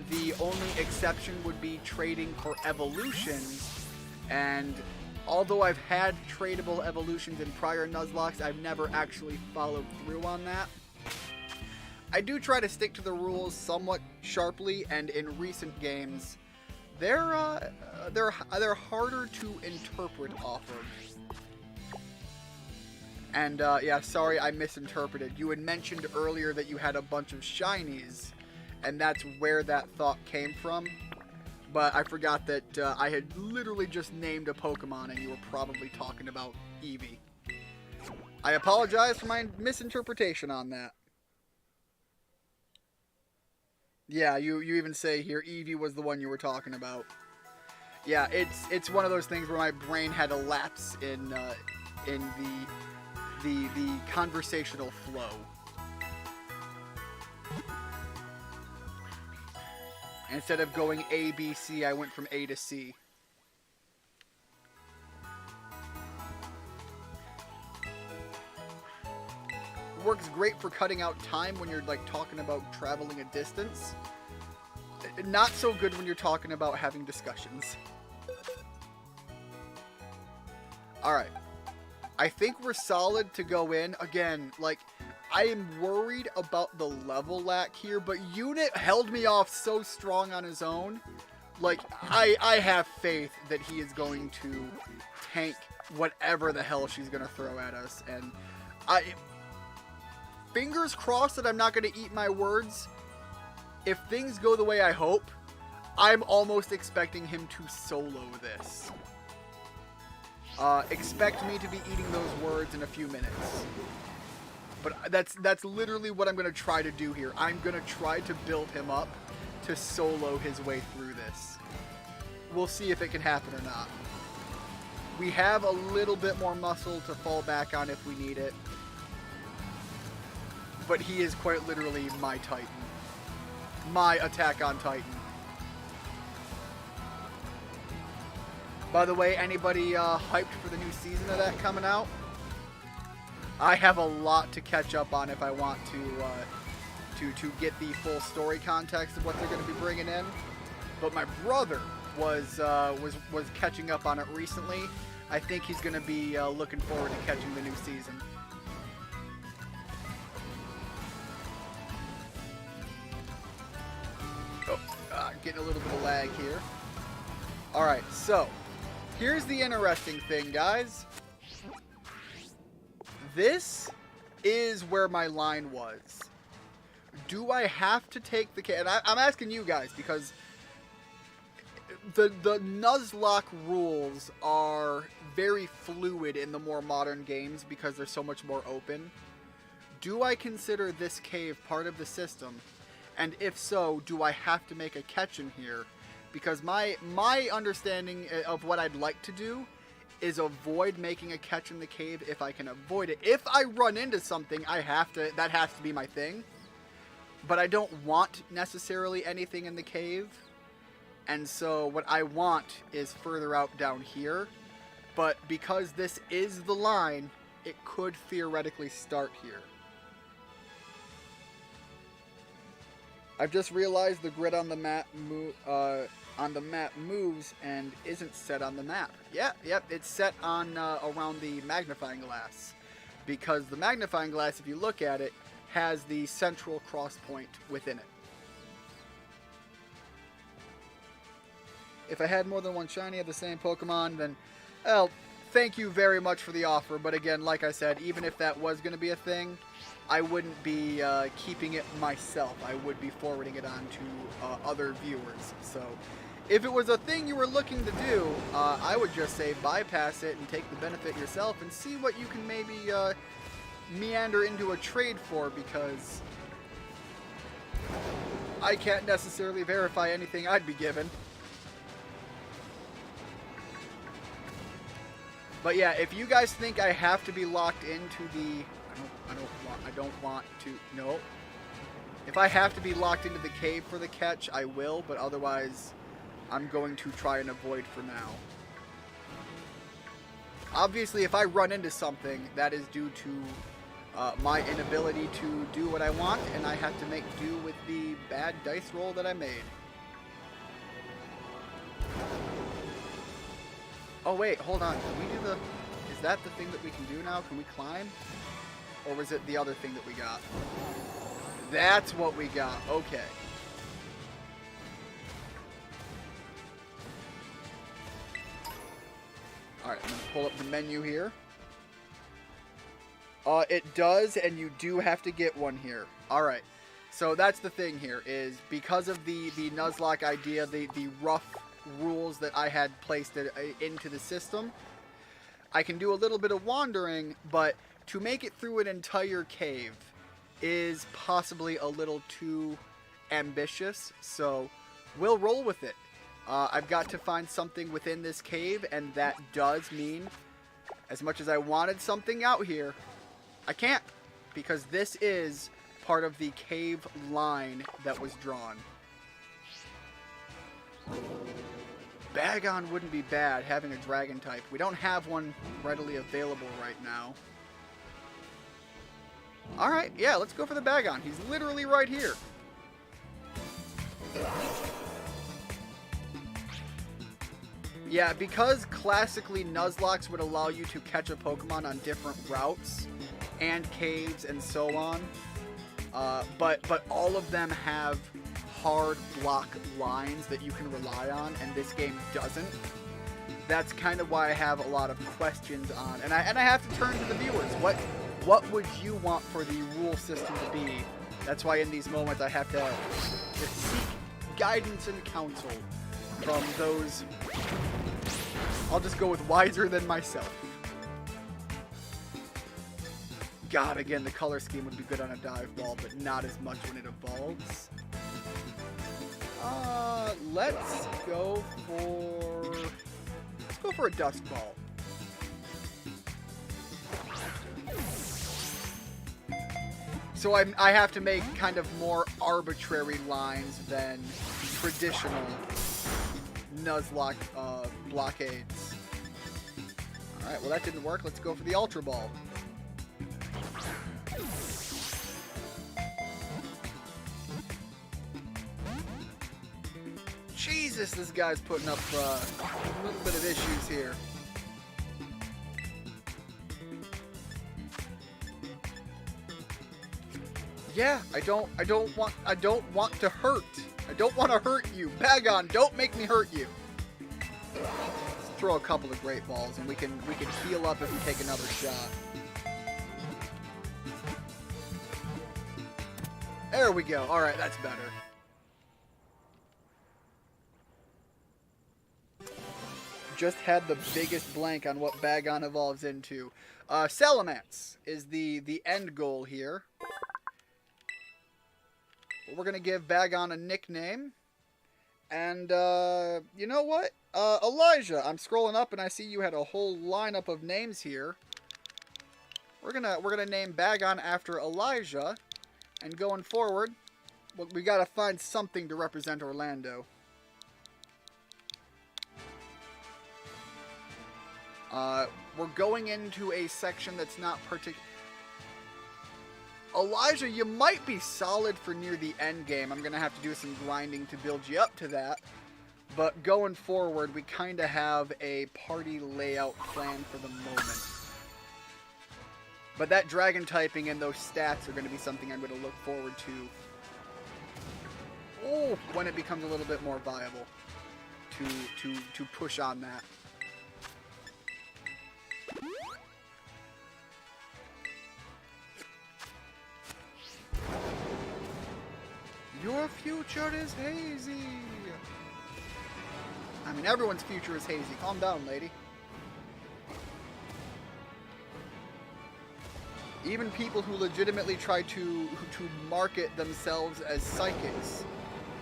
The only exception would be trading for evolutions, and although I've had tradable evolutions in prior Nuzlockes, I've never actually followed through on that. I do try to stick to the rules somewhat sharply, and in recent games, they're harder to interpret off of. And yeah, sorry, I misinterpreted. You had mentioned earlier that you had a bunch of shinies, and that's where that thought came from. But I forgot that I had literally just named a Pokemon, and you were probably talking about Eevee. I apologize for my misinterpretation on that. Yeah, you even say here Eevee was the one you were talking about. Yeah, it's one of those things where my brain had a lapse in the conversational flow. Instead of going A, B, C, I went from A to C. Works great for cutting out time when you're like talking about traveling a distance. Not so good when you're talking about having discussions. Alright. I think we're solid to go in. Again, like, I am worried about the level lack here, but Unit held me off so strong on his own. Like, I have faith that he is going to tank whatever the hell she's going to throw at us. And fingers crossed that I'm not going to eat my words. If things go the way I hope, I'm almost expecting him to solo this. Expect me to be eating those words in a few minutes. But that's literally what I'm going to try to do here. I'm going to try to build him up to solo his way through this. We'll see if it can happen or not. We have a little bit more muscle to fall back on if we need it. But he is quite literally my Titan. My Attack on Titan. By the way, anybody hyped for the new season of that coming out? I have a lot to catch up on if I want to get the full story context of what they're going to be bringing in. But my brother was catching up on it recently. I think he's going to be looking forward to catching the new season. Oh, getting a little bit of lag here. All right, so here's the interesting thing, guys. This is where my line was. Do I have to take the cave? And I'm asking you guys because the Nuzlocke rules are very fluid in the more modern games because they're so much more open. Do I consider this cave part of the system? And if so, do I have to make a catch in here? Because my understanding of what I'd like to do is avoid making a catch in the cave if I can avoid it. If I run into something, that has to be my thing. But I don't want necessarily anything in the cave. And so what I want is further out down here. But because this is the line, it could theoretically start here. I've just realized the grid on the map moves and isn't set on the map. Yep, it's set on around the magnifying glass. Because the magnifying glass, if you look at it, has the central cross point within it. If I had more than one shiny of the same Pokemon, then, well, thank you very much for the offer. But again, like I said, even if that was going to be a thing, I wouldn't be keeping it myself. I would be forwarding it on to other viewers. So if it was a thing you were looking to do, I would just say bypass it and take the benefit yourself and see what you can maybe meander into a trade for, because I can't necessarily verify anything I'd be given. But yeah, if you guys think I have to be locked into the... I don't want to... No. If I have to be locked into the cave for the catch, I will, but otherwise, I'm going to try and avoid for now. Obviously, if I run into something, that is due to my inability to do what I want, and I have to make do with the bad dice roll that I made. Oh wait, hold on. Can we do the... Is that the thing that we can do now? Can we climb? Or was it the other thing that we got? That's what we got. Okay. Alright, I'm going to pull up the menu here. It does, and you do have to get one here. Alright. So that's the thing here, is because of the Nuzlocke idea, the rough rules that I had placed into the system, I can do a little bit of wandering, but to make it through an entire cave is possibly a little too ambitious, so we'll roll with it. I've got to find something within this cave, and that does mean, as much as I wanted something out here, I can't, because this is part of the cave line that was drawn. Bagon wouldn't be bad, having a dragon type. We don't have one readily available right now. Alright, yeah, let's go for the Bagon. He's literally right here. Yeah, because classically Nuzlocks would allow you to catch a Pokemon on different routes and caves and so on. But all of them have hard block lines that you can rely on, and this game doesn't. That's kind of why I have a lot of questions on, and I have to turn to the viewers. What would you want for the rule system to be? That's why in these moments I have to seek guidance and counsel from those. I'll just go with wiser than myself. God, again, the color scheme would be good on a dive ball, but not as much when it evolves. Let's go for a dust ball. So I have to make kind of more arbitrary lines than traditional Nuzlocke blockades. Alright, well that didn't work. Let's go for the Ultra Ball. Jesus, this guy's putting up a little bit of issues here. Yeah, I don't want to hurt. I don't want to hurt you. Bagon, don't make me hurt you. Let's throw a couple of Great Balls and we can heal up if we take another shot. There we go. Alright, that's better. Just had the biggest blank on what Bagon evolves into. Salamence is the end goal here. We're going to give Bagon a nickname. And, you know what? Elijah, I'm scrolling up and I see you had a whole lineup of names here. We're gonna name Bagon after Elijah. And going forward, well, we got to find something to represent Orlando. We're going into a section that's not particular. Elijah, you might be solid for near the end game. I'm going to have to do some grinding to build you up to that. But going forward, we kind of have a party layout plan for the moment. But that dragon typing and those stats are going to be something I'm going to look forward to. Oh, when it becomes a little bit more viable to push on that. Your future is hazy. I mean, everyone's future is hazy. Calm down, lady. Even people who legitimately try to market themselves as psychics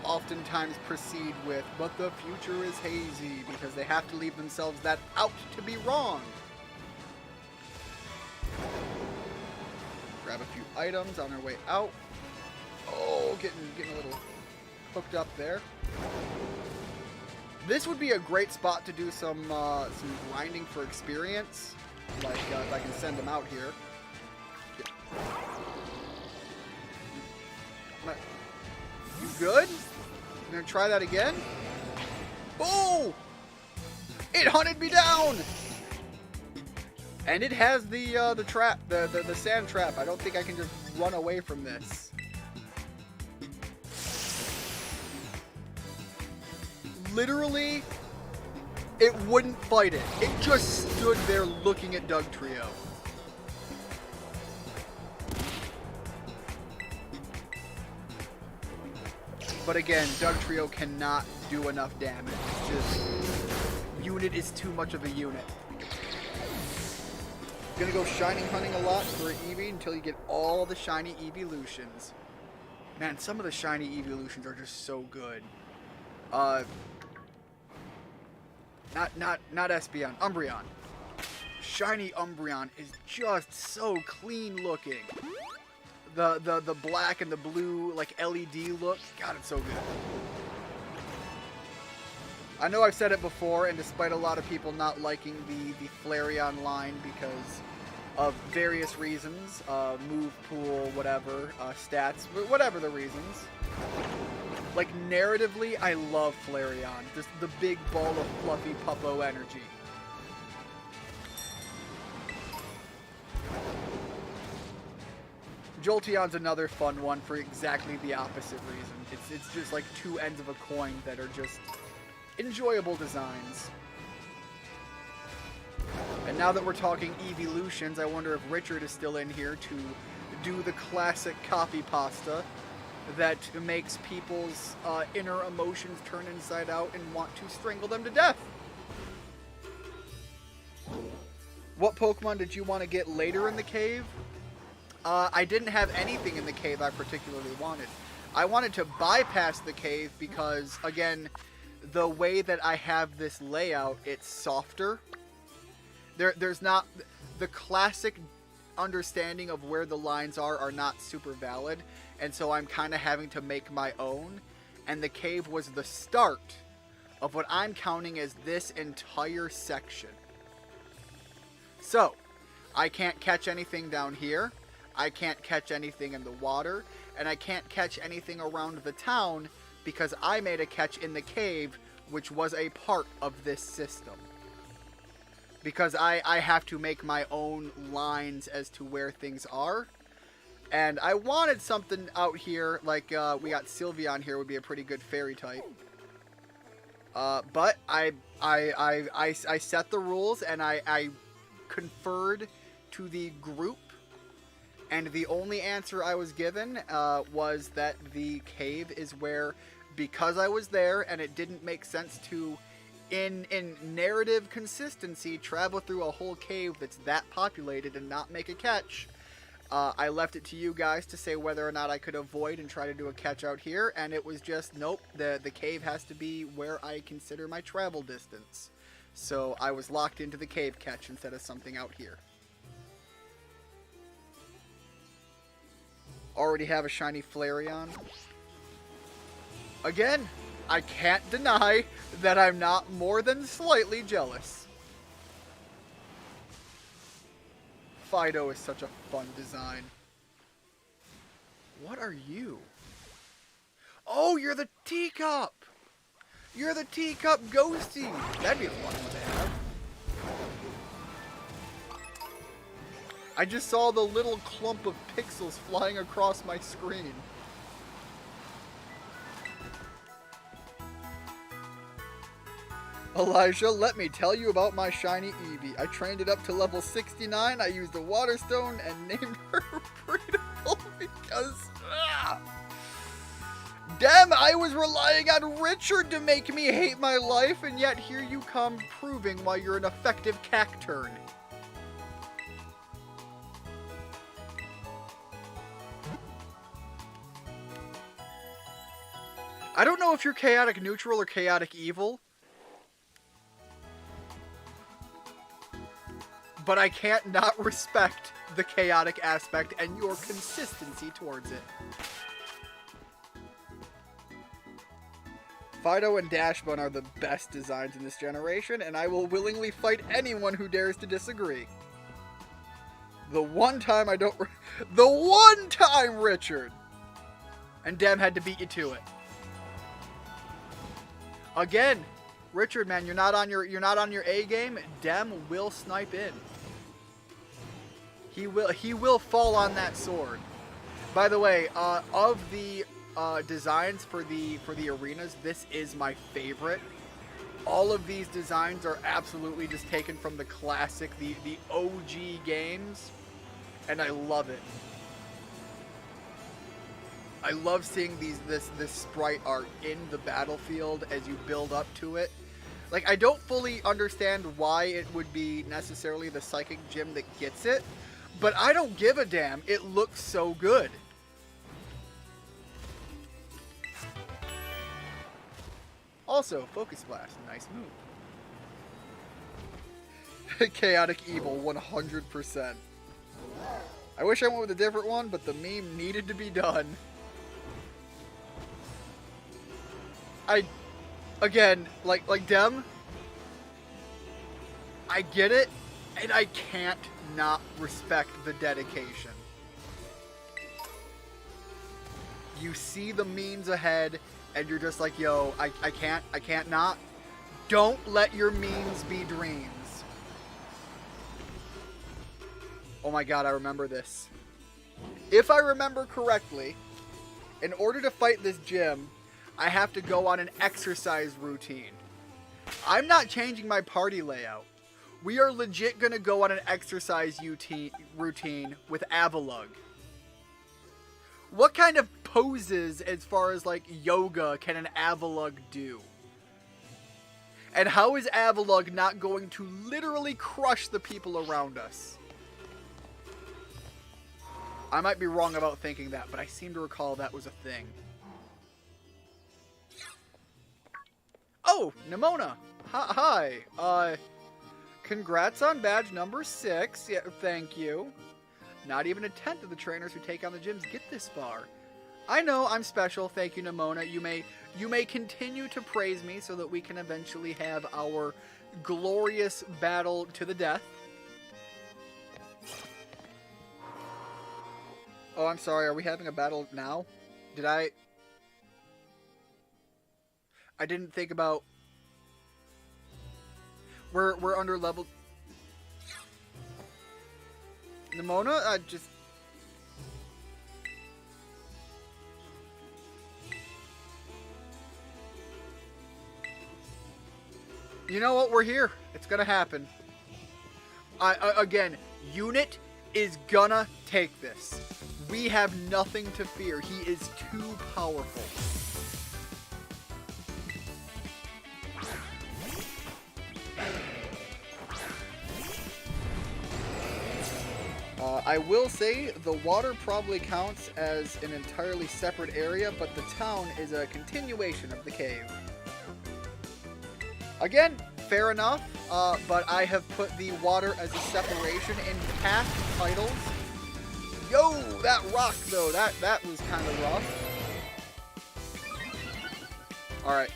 oftentimes proceed with, but the future is hazy, because they have to leave themselves that out to be wrong. Grab a few items on our way out. Oh, getting a little hooked up there. This would be a great spot to do some grinding for experience. Like, if I can send them out here. You good? I'm gonna try that again. Oh! It hunted me down! And it has the trap, the sand trap. I don't think I can just run away from this. Literally, it wouldn't fight it. It just stood there looking at Doug Trio. But again, Doug Trio cannot do enough damage. It's just, unit is too much of a unit. Gonna go shining hunting a lot for Eevee until you get all the shiny evolutions. Man, some of the shiny evolutions are just so good. Not Espeon, Umbreon. Shiny Umbreon is just so clean looking. The black and the blue like LED look, God, it's so good. I know I've said it before, and despite a lot of people not liking the Flareon line because of various reasons, move pool, whatever, stats, whatever the reasons. Like, narratively, I love Flareon. Just the big ball of fluffy puppo energy. Jolteon's another fun one for exactly the opposite reason. It's just like two ends of a coin that are just enjoyable designs. And now that we're talking evolutions, I wonder if Richard is still in here to do the classic copy pasta that makes people's inner emotions turn inside out and want to strangle them to death. What Pokemon did you want to get later in the cave? I didn't have anything in the cave I particularly wanted. I wanted to bypass the cave because, again, the way that I have this layout, it's softer. There's not... The classic understanding of where the lines are not super valid, and so I'm kind of having to make my own, and the cave was the start of what I'm counting as this entire section. So, I can't catch anything down here, I can't catch anything in the water, and I can't catch anything around the town because I made a catch in the cave, which was a part of this system. Because I have to make my own lines as to where things are. And I wanted something out here, like we got Sylveon here would be a pretty good fairy type. But I set the rules and I conferred to the group. And the only answer I was given was that the cave is where, because I was there and it didn't make sense to, in narrative consistency, travel through a whole cave that's that populated and not make a catch. I left it to you guys to say whether or not I could avoid and try to do a catch out here, and it was just, nope, the cave has to be where I consider my travel distance. So I was locked into the cave catch instead of something out here. Already have a shiny Flareon. Again, I can't deny that I'm not more than slightly jealous. Fido is such a fun design. What are you? Oh, you're the teacup! You're the teacup ghosty! That'd be a fun one to have. I just saw the little clump of pixels flying across my screen. Elijah, let me tell you about my shiny Eevee. I trained it up to level 69, I used a water stone, and named her Breedable because... Damn, I was relying on Richard to make me hate my life, and yet here you come proving why you're an effective cacturn. I don't know if you're chaotic neutral or chaotic evil, but I can't not respect the chaotic aspect and your consistency towards it. Fido and Dashbun are the best designs in this generation, and I will willingly fight anyone who dares to disagree. The one time, Richard! And Dem had to beat you to it. Again, Richard, man, you're not on your A game. Dem will snipe in. He will fall on that sword. By the way, of the designs for the arenas, this is my favorite. All of these designs are absolutely just taken from the classic, the OG games, and I love it. I love seeing this sprite art in the battlefield as you build up to it. Like, I don't fully understand why it would be necessarily the Psychic Gym that gets it, but I don't give a damn. It looks so good. Also, Focus Blast, nice move. Chaotic Evil, 100%. I wish I went with a different one, but the meme needed to be done. Again, like Dem, I get it, and I can't not respect the dedication. You see the memes ahead, and you're just like, yo, I can't not. Don't let your memes be dreams. Oh my god, I remember this. If I remember correctly, in order to fight this gym, I have to go on an exercise routine. I'm not changing my party layout. We are legit gonna go on an exercise routine with Avalug. What kind of poses as far as like yoga can an Avalug do? And how is Avalug not going to literally crush the people around us? I might be wrong about thinking that, but I seem to recall that was a thing. Oh, Nimona. Hi. Congrats on badge number 6. Yeah, thank you. Not even a tenth of the trainers who take on the gyms get this far. I know I'm special. Thank you, Nimona. You may continue to praise me so that we can eventually have our glorious battle to the death. Oh, I'm sorry. Are we having a battle now? I didn't think about... We're under level... Nimona, just... You know what? We're here. It's gonna happen. Again, Unit is gonna take this. We have nothing to fear. He is too powerful. I will say the water probably counts as an entirely separate area, but the town is a continuation of the cave. Again, fair enough, but I have put the water as a separation in past titles. Yo, that rock though, that was kind of rough. Alright,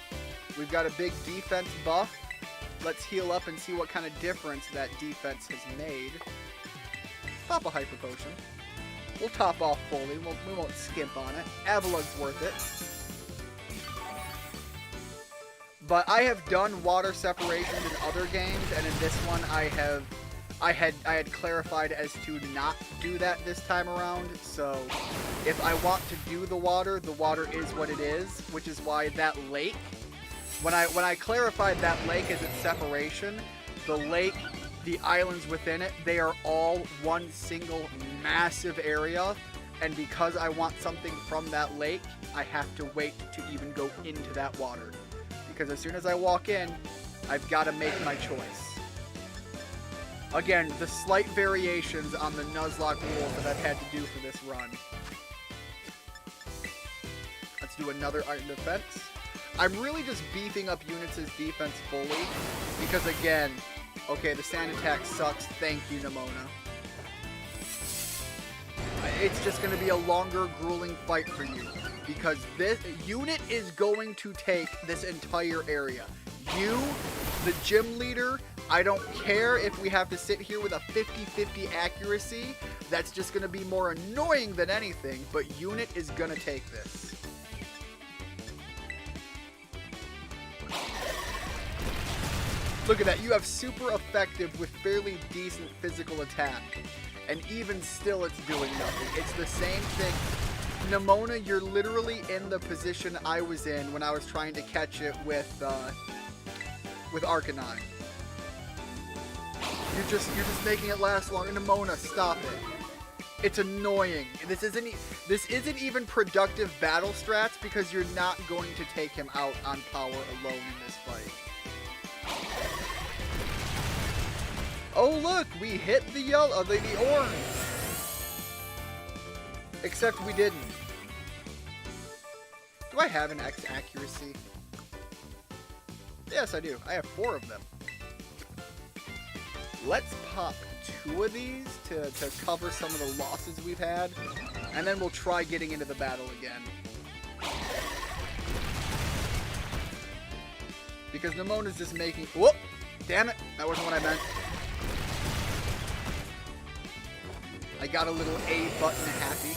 we've got a big defense buff. Let's heal up and see what kind of difference that defense has made. Pop a Hyper Potion. We'll top off fully. We won't skimp on it. Avalug's worth it. But I have done water separations in other games, and in this one I had clarified as to not do that this time around. So if I want to do the water is what it is, which is why that lake, when I clarified that lake as its separation, the lake, the islands within it, they are all one single massive area, and because I want something from that lake, I have to wait to even go into that water. Because as soon as I walk in, I've got to make my choice. Again, the slight variations on the Nuzlocke rules that I've had to do for this run. Let's do another Iron Defense. I'm really just beefing up Units' defense fully. Because again, okay, the sand attack sucks. Thank you, Nemona. It's just going to be a longer, grueling fight for you. Because this unit is going to take this entire area. You, the gym leader, I don't care if we have to sit here with a 50-50 accuracy. That's just going to be more annoying than anything. But unit is going to take this. Look at that. You have super effective with fairly decent physical attack. And even still, it's doing nothing. It's the same thing. Nemona, you're literally in the position I was in when I was trying to catch it with Arcanine. You're just making it last longer. Nemona, stop it. It's annoying. This isn't even productive battle strats because you're not going to take him out on power alone in this fight. Oh look, we hit the yellow, the orange. Except we didn't. Do I have an X accuracy? Yes, I do. I have 4 of them. Let's pop 2 of these to cover some of the losses we've had. And then we'll try getting into the battle again. Because Nemona's just making... Whoop! Damn it! That wasn't what I meant. I got a little A button happy.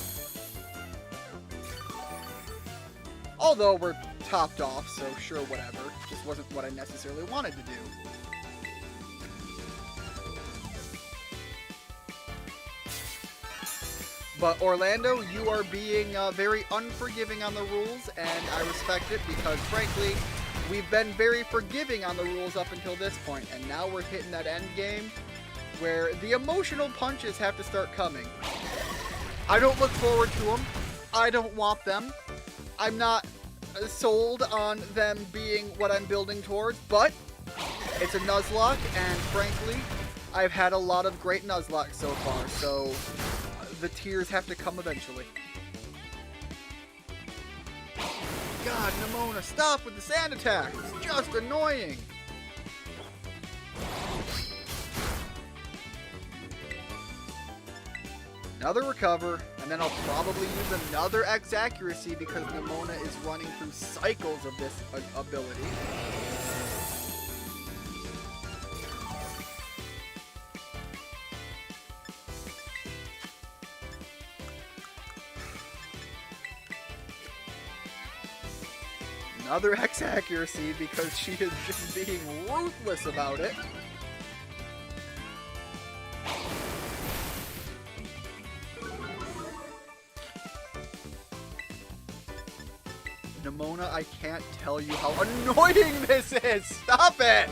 Although we're topped off, so sure, whatever. Just wasn't what I necessarily wanted to do. But Orlando, you are being very unforgiving on the rules, and I respect it because, frankly, we've been very forgiving on the rules up until this point, and now we're hitting that end game where the emotional punches have to start coming. I don't look forward to them. I don't want them. I'm not sold on them being what I'm building towards, but it's a Nuzlocke, and frankly, I've had a lot of great Nuzlocke so far, so the tears have to come eventually. God, Nemona, stop with the sand attack. It's just annoying. Another recover, and then I'll probably use another X accuracy because Nemona is running through cycles of this ability. Another X accuracy because she is just being ruthless about it. Nemona, I can't tell you how annoying this is! Stop it!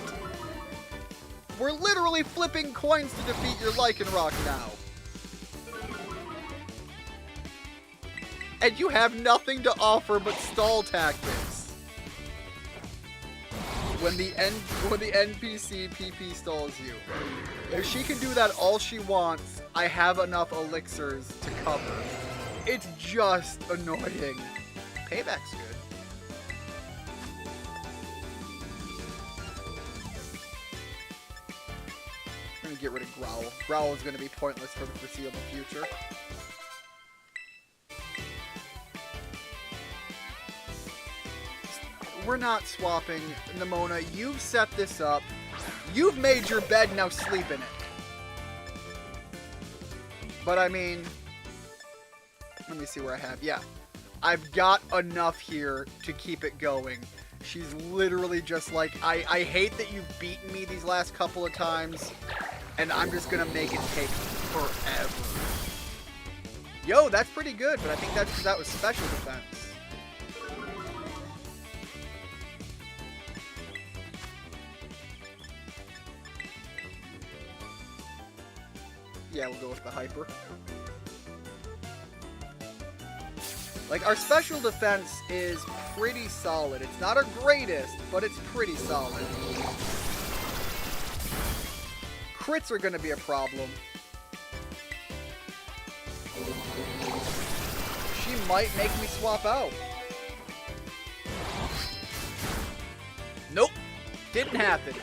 We're literally flipping coins to defeat your Lycanroc now. And you have nothing to offer but stall tactics. When the NPC PP stalls you. If she can do that all she wants, I have enough elixirs to cover. It's just annoying. Payback's good. I'm gonna get rid of Growl. Growl is gonna be pointless for the foreseeable future. We're not swapping. Nemona, you've set this up. You've made your bed, now sleep in it. But I mean, let me see where I have. Yeah, I've got enough here to keep it going. She's literally just like, I hate that you've beaten me these last couple of times, and I'm just gonna make it take forever. Yo, that's pretty good, but I think that's because that was special defense. Yeah, we'll go with the Hyper. Like, our special defense is pretty solid. It's not our greatest, but it's pretty solid. Crits are going to be a problem. She might make me swap out. Didn't happen.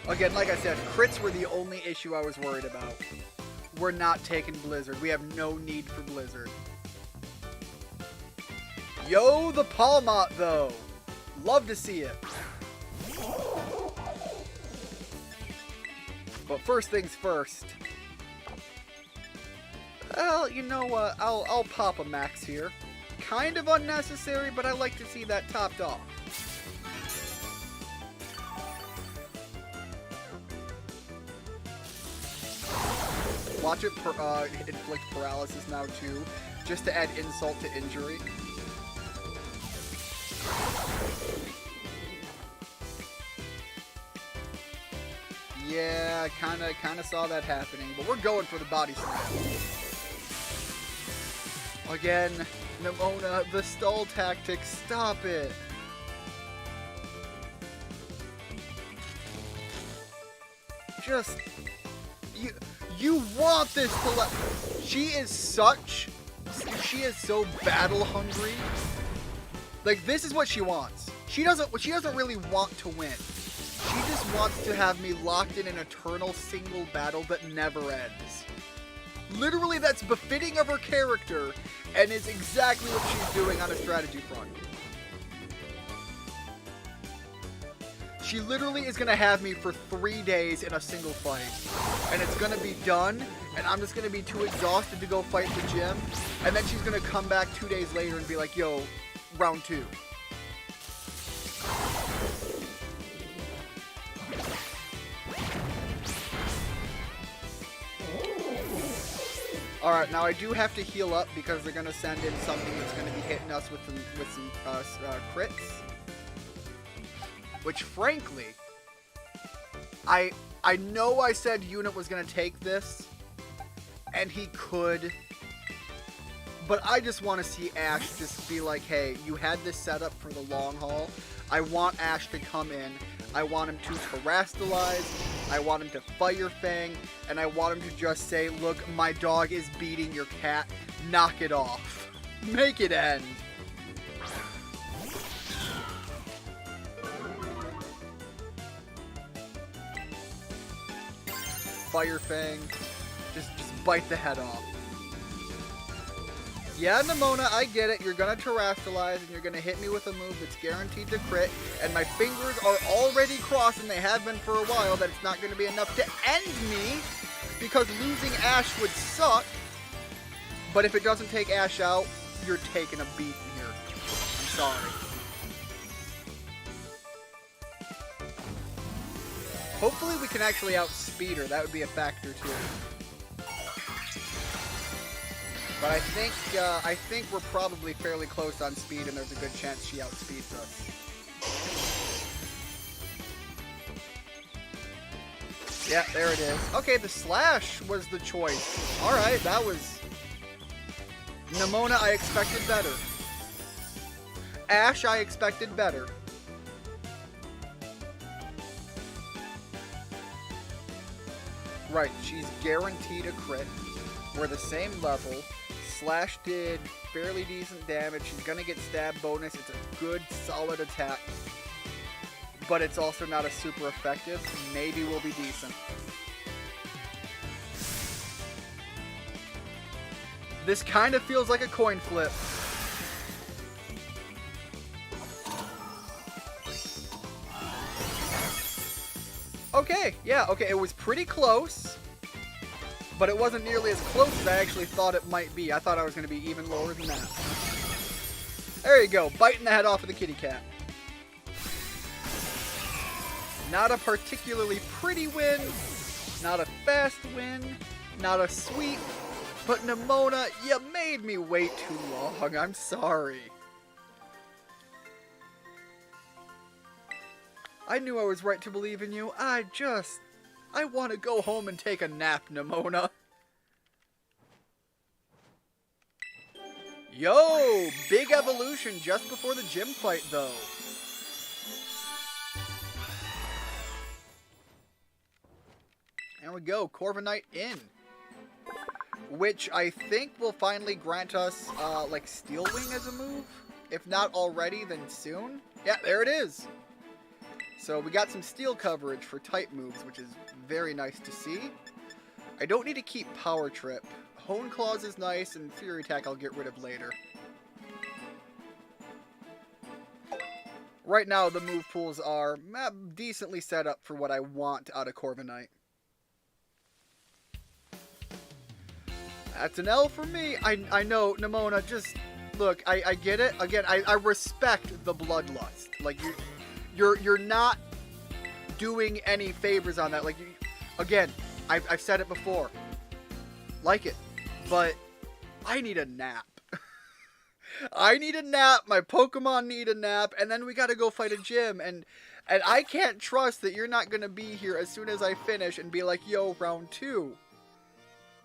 Again, like I said, crits were the only issue I was worried about. We're not taking Blizzard. We have no need for Blizzard. Yo, the Palmot, though. Love to see it. But first things first. Well, you know what? I'll pop a max here. Kind of unnecessary, but I like to see that topped off. Watch it inflict paralysis now too, just to add insult to injury. Yeah, kinda saw that happening, but we're going for the body slam. Again, Nimona, the stall tactic, stop it. Just, you want this to let, she is so battle hungry. Like, this is what she wants. She doesn't really want to win. She just wants to have me locked in an eternal single battle that never ends. Literally, that's befitting of her character, and is exactly what she's doing on a strategy front. She literally is going to have me for 3 days in a single fight. And it's going to be done, and I'm just going to be too exhausted to go fight the gym. And then she's going to come back 2 days later and be like, yo, round 2. Alright, now I do have to heal up because they're going to send in something that's going to be hitting us with some crits. Which, frankly, I know I said Unit was going to take this, and he could, but I just want to see Ash just be like, hey, you had this set up for the long haul. I want Ash to come in. I want him to terrestrialize. I want him to Fire Fang, and I want him to just say, look, my dog is beating your cat. Knock it off. Make it end. Fire Fang. Just bite the head off. Yeah, Nimona, I get it. You're going to terrestrialize, and you're going to hit me with a move that's guaranteed to crit, and my fingers are already crossed, and they have been for a while, that it's not going to be enough to end me, because losing Ash would suck. But if it doesn't take Ash out, you're taking a beating here. I'm sorry. Hopefully we can actually outspeed her. That would be a factor, too. But I think we're probably fairly close on speed, and there's a good chance she outspeeds us. Yeah, there it is. Okay, the slash was the choice. Alright, that was... Nimona, I expected better. Ash, I expected better. Right, she's guaranteed a crit. We're the same level. Slash did fairly decent damage. She's gonna get stab bonus. It's a good, solid attack. But it's also not a super effective. Maybe we'll be decent. This kind of feels like a coin flip. Okay, yeah, okay, it was pretty close. But it wasn't nearly as close as I actually thought it might be. I thought I was going to be even lower than that. There you go. Biting the head off of the kitty cat. Not a particularly pretty win. Not a fast win. Not a sweet. But Nimona, you made me wait too long. I'm sorry. I knew I was right to believe in you. I want to go home and take a nap, Nimona. Yo! Big evolution just before the gym fight, though. There we go. Corviknight in. Which I think will finally grant us, like, Steel Wing as a move. If not already, then soon. Yeah, there it is. So we got some steel coverage for type moves, which is very nice to see. I don't need to keep Power Trip. Hone Claws is nice, and Fury Attack I'll get rid of later. Right now, the move pools are decently set up for what I want out of Corviknight. That's an L for me. I know, Nemona, just... Look, I get it. Again, I respect the bloodlust. Like, you're not doing any favors on that. Like, again, I've said it before. Like it. But I need a nap. I need a nap, my Pokemon need a nap, and then we gotta go fight a gym, and I can't trust that you're not gonna be here as soon as I finish and be like, yo, round 2,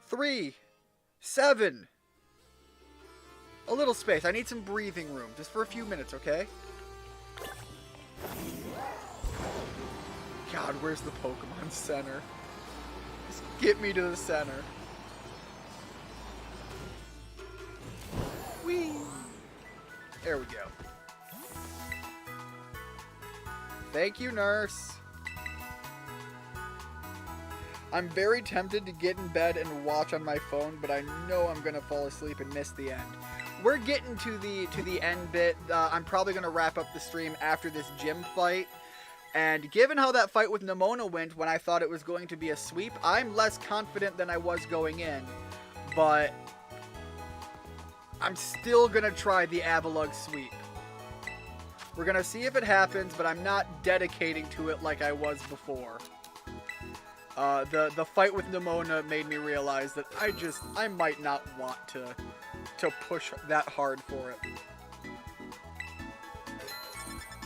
3, 7. A little space. I need some breathing room, just for a few minutes, okay? God, where's the Pokemon Center? Just get me to the center. Whee! There we go. Thank you, nurse. I'm very tempted to get in bed and watch on my phone, but I know I'm gonna fall asleep and miss the end. We're getting to the end bit. I'm probably gonna wrap up the stream after this gym fight. And given how that fight with Nemona went when I thought it was going to be a sweep, I'm less confident than I was going in. But I'm still going to try the Avalugg sweep. We're going to see if it happens, but I'm not dedicating to it like I was before. The fight with Nemona made me realize that I might not want to push that hard for it.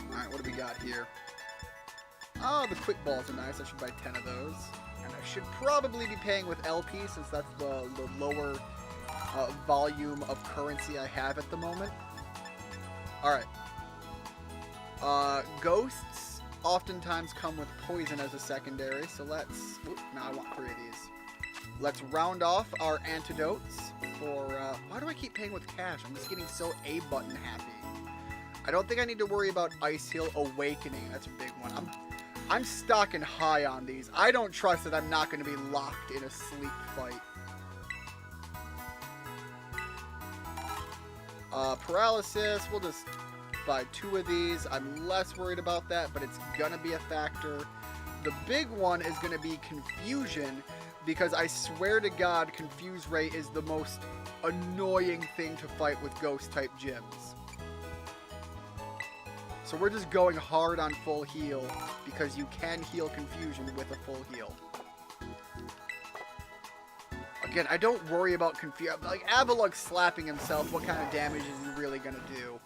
Alright, what do we got here? Oh, the quick balls are nice. I should buy 10 of those. And I should probably be paying with LP since that's the lower volume of currency I have at the moment. Alright. Ghosts oftentimes come with poison as a secondary, so let's... Now I want 3 of these. Let's round off our antidotes for... why do I keep paying with cash? I'm just getting so A-button happy. I don't think I need to worry about Ice Heal Awakening. That's a big one. I'm stocking high on these. I don't trust that I'm not going to be locked in a sleep fight. Paralysis, we'll just buy 2 of these. I'm less worried about that, but it's going to be a factor. The big one is going to be Confusion, because I swear to God, Confuse Ray is the most annoying thing to fight with Ghost-type gyms. So we're just going hard on full heal, because you can heal Confusion with a full heal. Again, I don't worry about Confusion. Like, Avalugg slapping himself, what kind of damage is he really going to do?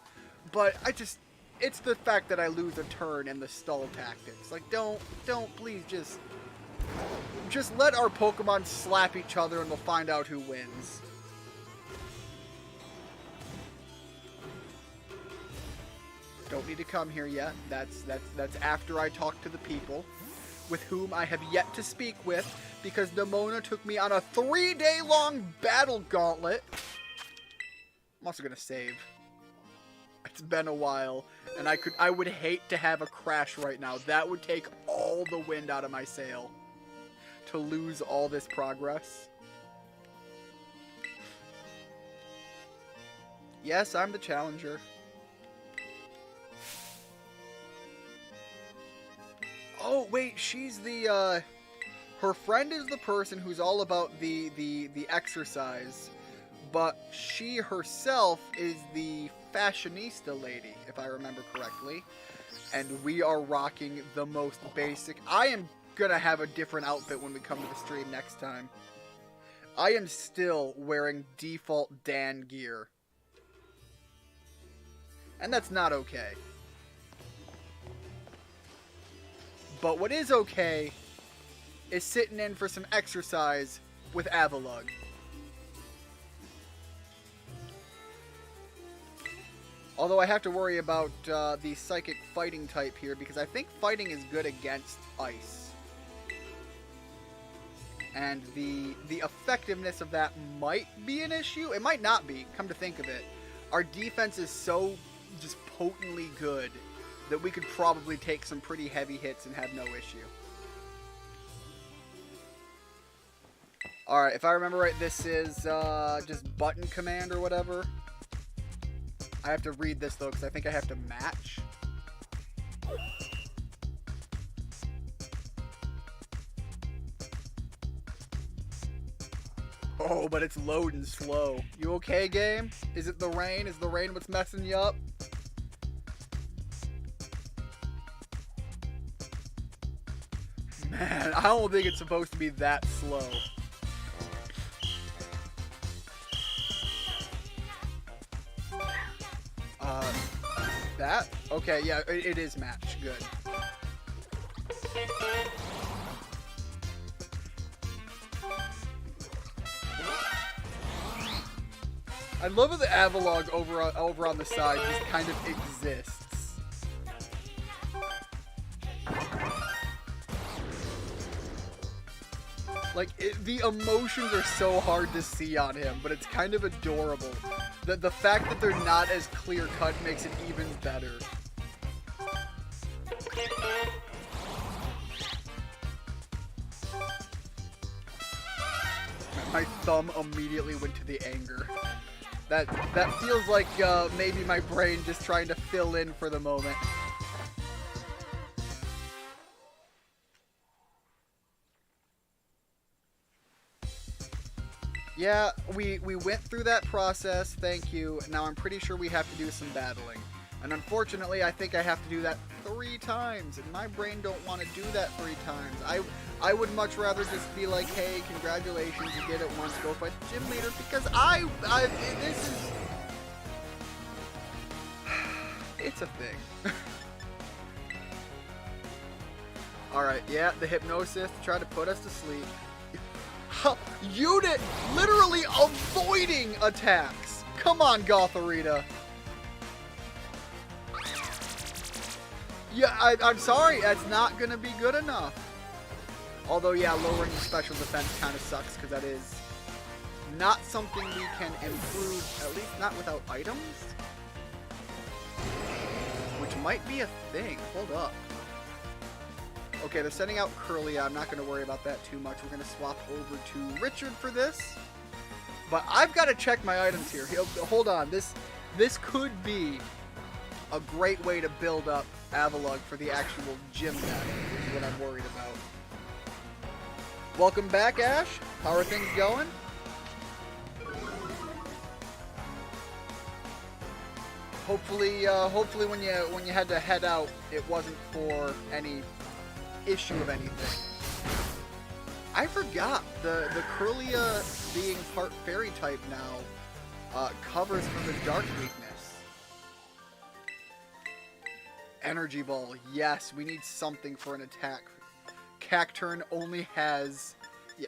But it's the fact that I lose a turn and the stall tactics. Like, don't, please, just let our Pokemon slap each other and we'll find out who wins. Don't need to come here yet. That's after I talk to the people with whom I have yet to speak with, because Nemona took me on a 3-day-long battle gauntlet. I'm also gonna save. It's been a while, and I would hate to have a crash right now. That would take all the wind out of my sail to lose all this progress. Yes, I'm the challenger. Oh, wait, she's the, her friend is the person who's all about the exercise, but she herself is the fashionista lady, if I remember correctly, and we are rocking the most basic. I am gonna have a different outfit when we come to the stream next time. I am still wearing default Dan gear, and that's not okay. But what is okay is sitting in for some exercise with Avalugg. Although I have to worry about the psychic fighting type here, because I think fighting is good against ice. And the effectiveness of that might be an issue. It might not be, come to think of it. Our defense is so just potently good that we could probably take some pretty heavy hits and have no issue. Alright, if I remember right, this is just button command or whatever. I have to read this though, because I think I have to match. Oh, but it's loading slow. You okay, game? Is it the rain? Is the rain what's messing you up? Man, I don't think it's supposed to be that slow. That? Okay, yeah, it is match. Good. I love how the Avalog over on the side just kind of exists. Like, the emotions are so hard to see on him, but it's kind of adorable. The fact that they're not as clear-cut makes it even better. My thumb immediately went to the anger. That feels like maybe my brain just trying to fill in for the moment. Yeah, we went through that process, thank you. Now I'm pretty sure we have to do some battling. And unfortunately, I think I have to do that 3 times, and my brain don't want to do that 3 times. I would much rather just be like, hey, congratulations, you did it once, go fight the gym leader, because this is... It's a thing. Alright, yeah, the hypnosis to try to put us to sleep. Unit literally avoiding attacks. Come on, Gotharita. Yeah, I'm sorry. That's not going to be good enough. Although, yeah, lowering the special defense kind of sucks because that is not something we can improve, at least not without items. Which might be a thing. Hold up. Okay, they're sending out Curly. I'm not going to worry about that too much. We're going to swap over to Richard for this. But I've got to check my items here. Hold on. This could be a great way to build up Avalog for the actual gym battle, which is what I'm worried about. Welcome back, Ash. How are things going? Hopefully when you had to head out, it wasn't for any issue of anything. I forgot the Curlia being part fairy type now covers from the dark weakness. Energy ball, yes, we need something for an attack. Cacturn only has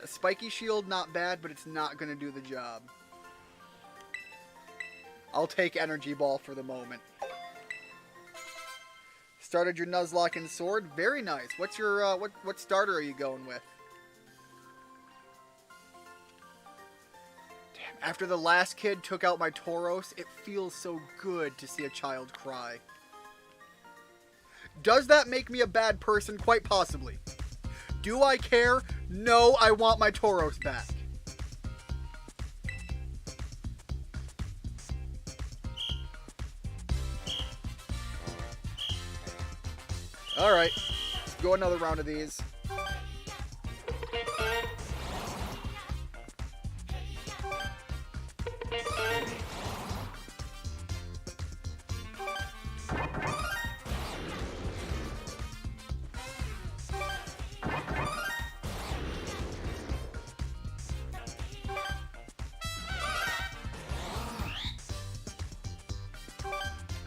spiky shield, not bad, but it's not gonna do the job. I'll take energy ball for the moment. Started your Nuzlocke and sword. Very nice. What's your what starter are you going with? Damn, after the last kid took out my Tauros, it feels so good to see a child cry. Does that make me a bad person? Quite possibly. Do I care? No, I want my Tauros back. Alright, let's go another round of these.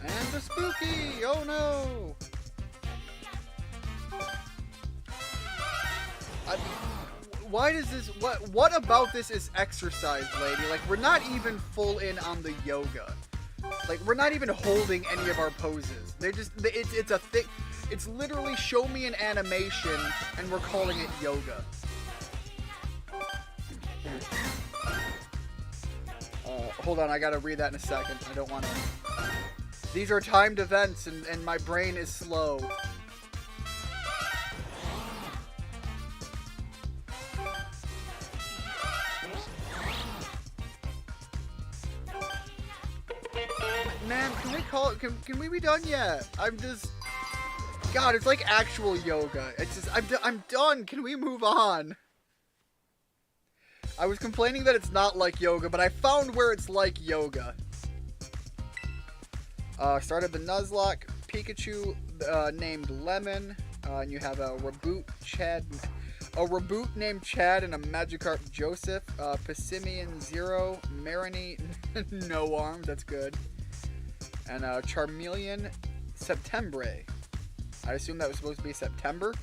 And the spooky! Oh no! Why does this... What about this is exercise, lady? Like, we're not even full in on the yoga. Like, we're not even holding any of our poses. They're just... It's a thing... It's literally show me an animation, and we're calling it yoga. Hold on, I gotta read that in a second. I don't want to... These are timed events, and my brain is slow. Man, can we call it? Can we be done yet? I'm just... God, it's like actual yoga. It's just... I'm done. Can we move on? I was complaining that it's not like yoga, but I found where it's like yoga. Started the Nuzlocke, Pikachu named Lemon, and you have a Reboot named Chad, and a Magikarp Joseph, Pissimian Zero, Marini No Arms, that's good, and Charmeleon Septembre. I assume that was supposed to be September.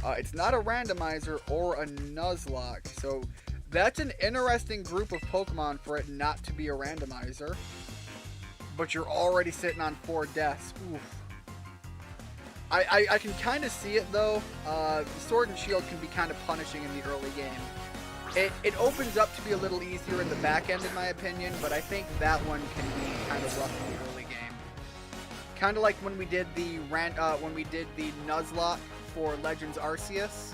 It's not a randomizer or a Nuzlocke, so that's an interesting group of Pokemon for it not to be a randomizer. But you're already sitting on 4 deaths. Oof. I can kind of see it, though. Sword and Shield can be kind of punishing in the early game. It opens up to be a little easier in the back end, in my opinion, but I think that one can be kind of rough in the early game. Kind of like when we did the Nuzlocke for Legends Arceus.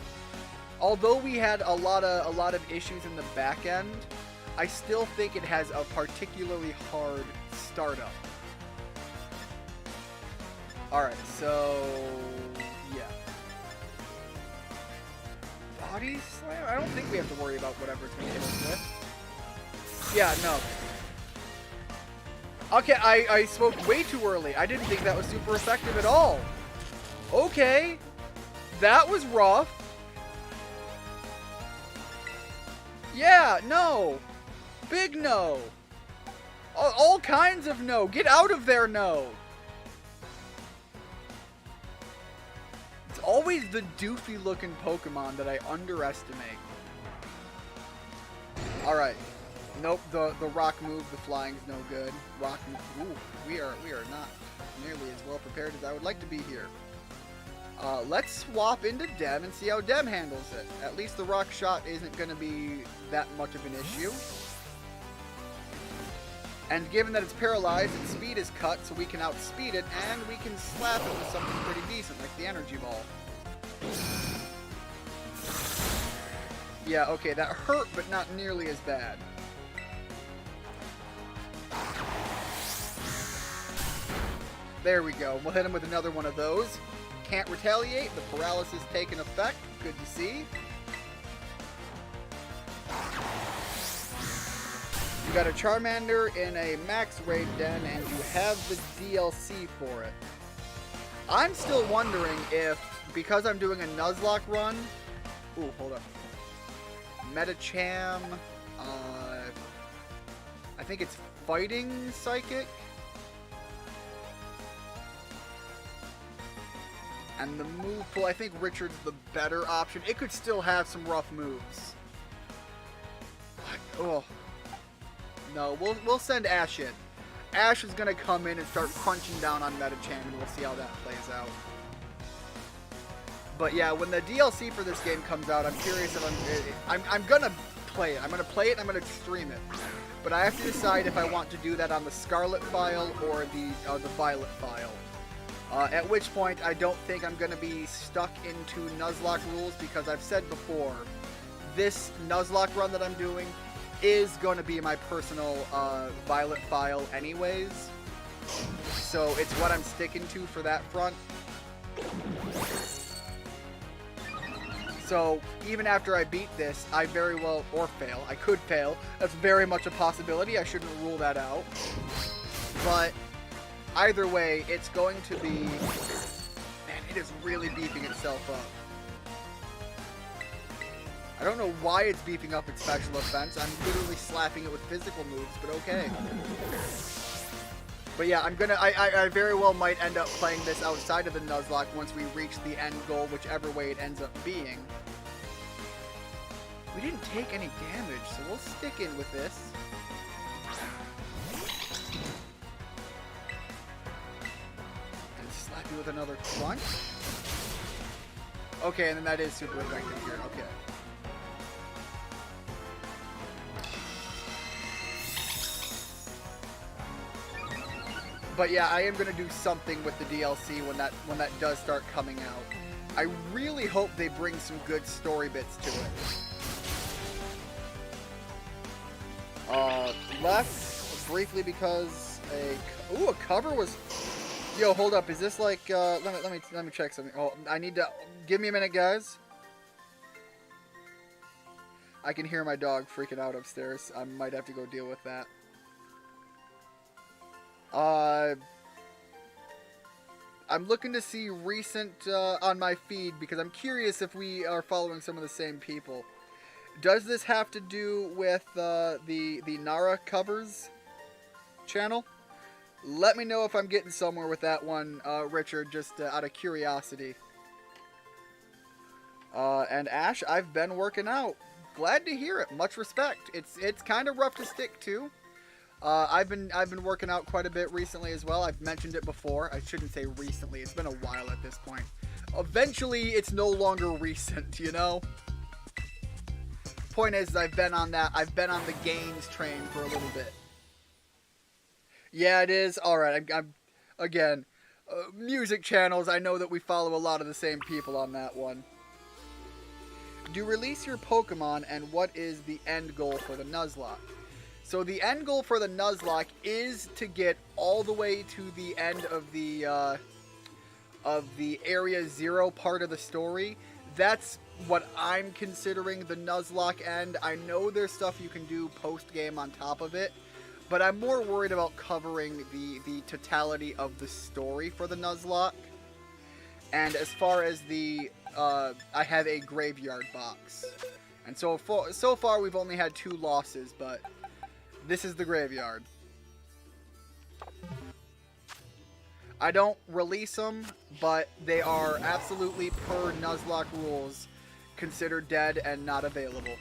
Although we had a lot of issues in the back end, I still think it has a particularly hard startup. Alright, so yeah. Body slam? I don't think we have to worry about whatever it's going to hit us with. Yeah, no. Okay, I spoke way too early. I didn't think that was super effective at all. Okay. That was rough. Yeah, no. Big no. All kinds of no. Get out of there, no. It's always the doofy looking Pokemon that I underestimate. Alright. Nope, the rock move, the flying's no good. Rock move. Ooh, we are not nearly as well prepared as I would like to be here. Let's swap into Dem and see how Dem handles it. At least the rock shot isn't going to be that much of an issue. And given that it's paralyzed, its speed is cut, so we can outspeed it, and we can slap it with something pretty decent, like the Energy Ball. Yeah, okay, that hurt, but not nearly as bad. There we go. We'll hit him with another one of those. Can't retaliate. The paralysis taking effect. Good to see. You got a Charmander in a Max Raid Den, and you have the DLC for it. I'm still wondering if, because I'm doing a Nuzlocke run... Ooh, hold up. Metacham... I think it's Fighting Psychic? And the move pool, I think Richard's the better option. It could still have some rough moves. Oh. No, we'll send Ash in. Ash is going to come in and start crunching down on Metacham, and we'll see how that plays out. But yeah, when the DLC for this game comes out, I'm curious if I'm going to play it. I'm going to play it and I'm going to stream it. But I have to decide if I want to do that on the Scarlet file or the Violet file. At which point, I don't think I'm going to be stuck into Nuzlocke rules, because I've said before, this Nuzlocke run that I'm doing is going to be my personal Violet file anyways. So it's what I'm sticking to for that front. So even after I beat this, I very well, or fail, I could fail. That's very much a possibility. I shouldn't rule that out. But either way, it's going to be... Man, it is really beefing itself up. I don't know why it's beefing up its special offense. I'm literally slapping it with physical moves, but okay. But yeah, I very well might end up playing this outside of the Nuzlocke once we reach the end goal, whichever way it ends up being. We didn't take any damage, so we'll stick in with this. And slap you with another crunch. Okay, and then that is super effective here. Okay. But yeah, I am gonna do something with the DLC when that does start coming out. I really hope they bring some good story bits to it. Left briefly because a cover was. Yo, hold up. Is this like? Let me check something. Oh, I need to. Give me a minute, guys. I can hear my dog freaking out upstairs. I might have to go deal with that. I'm looking to see recent on my feed because I'm curious if we are following some of the same people. Does this have to do with the Nara covers channel? Let me know if I'm getting somewhere with that one, Richard, just out of curiosity. And Ash, I've been working out. Glad to hear it. Much respect. It's kind of rough to stick to. I've been working out quite a bit recently as well. I've mentioned it before. I shouldn't say recently. It's been a while at this point. Eventually, it's no longer recent, you know? Point is, I've been on the gains train for a little bit. Yeah, it is. All right. I'm again, music channels. I know that we follow a lot of the same people on that one. Do release your Pokemon, and what is the end goal for the Nuzlocke? So the end goal for the Nuzlocke is to get all the way to the end of the Area 0 part of the story. That's what I'm considering the Nuzlocke end. I know there's stuff you can do post-game on top of it, but I'm more worried about covering the totality of the story for the Nuzlocke. And as far as the... I have a graveyard box. And so far we've only had 2 losses, but this is the graveyard. I don't release them, but they are absolutely, per Nuzlocke rules, considered dead and not available.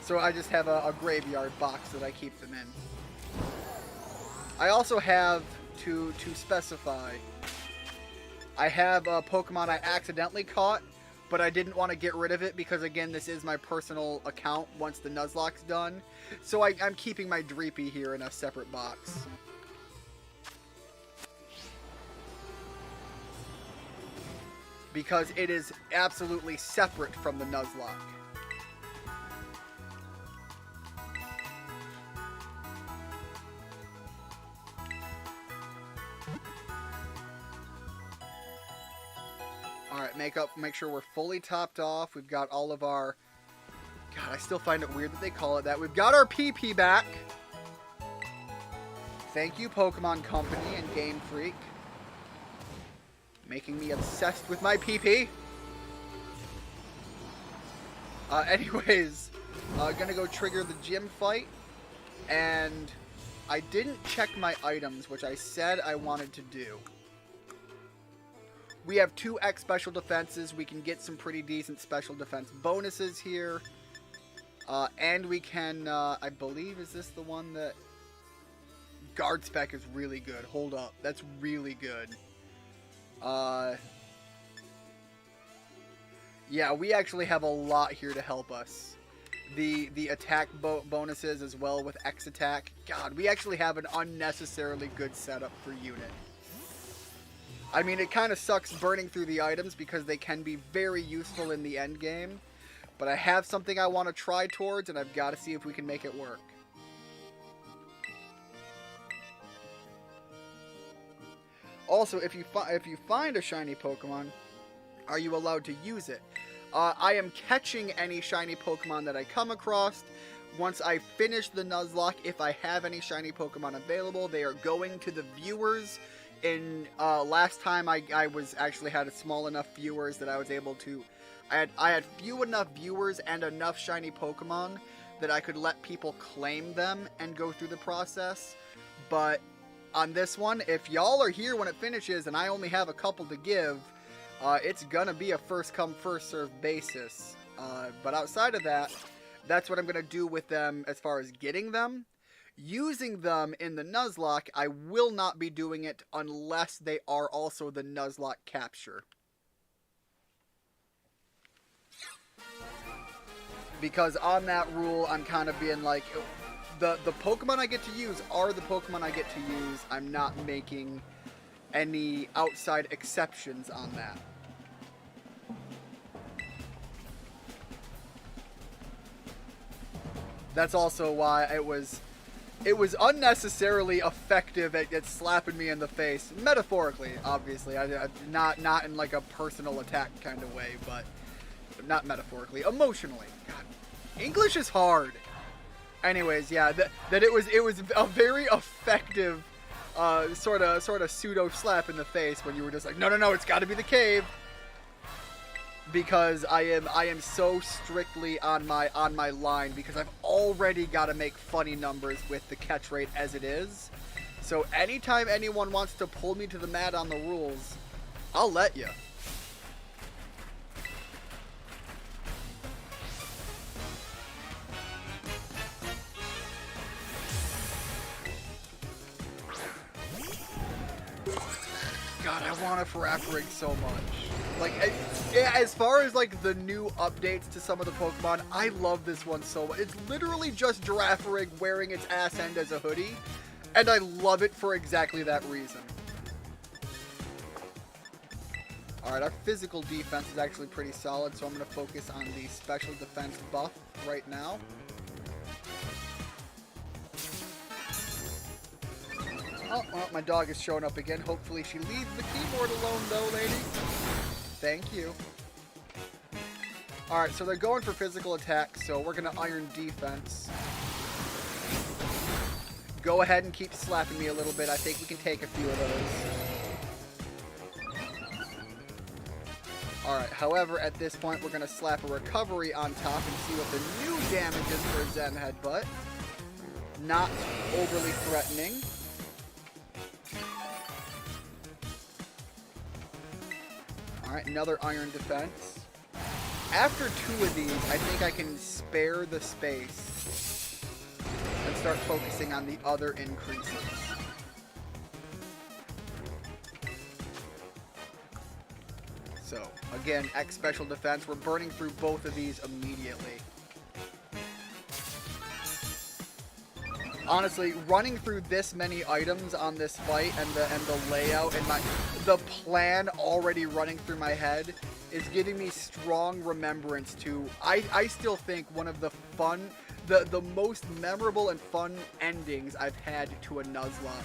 So I just have a graveyard box that I keep them in. I also have, to specify, I have a Pokemon I accidentally caught, but I didn't want to get rid of it because, again, this is my personal account once the Nuzlocke's done. So I'm keeping my Dreepy here in a separate box. Because it is absolutely separate from the Nuzlocke. Alright, make sure we're fully topped off. We've got all of our... God, I still find it weird that they call it that. We've got our PP back. Thank you, Pokemon Company and Game Freak. Making me obsessed with my PP. Anyways, gonna go trigger the gym fight. And I didn't check my items, which I said I wanted to do. We have 2 X special defenses. We can get some pretty decent special defense bonuses here. And we can, I believe, is this the one that... Guard spec is really good. Hold up. That's really good. Yeah, we actually have a lot here to help us. The attack bonuses as well with X attack. God, we actually have an unnecessarily good setup for unit. I mean, it kind of sucks burning through the items because they can be very useful in the end game. But I have something I want to try towards, and I've got to see if we can make it work. Also, if you find a shiny Pokemon, are you allowed to use it? I am catching any shiny Pokemon that I come across. Once I finish the Nuzlocke, if I have any shiny Pokemon available, they are going to the viewers. In last time, I was actually had a small enough viewers that I was able to... I had few enough viewers and enough shiny Pokemon that I could let people claim them and go through the process. But on this one, if y'all are here when it finishes and I only have a couple to give, it's gonna be a first come first serve basis. But outside of that, that's what I'm gonna do with them as far as getting them. Using them in the Nuzlocke, I will not be doing it unless they are also the Nuzlocke capture. Because on that rule, I'm kind of being like, the Pokemon I get to use are the Pokemon I get to use. I'm not making any outside exceptions on that. That's also why it was unnecessarily effective at slapping me in the face, metaphorically, obviously. Not in like a personal attack kind of way, but not metaphorically, emotionally. God, English is hard. Anyways, yeah, that it was a very effective sort of pseudo slap in the face when you were just like, no, it's got to be the cave. Because I am so strictly on my line, because I've already got to make funny numbers with the catch rate as it is. So anytime anyone wants to pull me to the mat on the rules, I'll let you. God, I want a Farafrig so much. Like, as far as, like, the new updates to some of the Pokemon, I love this one so much. It's literally just Girafarig wearing its ass end as a hoodie, and I love it for exactly that reason. Alright, our physical defense is actually pretty solid, so I'm going to focus on the special defense buff right now. Oh, well, my dog is showing up again. Hopefully she leaves the keyboard alone, though, lady. Thank you. Alright, so they're going for physical attack, so we're going to iron defense. Go ahead and keep slapping me a little bit. I think we can take a few of those. Alright, however, at this point, we're going to slap a recovery on top and see what the new damage is for Zen Headbutt. Not overly threatening. Alright, another iron defense. After 2 of these, I think I can spare the space and start focusing on the other increases. So, again, X special defense. We're burning through both of these immediately. Honestly, running through this many items on this fight and the layout and the plan already running through my head is giving me strong remembrance to, I still think, one of the fun, the most memorable and fun endings I've had to a Nuzlocke.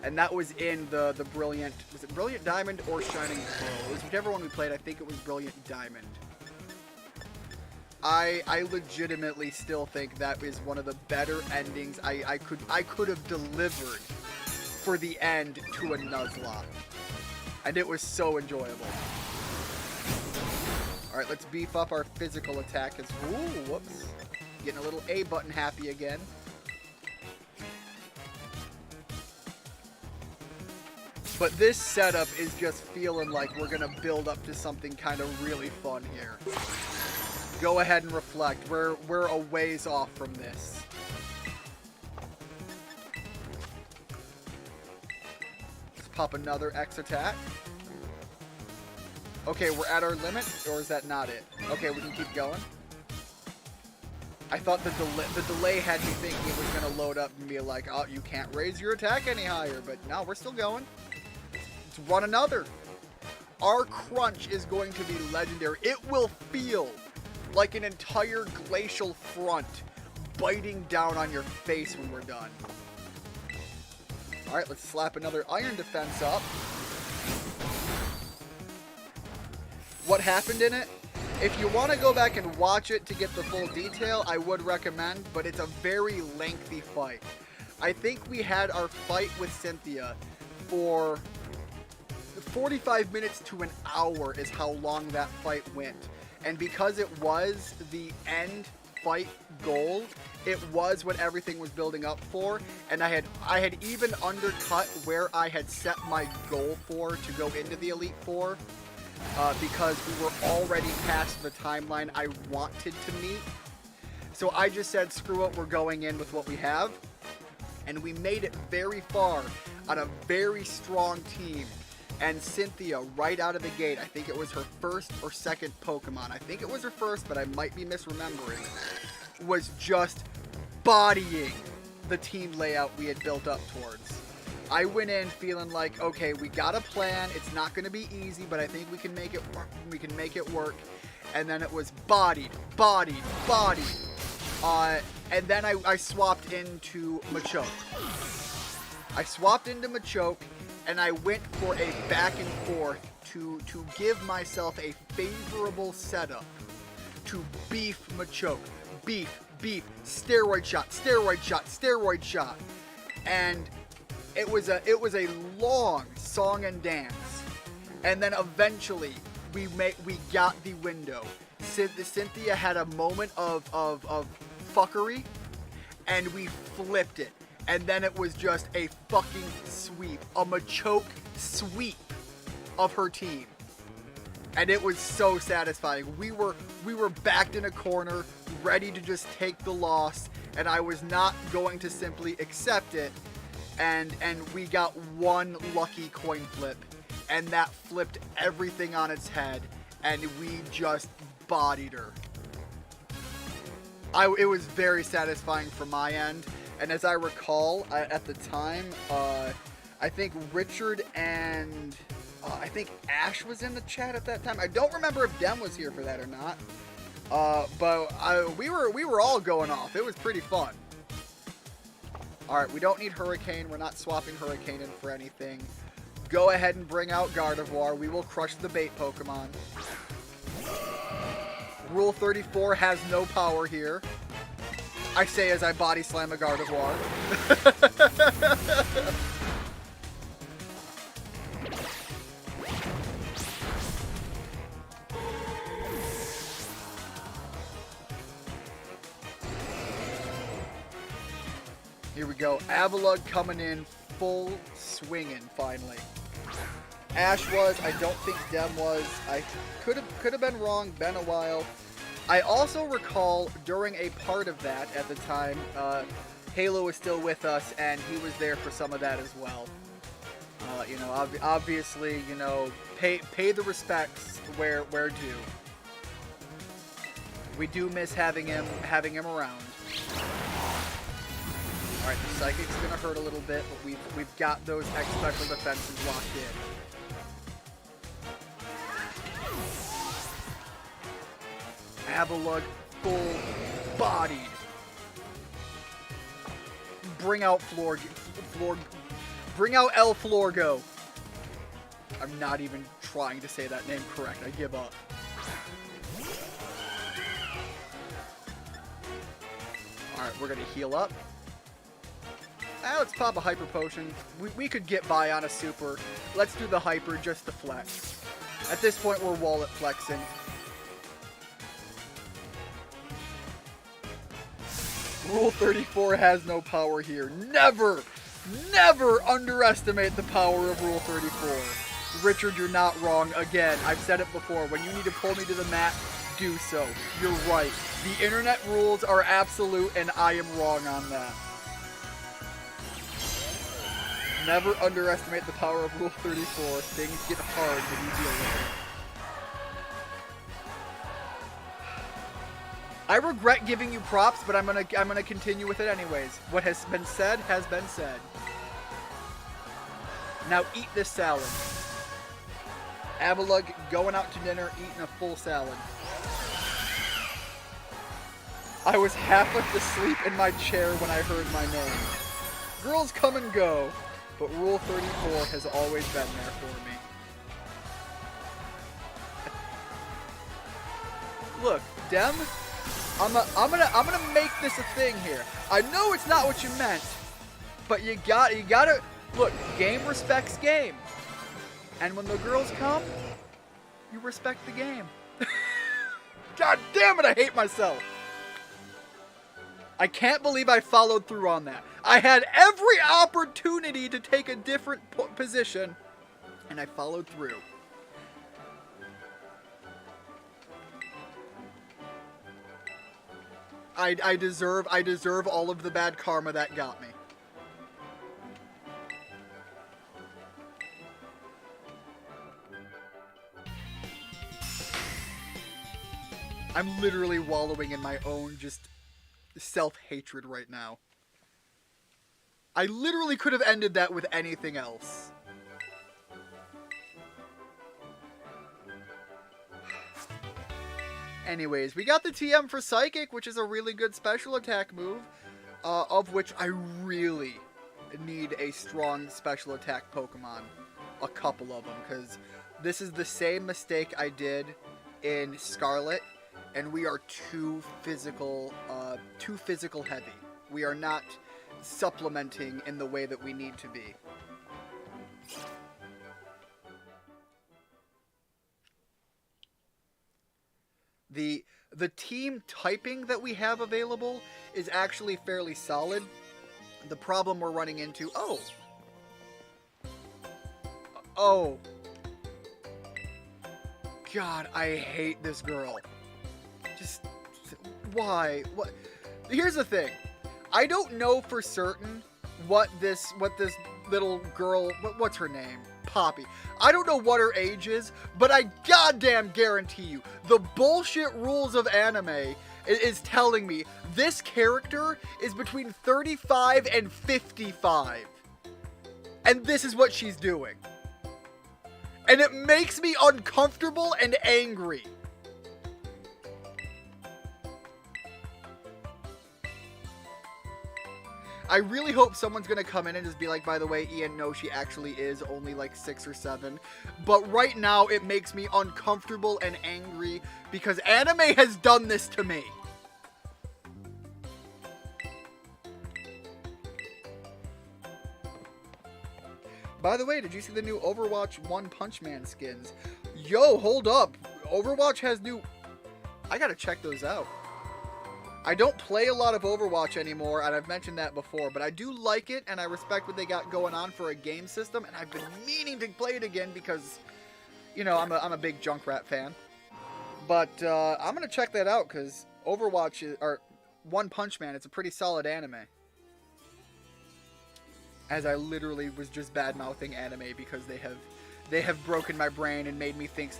And that was in the Brilliant, was it Brilliant Diamond or Shining Pearl? It was whichever one we played. I think it was Brilliant Diamond. I legitimately still think that is one of the better endings I could have delivered for the end to a Nuzlocke. And it was so enjoyable. Alright, let's beef up our physical attack as ooh, whoops. Getting a little A button happy again. But this setup is just feeling like we're gonna build up to something kind of really fun here. Go ahead and reflect. We're a ways off from this. Let's pop another X attack. Okay, we're at our limit, or is that not it? Okay, we can keep going. I thought the delay had me thinking it was going to load up and be like, oh, you can't raise your attack any higher. But no, we're still going. Let's run another. Our crunch is going to be legendary. It will feel like an entire glacial front biting down on your face when we're done. Alright, let's slap another iron defense up. What happened in it? If you want to go back and watch it to get the full detail, I would recommend, but it's a very lengthy fight. I think we had our fight with Cynthia for 45 minutes to an hour is how long that fight went. And because it was the end fight goal, it was what everything was building up for, and I had even undercut where I had set my goal for to go into the Elite Four, because we were already past the timeline I wanted to meet. So I just said, screw it, we're going in with what we have, and we made it very far on a very strong team. And Cynthia, right out of the gate, I think it was her first or second Pokemon. I think it was her first, but I might be misremembering. Was just bodying the team layout we had built up towards. I went in feeling like, okay, we got a plan. It's not going to be easy, but I think we can make it work. We can make it work. And then it was bodied. And then I swapped into Machoke. And I went for a back and forth to give myself a favorable setup to beef Machoke. Beef, steroid shot. And it was a long song and dance. And then eventually we got the window. Cynthia had a moment of fuckery, and we flipped it. And then it was just a fucking sweep. A Machoke sweep of her team. And it was so satisfying. We were backed in a corner, ready to just take the loss, and I was not going to simply accept it. And we got one lucky coin flip, and that flipped everything on its head, and we just bodied her. It was very satisfying from my end, and as I recall, at the time, I think Richard and I think Ash was in the chat at that time. I don't remember if Dem was here for that or not, but we were all going off. It was pretty fun. Alright, we don't need Hurricane. We're not swapping Hurricane in for anything. Go ahead and bring out Gardevoir. We will crush the bait Pokemon. Rule 34 has no power here. I say as I body slam a Gardevoir. Here we go. Avalugg coming in full swinging finally. Ash was. I don't think Dem was. I could have been wrong. Been a while. I also recall during a part of that at the time, Halo was still with us, and he was there for some of that as well. You know, obviously, you know, pay the respects where due. We do miss having him around. All right, the Psychic's gonna hurt a little bit, but we've got those X special defenses locked in. Avalugg full bodied. Bring out bring out El Florgo. I'm not even trying to say that name correct. I give up. All right, we're gonna heal up. Let's pop a Hyper Potion. We could get by on a Super. Let's do the Hyper just to flex. At this point, we're wallet flexing. Rule 34 has no power here. Never underestimate the power of Rule 34. Richard, you're not wrong. Again, I've said it before. When you need to pull me to the mat, do so. You're right. The internet rules are absolute, and I am wrong on that. Never underestimate the power of Rule 34. Things get hard when you deal with it. I regret giving you props, but I'm gonna continue with it anyways. What has been said has been said. Now eat this salad. Avalugg going out to dinner, eating a full salad. I was half asleep in my chair when I heard my name. Girls come and go, but Rule 34 has always been there for me. Look, Dem, I'm gonna make this a thing here. I know it's not what you meant, but you gotta look. Game respects game, and when the girls come, you respect the game. God damn it! I hate myself. I can't believe I followed through on that. I had every opportunity to take a different position, and I followed through. I deserve all of the bad karma that got me. I'm literally wallowing in my own just self-hatred right now. I literally could have ended that with anything else. Anyways, we got the TM for Psychic, which is a really good special attack move, of which I really need a strong special attack Pokemon. A couple of them, because this is the same mistake I did in Scarlet, and we are too physical heavy. We are not supplementing in the way that we need to be. The team typing that we have available is actually fairly solid. The problem we're running into... Oh. God, I hate this girl. Just... Why? What? Here's the thing. I don't know for certain what this little girl... What's her name? Poppy. I don't know what her age is, but I goddamn guarantee you, the bullshit rules of anime is telling me this character is between 35 and 55. And this is what she's doing. And it makes me uncomfortable and angry. I really hope someone's going to come in and just be like, by the way, Ian, no, she actually is only like 6 or 7. But right now, it makes me uncomfortable and angry because anime has done this to me. By the way, did you see the new Overwatch One Punch Man skins? Yo, hold up. Overwatch has new... I gotta check those out. I don't play a lot of Overwatch anymore, and I've mentioned that before, but I do like it, and I respect what they got going on for a game system, and I've been meaning to play it again because, you know, I'm a big Junkrat fan. But I'm going to check that out, because Overwatch, or One Punch Man, it's a pretty solid anime. As I literally was just bad-mouthing anime because they have broken my brain and made me think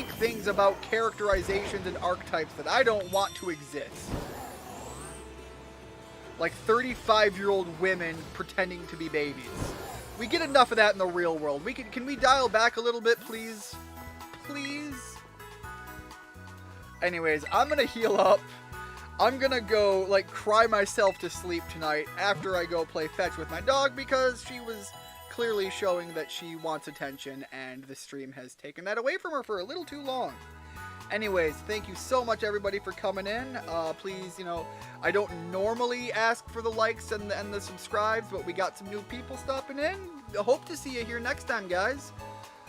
things about characterizations and archetypes that I don't want to exist. Like 35-year-old women pretending to be babies. We get enough of that in the real world. Can we dial back a little bit, please? Please? Anyways, I'm gonna heal up. I'm gonna go, like, cry myself to sleep tonight after I go play fetch with my dog because she was clearly showing that she wants attention, and the stream has taken that away from her for a little too long. Anyways, thank you so much, everybody, for coming in. Please, you know, I don't normally ask for the likes and the subscribes, but we got some new people stopping in. I hope to see you here next time, guys.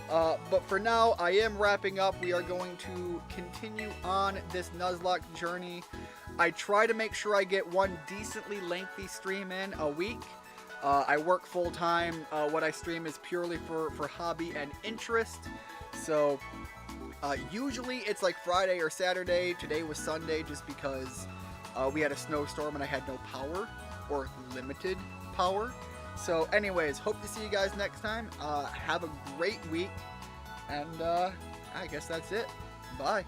But for now, I am wrapping up. We are going to continue on this Nuzlocke journey. I try to make sure I get one decently lengthy stream in a week. I work full-time. What I stream is purely for hobby and interest. So, usually it's like Friday or Saturday. Today was Sunday just because we had a snowstorm and I had no power, or limited power. So anyways, hope to see you guys next time. Have a great week. And I guess that's it. Bye.